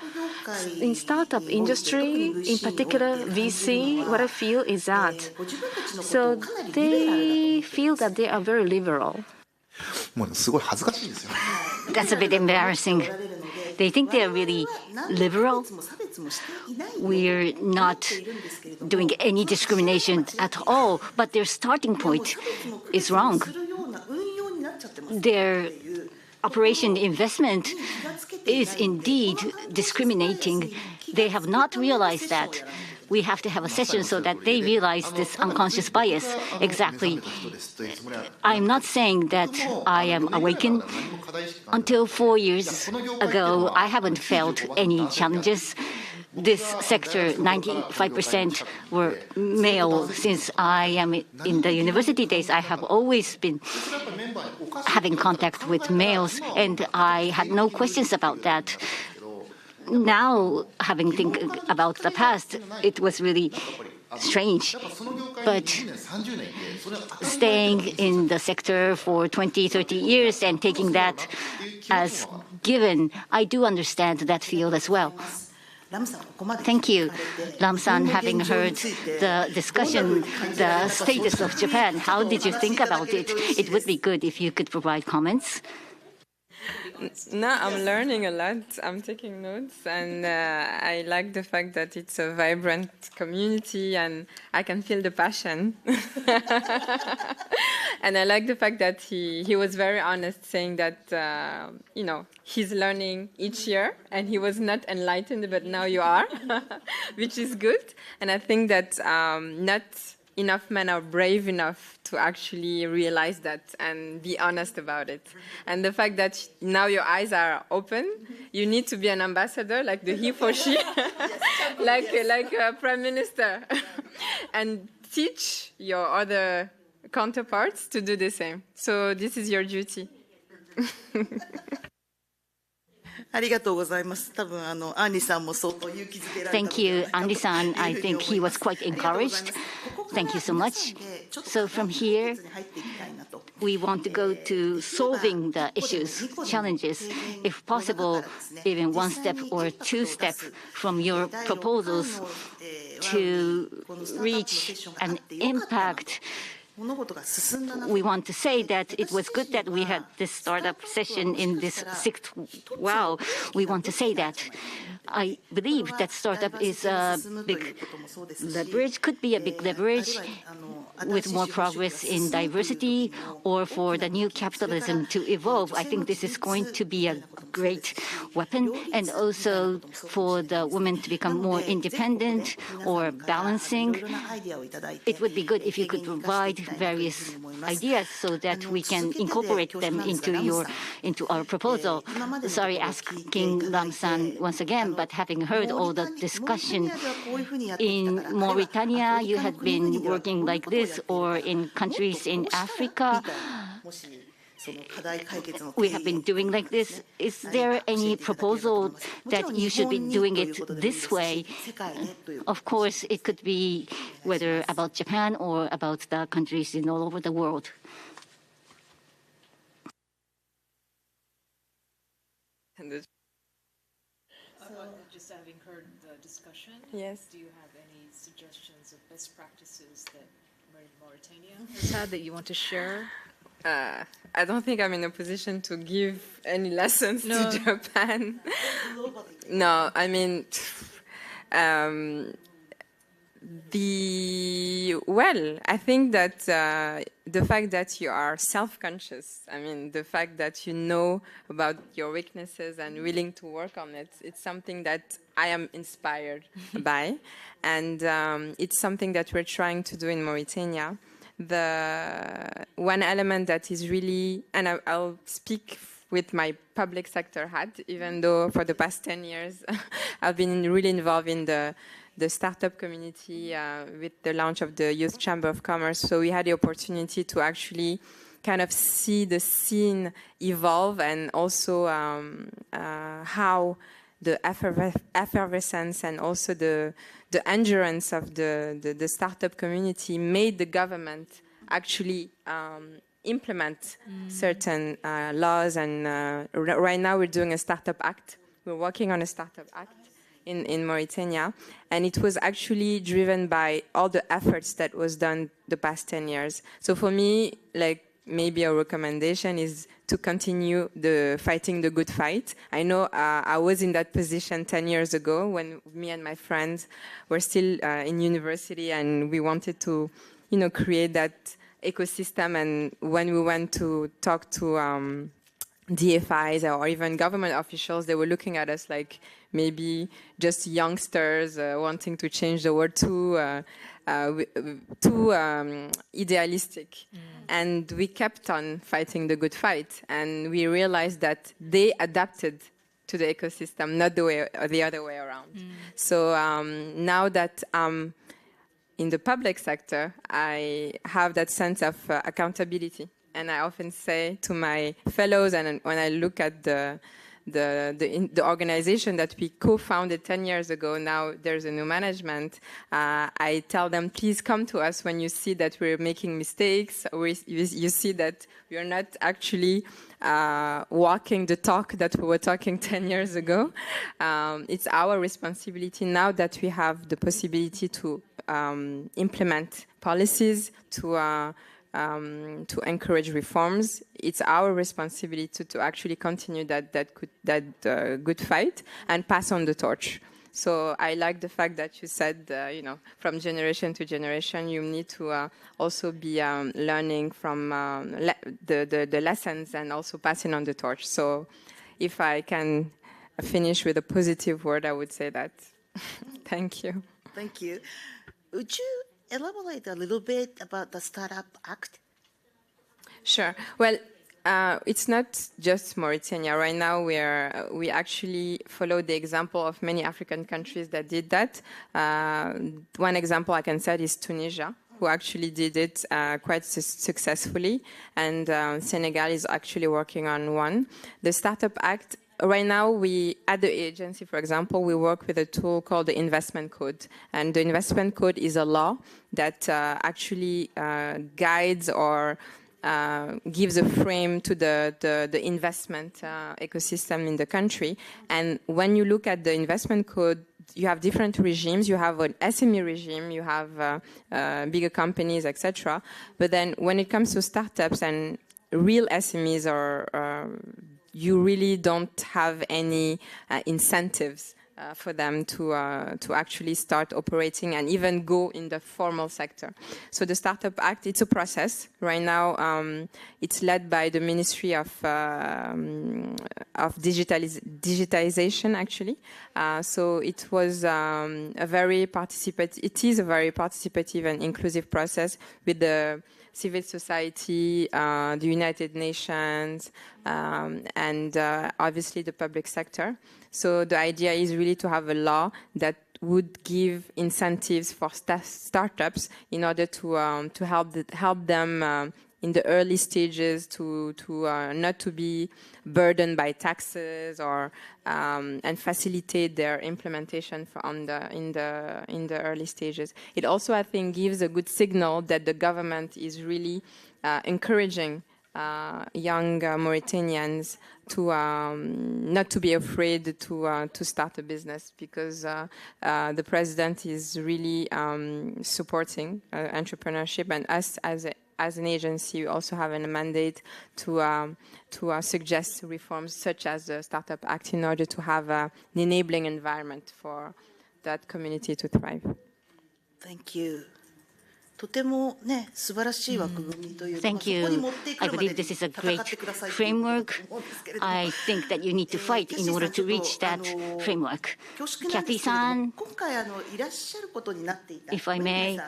in startup industry, in particular VC, what I feel is that so they feel that they are very liberal. That's a bit embarrassing. They think they're really liberal. We're not doing any discrimination at all, but their starting point is wrong. Their operation investment is indeed discriminating. They have not realized that. We have to have a session so that they realize this unconscious bias. Exactly. I'm not saying that I am awakened. Until 4 years ago, I haven't felt any challenges. This sector, 95% were male. Since I am in the university days, I have always been having contact with males, and I had no questions about that. Now, having think about the past, it was really strange. But staying in the sector for 20, 30 years and taking that as given, I do understand that field as well. Thank you. Lam-san, having heard the discussion, the status of Japan, how did you think about it? It would be good if you could provide comments. No, I'm learning a lot. I'm taking notes, and I like the fact that it's a vibrant community, and I can feel the passion. And I like the fact that he was very honest, saying that he's learning each year, and he was not enlightened, but now you are, which is good. And I think that not enough men are brave enough to actually realize that and be honest about it. And the fact that now your eyes are open, you need to be an ambassador, like the he for she, like a prime minister, and teach your other counterparts to do the same. So this is your duty. Thank you, Andy-san. I think he was quite encouraged. Thank you so much. So from here, we want to go to solving the issues, challenges, if possible, even one step or two steps from your proposals to reach an impact. We want to say that it was good that we had this startup session in this 6th WAW. We want to say that. I believe that startup is a big leverage, could be a big leverage with more progress in diversity or for the new capitalism to evolve. I think this is going to be a great weapon, and also for the women to become more independent or balancing. It would be good if you could provide various ideas so that we can incorporate them into our proposal. Sorry, asking Lam-san once again, but having heard all the discussion in Mauritania, you had been working like this, or in countries in Africa, we have been doing like this. Is there any proposal that you should be doing it this way? Of course, it could be whether about Japan or about the countries in all over the world. Just having heard the discussion, yes. Do you have any suggestions of best practices that Mauritania has had that you want to share? I don't think I'm in a position to give any lessons to Japan. No, I mean, I think that the fact that you are self-conscious, I mean, the fact that you know about your weaknesses and willing to work on it, it's something that I am inspired by. And it's something that we're trying to do in Mauritania. The one element that is really, and I'll speak with my public sector hat, even though for the past 10 years I've been really involved in the startup community with the launch of the Youth Chamber of Commerce. So we had the opportunity to actually kind of see the scene evolve, and also how the effervescence and also the endurance of the startup community made the government actually implement certain laws. And right now we're doing a startup act. We're working on a startup act in Mauritania, and it was actually driven by all the efforts that was done the past 10 years. So for me, like, maybe a recommendation is to continue fighting the good fight. I know I was in that position 10 years ago when me and my friends were still in university, and we wanted to, create that ecosystem. And when we went to talk to DFIs or even government officials, they were looking at us like maybe just youngsters wanting to change the world too idealistic. And we kept on fighting the good fight, and we realized that they adapted to the ecosystem, not the other way around. So now that I'm in the public sector, I have that sense of accountability. And I often say to my fellows, and when I look at the organization that we co-founded 10 years ago, now there's a new management, I tell them, please come to us when you see that we're making mistakes, or you see that we are not actually walking the talk that we were talking 10 years ago. It's our responsibility now that we have the possibility to implement policies, to encourage reforms. It's our responsibility to actually continue that good fight and pass on the torch. So I like the fact that you said, from generation to generation, you need to also be learning from the lessons and also passing on the torch. So if I can finish with a positive word, I would say that. Thank you. Thank you. Would you elaborate a little bit about the Startup Act? Sure. Well, it's not just Mauritania. Right now, we actually follow the example of many African countries that did that. One example I can say is Tunisia, who actually did it quite successfully, and Senegal is actually working on one. The Startup Act. Right now, at the agency, for example, we work with a tool called the Investment Code. And the Investment Code is a law that actually guides or gives a frame to the investment ecosystem in the country. And when you look at the investment code, you have different regimes. You have an SME regime, you have bigger companies, etc. But then when it comes to startups and real SMEs, you really don't have any incentives for them to actually start operating and even go in the formal sector. So the Startup Act, it's a process. Right now, it's led by the Ministry of Digitalization, actually. So it was a very participative and inclusive process with the civil society, the United Nations, and obviously the public sector. So the idea is really to have a law that would give incentives for startups in order to help them in the early stages to not to be burdened by taxes or and facilitate their implementation in the early stages. It also, I think, gives a good signal that the government is really encouraging young Mauritanians to not to be afraid to start a business, because the president is really supporting entrepreneurship, and us as an agency, we also have a mandate to suggest reforms such as the Startup Act in order to have an enabling environment for that community to thrive. Thank you. とてもね、素晴らしい枠組みというか、 Thank you. I believe this is a great framework. I think that you need to fight in order to reach that framework. Kathy-san, if I may,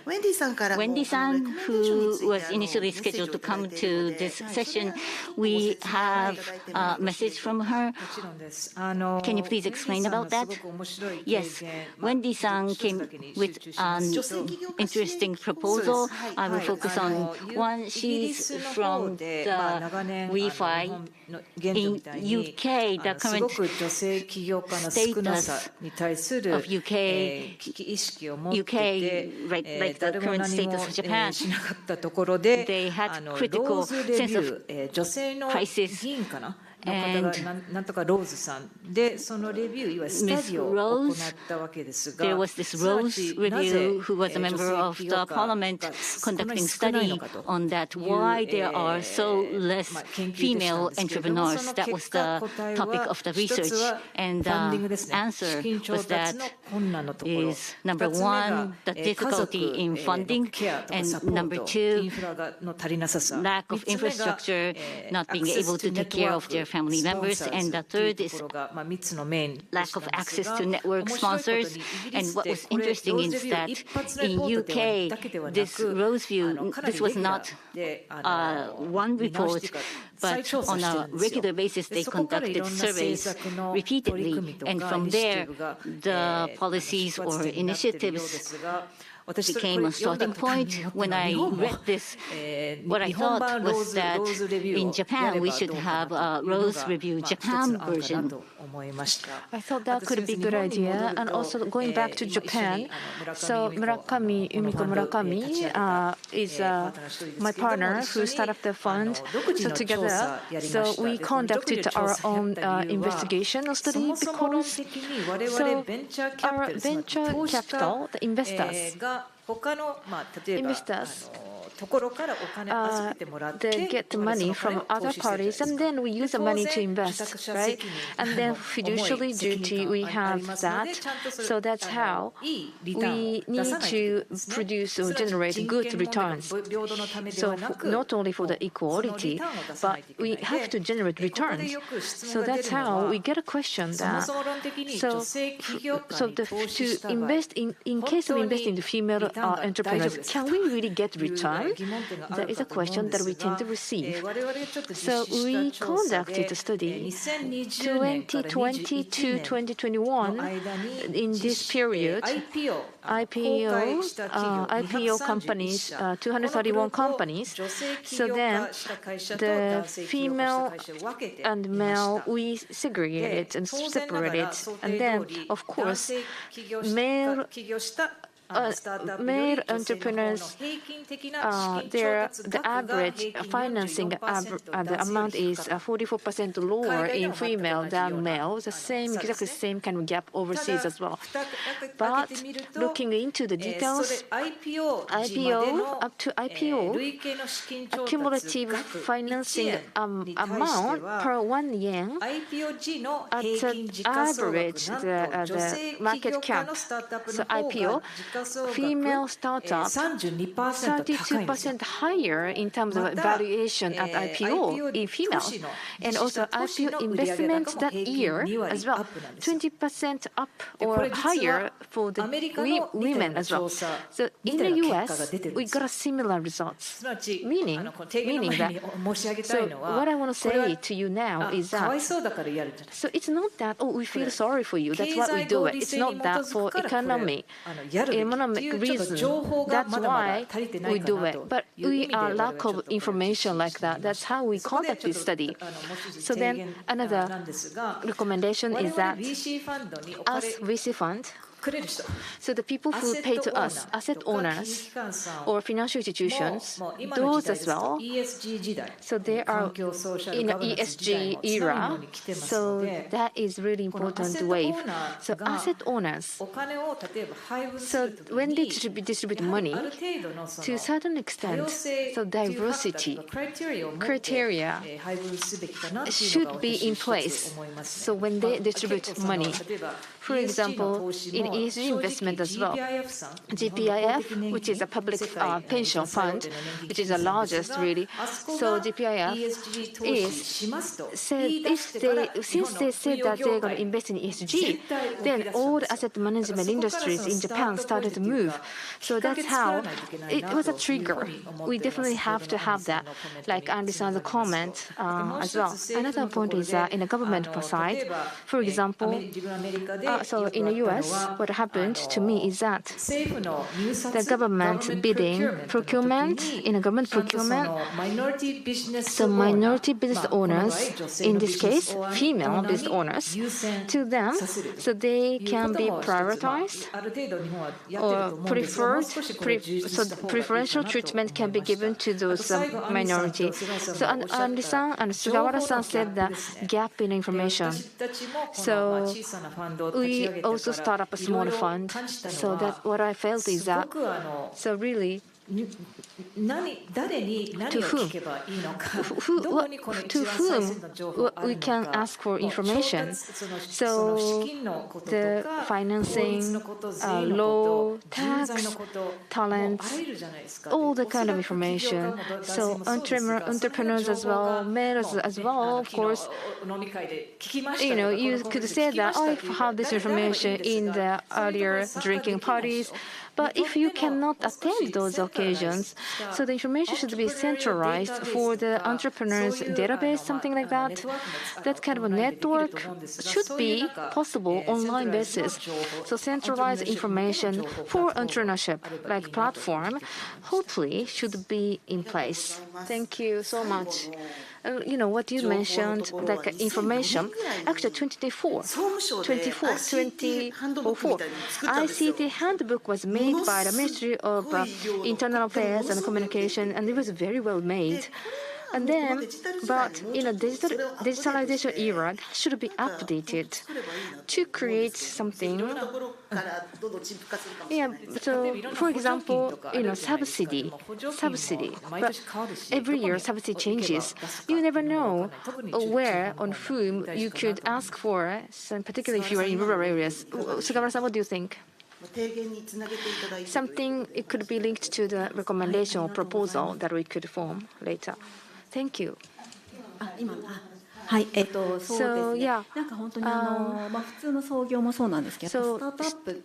Wendy-san, who was initially scheduled to come to this session, we have a message from her. Can you please explain about that? Yes, Wendy-san came with an interesting proposal. I will focus on one. She's from the Wi-Fi in UK. The current status of UK, like the current status of Japan, they had critical sense of crisis. And Ms. Rose, there was this Rose review, who was a member of the parliament, conducting study on that, why there are so less female entrepreneurs. That was the topic of the research, and the answer was that is, number one, the difficulty in funding, and number two, lack of infrastructure, not being able to take care of their family members, and the third is lack of access to network sponsors. And what was interesting is that in UK, this Rose View, this was not one report, but on a regular basis they conducted surveys repeatedly, and from there the policies or initiatives became a starting point. When I read this, what I thought was that in Japan we should have a Rose Review Japan version. I thought that could be a good idea. And also going back to Japan, so Yumiko Murakami is my partner who started up the fund. So together, so we conducted our own investigation or study, because so our venture capital, the investors, they get the money from other parties, and then we use the money to invest, right? And then fiduciary duty, we have that. So that's how we need to produce or generate good returns. So not only for the equality, but we have to generate returns. So that's how we get a question that. So to invest in case of investing in the female entrepreneurs, can we really get return? That is a question that we tend to receive. So we conducted a study 2020 to 2021. In this period, IPO companies, 231 companies. So then the female and male, we segregated and separated. And then, of course, male male entrepreneurs, the average financing the amount is 44% lower in female than male. Exactly same kind of gap overseas as well. But looking into the details, IPO up to IPO, cumulative financing amount per 1 yen at the average the market cap. So IPO, female startup 32% higher in terms of valuation at IPO in females, and also IPO investment that year as well, 20% up or higher for the women as well. So in the US, we got a similar results, meaning that. So what I want to say to you now is that, so it's not that, oh, we feel sorry for you, that's why we do it. It's not that for economic reason, that's why we do it. But we are lack of information like that. That's how we conduct this study. So then another recommendation is that us VC fund, so the people who pay to us, asset owners or financial institutions, those as well, so they are in an ESG era, so that is really important wave. So asset owners, so when they distribute money, to a certain extent, so diversity criteria should be in place. So when they distribute money, for example, in ESG investment as well, GPIF, which is a public pension fund, which is the largest really. So GPIF is since they said that they're going to invest in ESG, then all the asset management industries in Japan started to move. So that's how it was a trigger. We definitely have to have that. Like I understand the comment as well. Another point is in the government side, for example, so in the US, what happened to me is that the government bidding procurement, in a government procurement, so minority business owners, in this case, female business owners, to them, so they can be prioritized or preferred, so preferential treatment can be given to those minorities. So I understand, and Sugawara-san said the gap in information. So we also start up a small fund. So that's what I felt is that, so really, to whom we can ask for information. So the financing, law, tax, talents, all the kind of information. So entrepreneurs as well, males as well, of course. You know, you could say that, oh, I have this information in the earlier drinking parties. But if you cannot attend those occasions, so the information should be centralized for the entrepreneurs database, something like that. That kind of a network should be possible online basis. So centralized information for entrepreneurship, like platform, hopefully should be in place. Thank you so much. You know, what you mentioned, like information, actually 2004, ICT handbook was made by the Ministry of Internal Affairs and Communication, and it was very well made. And then, but in a digitalization era, that should be updated to create something. Yeah, so for example, you know, subsidy. But every year, subsidy changes. You never know where, on whom you could ask for, so particularly if you are in rural areas. Sugawara-san, what do you think? Something, it could be linked to the recommendation or proposal that we could form later. Thank you. So yeah, so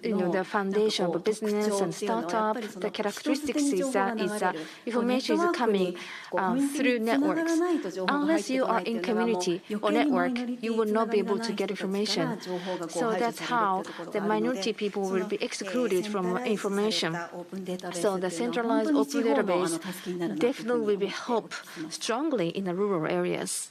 you know, the foundation of a business and startup, the characteristics is that information is coming through networks. Unless you are in community or network, you will not be able to get information. So that's how the minority people will be excluded from information. So the centralized open database definitely will help strongly in the rural areas.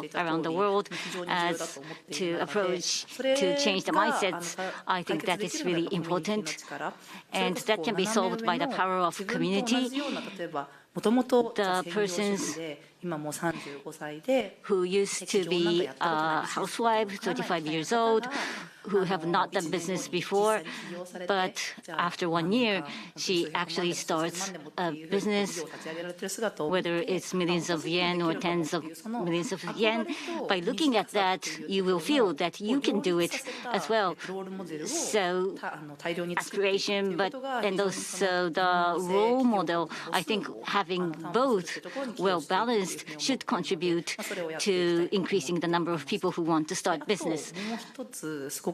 people around the world as to approach to change the mindsets. I think that is really important, and that can be solved by the power of community. The persons who used to be a housewife, 35 years old, who have not done business before, but after 1 year, she actually starts a business, whether it's millions of yen or tens of millions of yen. By looking at that, you will feel that you can do it as well. So aspiration, but and also the role model, I think having both well balanced should contribute to increasing the number of people who want to start business.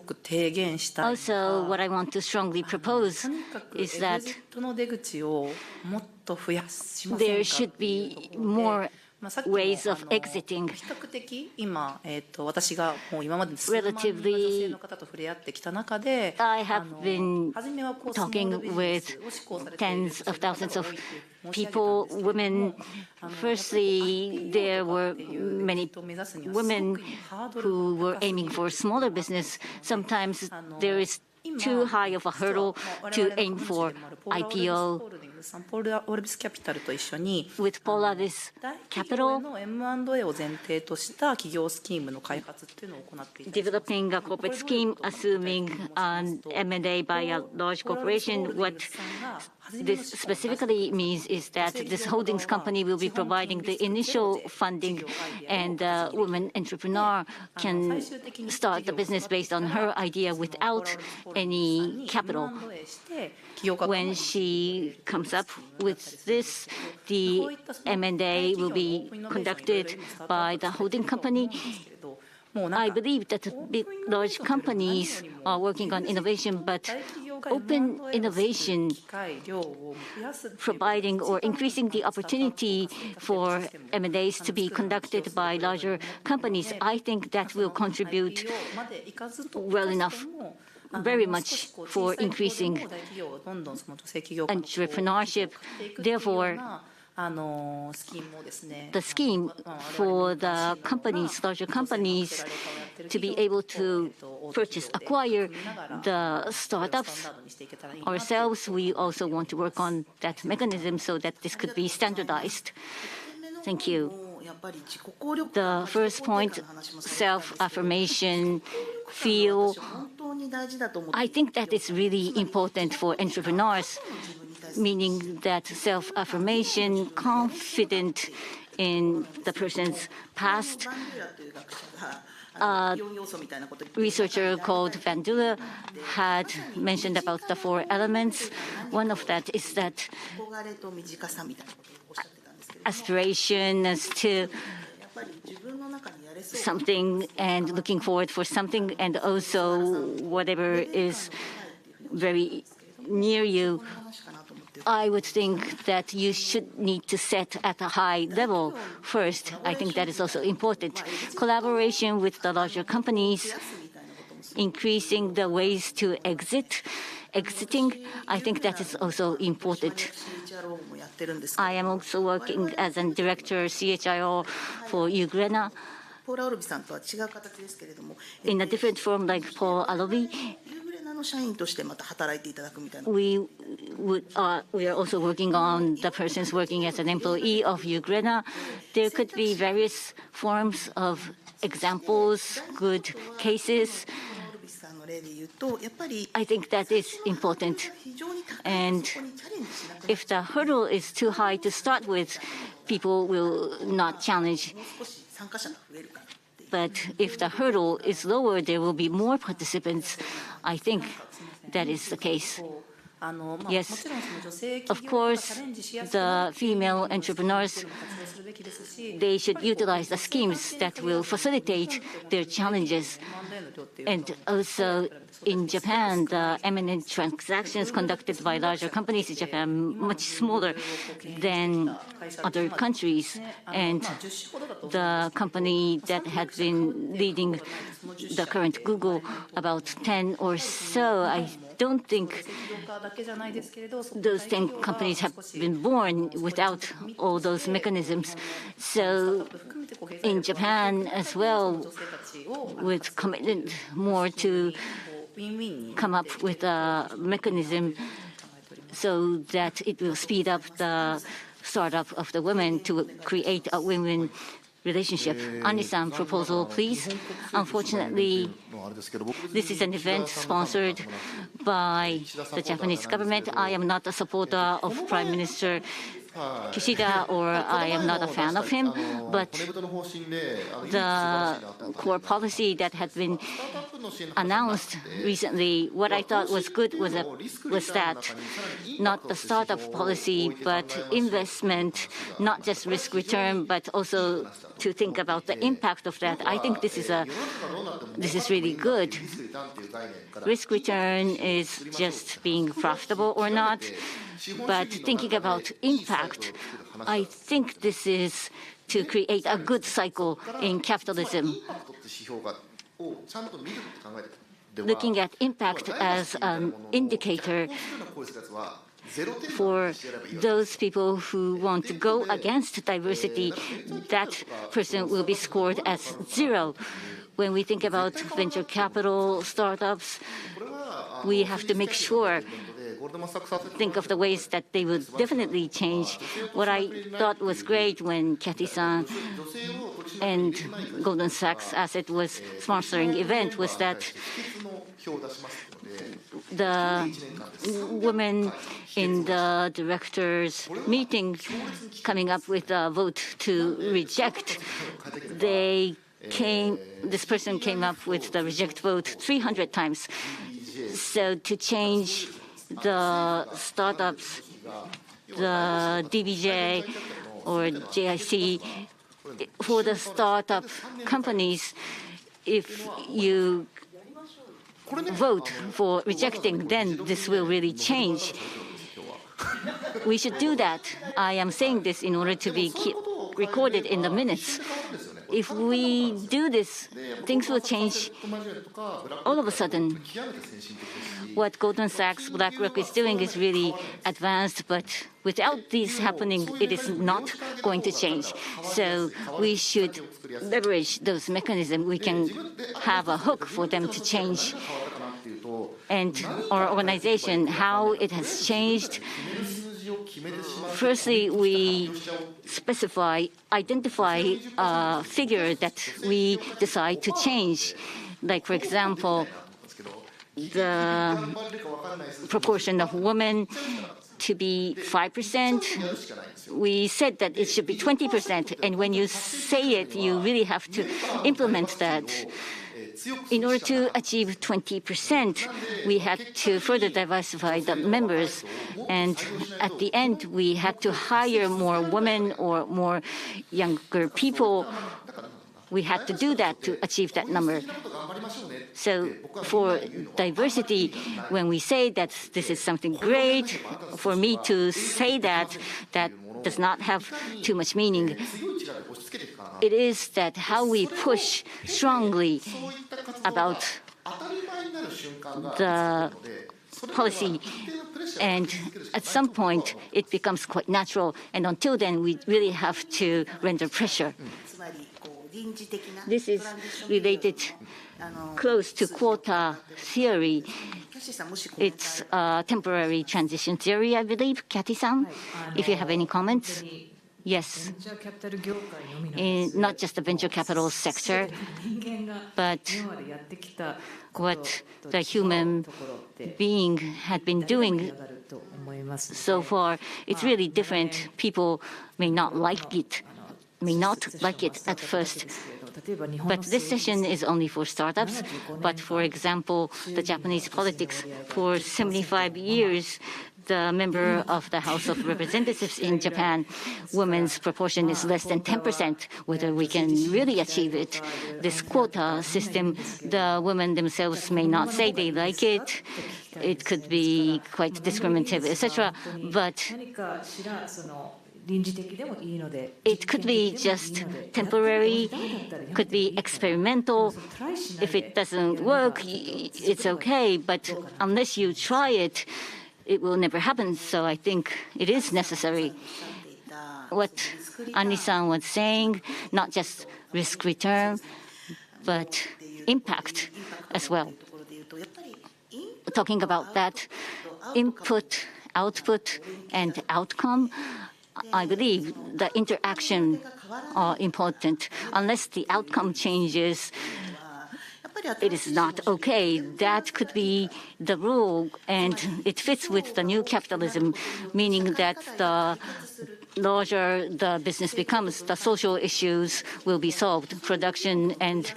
く提言したいのが、 Also, what I want to strongly propose とにかく is エ that グジットの出口をもっと増やしませんか there should っていうと be ころで、 more さっきも ways of exiting. 比較的今、私がもう今まで数万人の女性の方と触れ合ってきた中で、 I have been 初めはこう talking スモールビジネスを施行されている with tens of thousands of 申し上げたんです people, けれども、 women. Firstly, there were many women who were aiming for smaller business. Sometimes there is too high of a hurdle to aim for IPO. サンポール・オルビスキャピタルと一緒に With Polaris 大企業へ Capital, の M&A を前提とした企業スキームの開発っていうのを行っていたりします。 developing a corporate scheme, assuming an M&A by a large corporation. What this specifically means is that this holdings company will be providing the initial funding, and the woman entrepreneur can start the business based on her idea without any capital. When she comes up with this, the M&A will be conducted by the holding company. I believe that big, large companies are working on innovation, but open innovation, providing or increasing the opportunity for M&As to be conducted by larger companies, I think that will contribute well enough, very much for increasing entrepreneurship. Therefore, the scheme for the companies, larger companies, to be able to purchase, acquire the startups ourselves, we also want to work on that mechanism so that this could be standardized. Thank you. The first point, self-affirmation, feel. I think that is really important for entrepreneurs, meaning that self-affirmation, confident in the person's past. A researcher called Van Dula had mentioned about the 4 elements. One of that is that aspiration as to something and looking forward for something, and also whatever is very near you. I would think that you should need to set at a high level first. I think that is also important. Collaboration with the larger companies, increasing the ways to exiting, I think that is also important. I am also working as a director CHIO for Ugrena in a different form like Paul Alobi. We are also working on the persons working as an employee of Ugrena. There could be various forms of examples, good cases. I think that is important. And if the hurdle is too high to start with, people will not challenge. But if the hurdle is lower, there will be more participants. I think that is the case. Yes, of course, the female entrepreneurs, they should utilize the schemes that will facilitate their challenges. And also in Japan, the M&A transactions conducted by larger companies in Japan much smaller than other countries. And the company that had been leading the current Google, about 10 or so, I don't think those 10 companies have been born without all those mechanisms. So in Japan as well, with commitment more to come up with a mechanism so that it will speed up the startup of the women to create a win-win relationship. Ani-san, proposal, please. Unfortunately, this is an event sponsored by the Japanese government. I am not a supporter of Prime Minister Kishida, or I am not a fan of him, but the core policy that had been announced recently, what I thought was good was that not the startup policy, but investment, not just risk return, but also to think about the impact of that. I think this is really good. Risk return is just being profitable or not, but thinking about impact, I think this is to create a good cycle in capitalism. Looking at impact as an indicator for those people who want to go against diversity, that person will be scored as 0. When we think about venture capital startups, we have to make sure, think of the ways that they would definitely change. What I thought was great when Kathy-san and Goldman Sachs Asset was sponsoring event was that the women in the directors meeting coming up with a vote to reject, this person came up with the reject vote 300 times. So to change the startups, the DBJ or JIC, for the startup companies, if you vote for rejecting, then this will really change. We should do that. I am saying this in order to be recorded in the minutes. If we do this, things will change all of a sudden. What Goldman Sachs, BlackRock is doing is really advanced, but without this happening, it is not going to change. So we should leverage those mechanisms. We can have a hook for them to change. And our organization, how it has changed. Firstly, we identify a figure that we decide to change. Like, for example, the proportion of women to be 5%. We said that it should be 20%. And when you say it, you really have to implement that. In order to achieve 20%, we had to further diversify the members. And at the end, we had to hire more women or more younger people. We had to do that to achieve that number. So for diversity, when we say that this is something great, for me to say that does not have too much meaning. It is that how we push strongly about the policy, and at some point it becomes quite natural, and until then we really have to render pressure. This is related close to quota theory. It's a temporary transition theory, I believe. Kathy-san, if you have any comments. Yes, not just the venture capital sector, but what the human being had been doing so far. It's really different. People may not like it at first. But this session is only for startups. But for example, the Japanese politics, for 75 years, the member of the House of Representatives in Japan, women's proportion is less than 10%. Whether we can really achieve it, this quota system, the women themselves may not say they like it. It could be quite discriminative, etc. But it could be just temporary, could be experimental. If it doesn't work, it's okay. But unless you try it, it will never happen. So I think it is necessary. What Anri-san was saying, not just risk return, but impact as well. Talking about that, input, output, and outcome, I believe the interaction are important. Unless the outcome changes, it is not okay. That could be the rule, and it fits with the new capitalism, meaning that the larger the business becomes, the social issues will be solved. Production and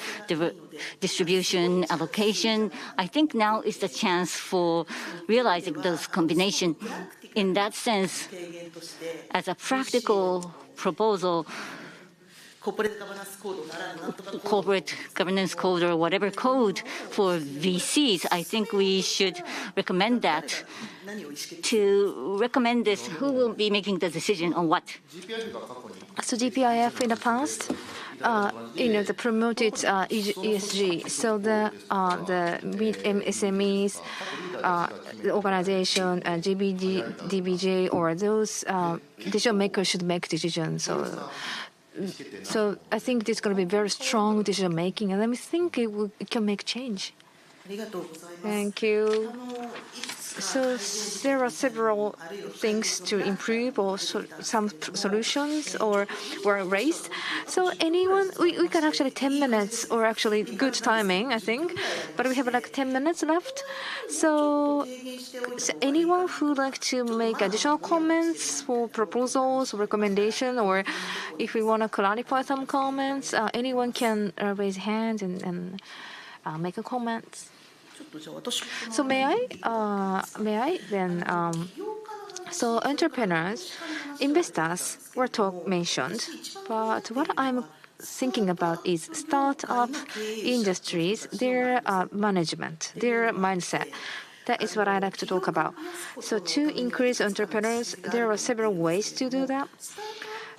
distribution, allocation. I think now is the chance for realizing those combinations. In that sense, as a practical proposal, corporate governance code or whatever code for VCs, I think we should recommend that. To recommend this, who will be making the decision on what? So GPIF in the past, they promoted ESG. So the SMEs, the organization, GBD, DBJ, or those decision makers should make decisions. So I think this is going to be very strong decision making, and I think it can make change. Thank you. So there are several things to improve, or some solutions were raised. So anyone, we got actually 10 minutes, or actually good timing, I think, but we have like 10 minutes left. So anyone who would like to make additional comments for proposals, recommendation, or if we want to clarify some comments, anyone can raise a hand and make a comment. So may I then? So entrepreneurs, investors were mentioned, but what I'm thinking about is startup industries, their management, their mindset. That is what I'd like to talk about. So to increase entrepreneurs, there are several ways to do that.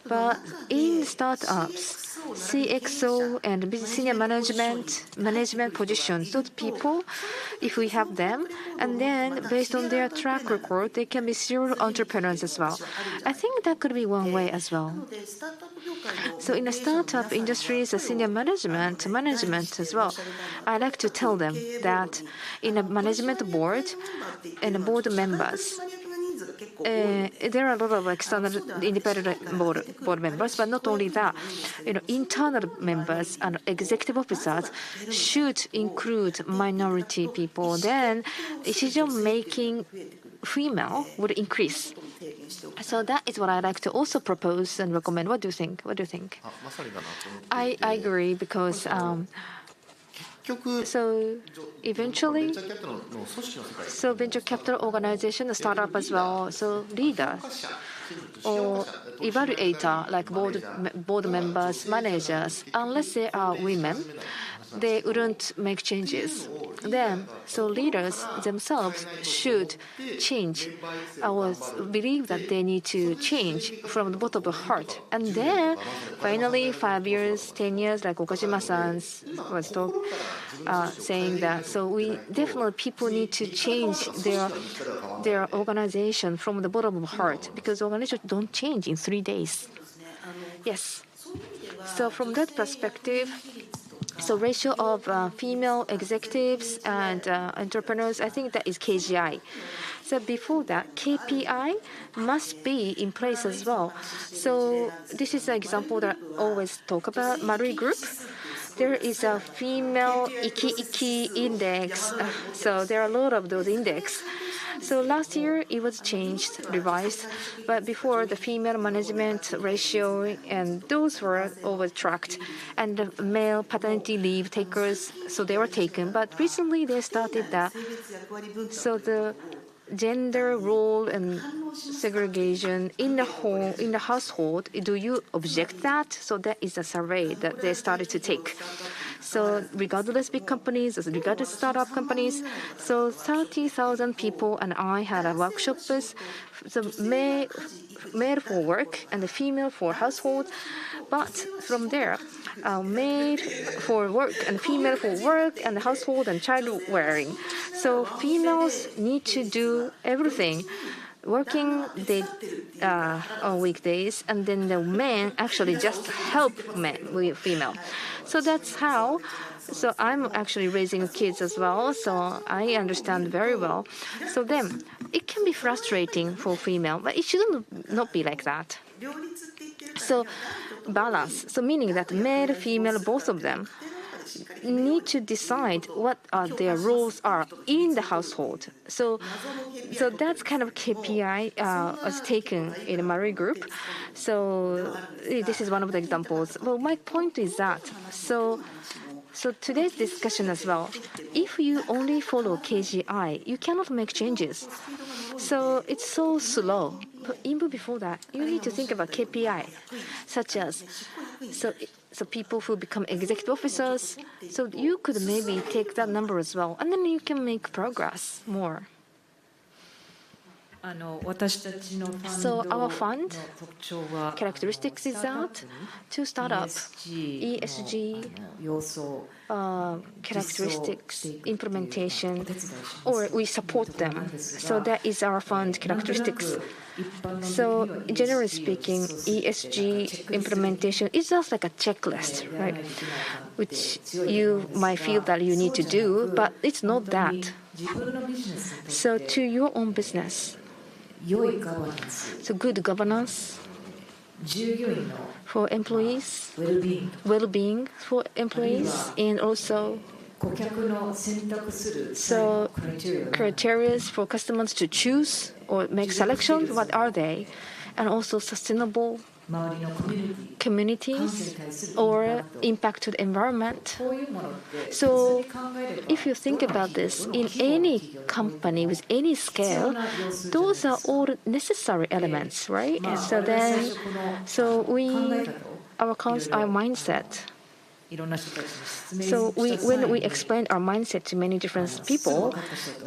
But in startups, CXO and senior management positions, those people, if we have them, and then based on their track record, they can be serial entrepreneurs as well. I think that could be one way as well. So in the startup industries, the senior management as well, I like to tell them that in a management board and the board members, there are a lot of external independent board members, but not only that, internal members and executive officers should include minority people. Then decision-making female would increase. So that is what I like to also propose and recommend. What do you think? I agree because. So eventually, so venture capital organization, startup as well, so leaders or evaluator like board members, managers, unless they are women, they wouldn't make changes. Then, so leaders themselves should change. I believe that they need to change from the bottom of the heart. And then, finally, 5 years, 10 years, like Okajima-san was saying that. So people need to change their organization from the bottom of the heart, because organizations don't change in 3 days. Yes. So from that perspective, so ratio of female executives and entrepreneurs, I think that is KGI. So before that, KPI must be in place as well. So this is an example that I always talk about, Marui Group. There is a female Iki index. So there are a lot of those index. So last year it was changed, revised, but before the female management ratio and those were always tracked, and the male paternity leave takers, so they were taken. But recently they started that. So the gender role and segregation in the household, do you object that? So that is a survey that they started to take. So regardless big companies, regardless startup companies, so 30,000 people and I had a workshop with the male for work and the female for household. But from there, male for work and female for work and household and child rearing. So females need to do everything. Working on weekdays, and then the men actually just help female. So that's how. So I'm actually raising kids as well, so I understand very well. So then it can be frustrating for female, but it shouldn't not be like that. So balance. So meaning that male, female, both of them. need to decide what their roles are in the household. So that's kind of KPI was taken in Marie Group. So this is one of the examples. Well, my point is that so today's discussion as well, if you only follow KGI, you cannot make changes. So it's so slow. But even before that, you need to think about KPI, such as so people who become executive officers. So you could maybe take that number as well, and then you can make progress more. So our fund characteristics is that to start up ESG characteristics implementation, or we support them. So that is our fund characteristics. So generally speaking, ESG implementation is just like a checklist, right? Which you might feel that you need to do, but it's not that. So to your own business, so good governance for employees, well-being for employees, and also so criteria for customers to choose or make selections, what are they? And also sustainable communities or impact to the environment. So if you think about this, in any company with any scale, those are all necessary elements, right? And so then, our mindset. So when we explained our mindset to many different people,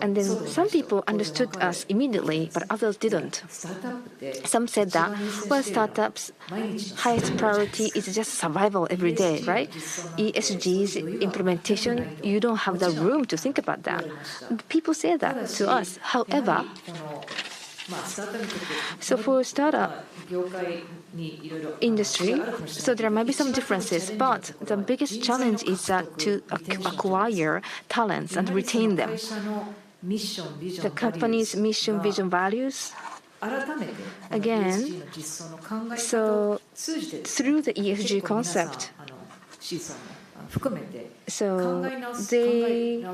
and then some people understood us immediately, but others didn't. Some said that, well, startups' highest priority is just survival every day, right? ESG's implementation, you don't have the room to think about that. People say that to us. However, so for startup industry, so there might be some differences, but the biggest challenge is that to acquire talents and retain them. The company's mission, vision, values, again, so through the ESG concept, so they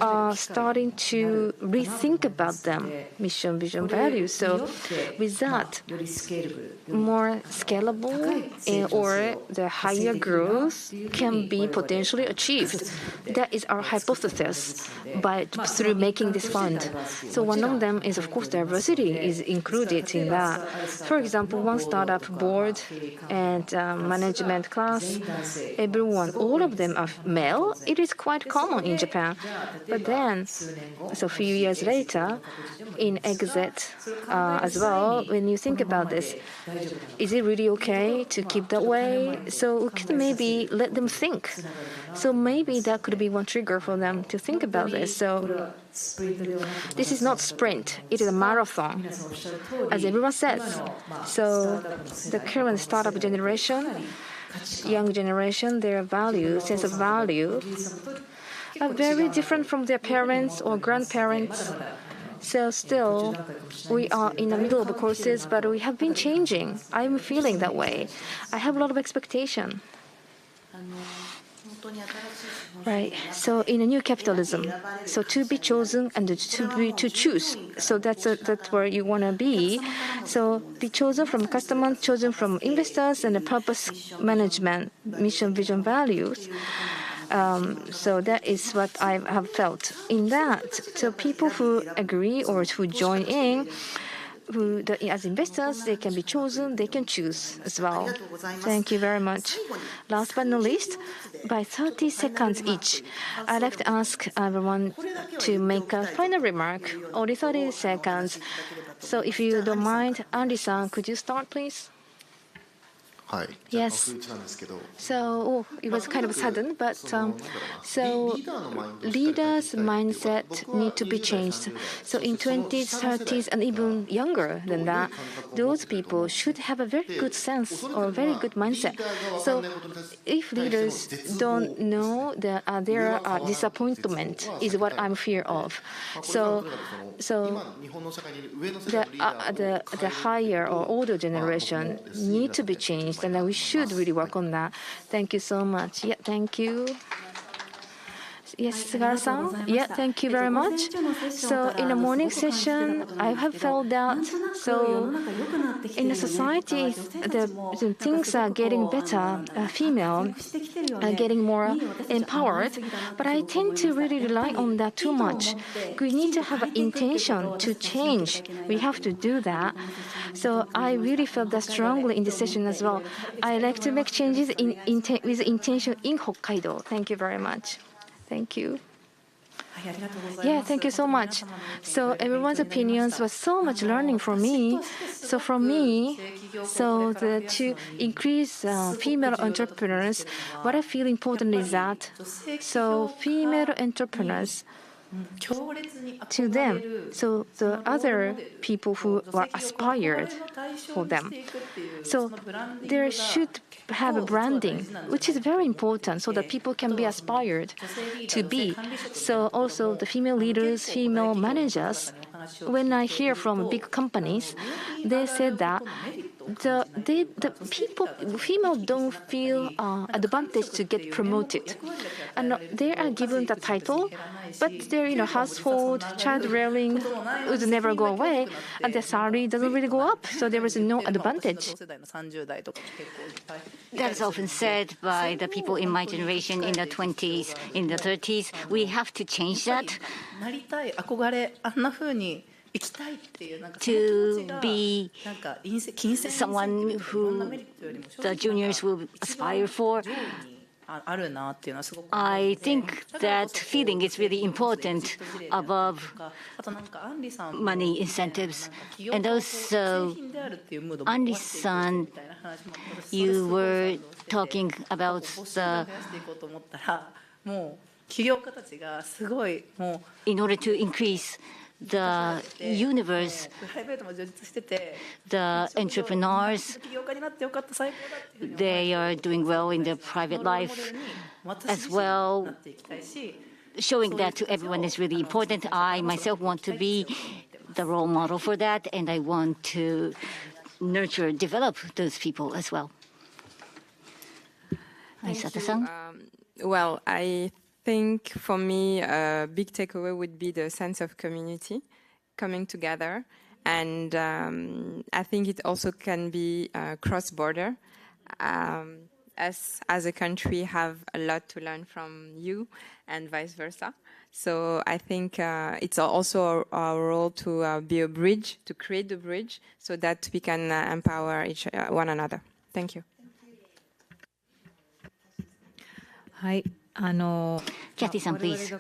are starting to rethink about them, mission, vision, values. So with that, more scalable or the higher growth can be potentially achieved. That is our hypothesis through making this fund. So one of them is, of course, diversity is included in that. For example, one startup board and management class, everyone, all of them are male. It is quite common in Japan. But then, so a few years later, in exit as well, when you think about this, is it really okay to keep that way? So we could maybe let them think. So maybe that could be one trigger for them to think about this. So this is not sprint, it is a marathon, as everyone says. So the current startup generation, young generation, their value, sense of value, are very different from their parents or grandparents. So still, we are in the middle of the courses, but we have been changing. I'm feeling that way. I have a lot of expectation. Right. So in a new capitalism, so to be chosen and to choose. So that's where you want to be. So be chosen from customers, chosen from investors, and the purpose management, mission, vision, values. So that is what I have felt in that. So people who agree or who join in, as investors, they can be chosen, they can choose as well. Thank you very much. Last but not least, by 30 seconds each, I'd like to ask everyone to make a final remark, only 30 seconds. So if you don't mind, Andy-san, could you start, please? Yes. So it was kind of sudden, but so leaders' mindset need to be changed. So in 20s, 30s, and even younger than that, those people should have a very good sense or a very good mindset. So if leaders don't know that their disappointment is what I'm fear of. So the higher or older generation need to be changed. changed, and we should really work on that. Thank you so much. Yeah, thank you. Yes, Sugara-san. Yeah, thank you very much. So in the morning session, I have felt that so in the society, the things are getting better. Female are getting more empowered, but I tend to really rely on that too much. We need to have an intention to change. We have to do that. So I really felt that strongly in this session as well. I like to make changes with intention in Hokkaido. Thank you very much. Thank you. Yeah, thank you so much. So everyone's opinions was so much learning for me. So from me, to increase female entrepreneurs, what I feel important is that female entrepreneurs, to them, so the other people who were aspired for them. So there should have a branding, which is very important, so that people can be aspired to be. So also the female leaders, female managers, when I hear from big companies, they said that the female don't feel advantage to get promoted, and they are given the title, but their household, child rearing would never go away, and their salary doesn't really go up, so there is no advantage. That's often said by the people in my generation in the 20s, in the 30s. We have to change that. To be someone who the juniors will aspire for. I think that feeling is really important above money incentives. And also, Anri-san, you were talking about in order to increase the universe, the entrepreneurs, they are doing well in their private life as well. Showing that to everyone is really important. I myself want to be the role model for that, and I want to nurture, develop those people as well. Aisata-san? Well, I think for me, a big takeaway would be the sense of community coming together. And I think it also can be cross-border. Us as a country have a lot to learn from you and vice versa. So I think it's also our role to be a bridge, to create the bridge so that we can empower one another. Thank you. Kathy-san, please.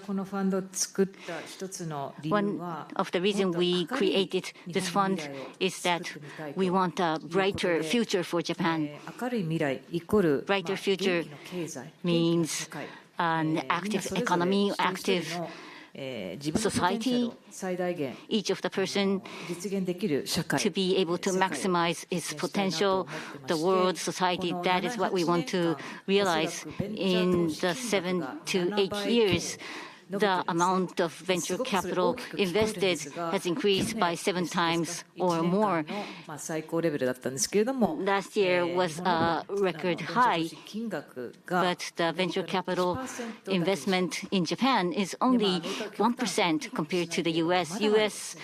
One of the reasons we created this fund is that we want a brighter future for Japan. Brighter future means an active economy, active society, each of the person to be able to maximize its potential, the world, society. That is what we want to realize. In the 7 to 8 years, the amount of venture capital invested has increased by 7 times or more. Last year was a record high, but the venture capital investment in Japan is only 1% compared to the US. US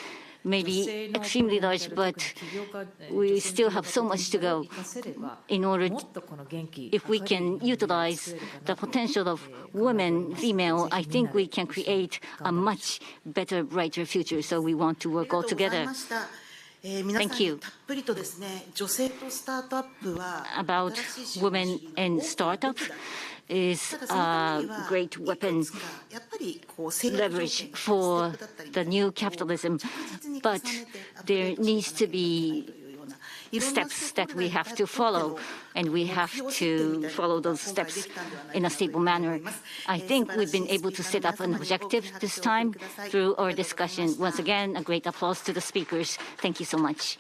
may be extremely large, but we still have so much to go. In order, if we can utilize the potential of women, female, I think we can create a much better, brighter future. So we want to work all together. Thank you. About women and startup is a great weapon, leverage for the new capitalism. But there needs to be steps that we have to follow, and we have to follow those steps in a stable manner. I think we've been able to set up an objective this time through our discussion. Once again, a great applause to the speakers. Thank you so much.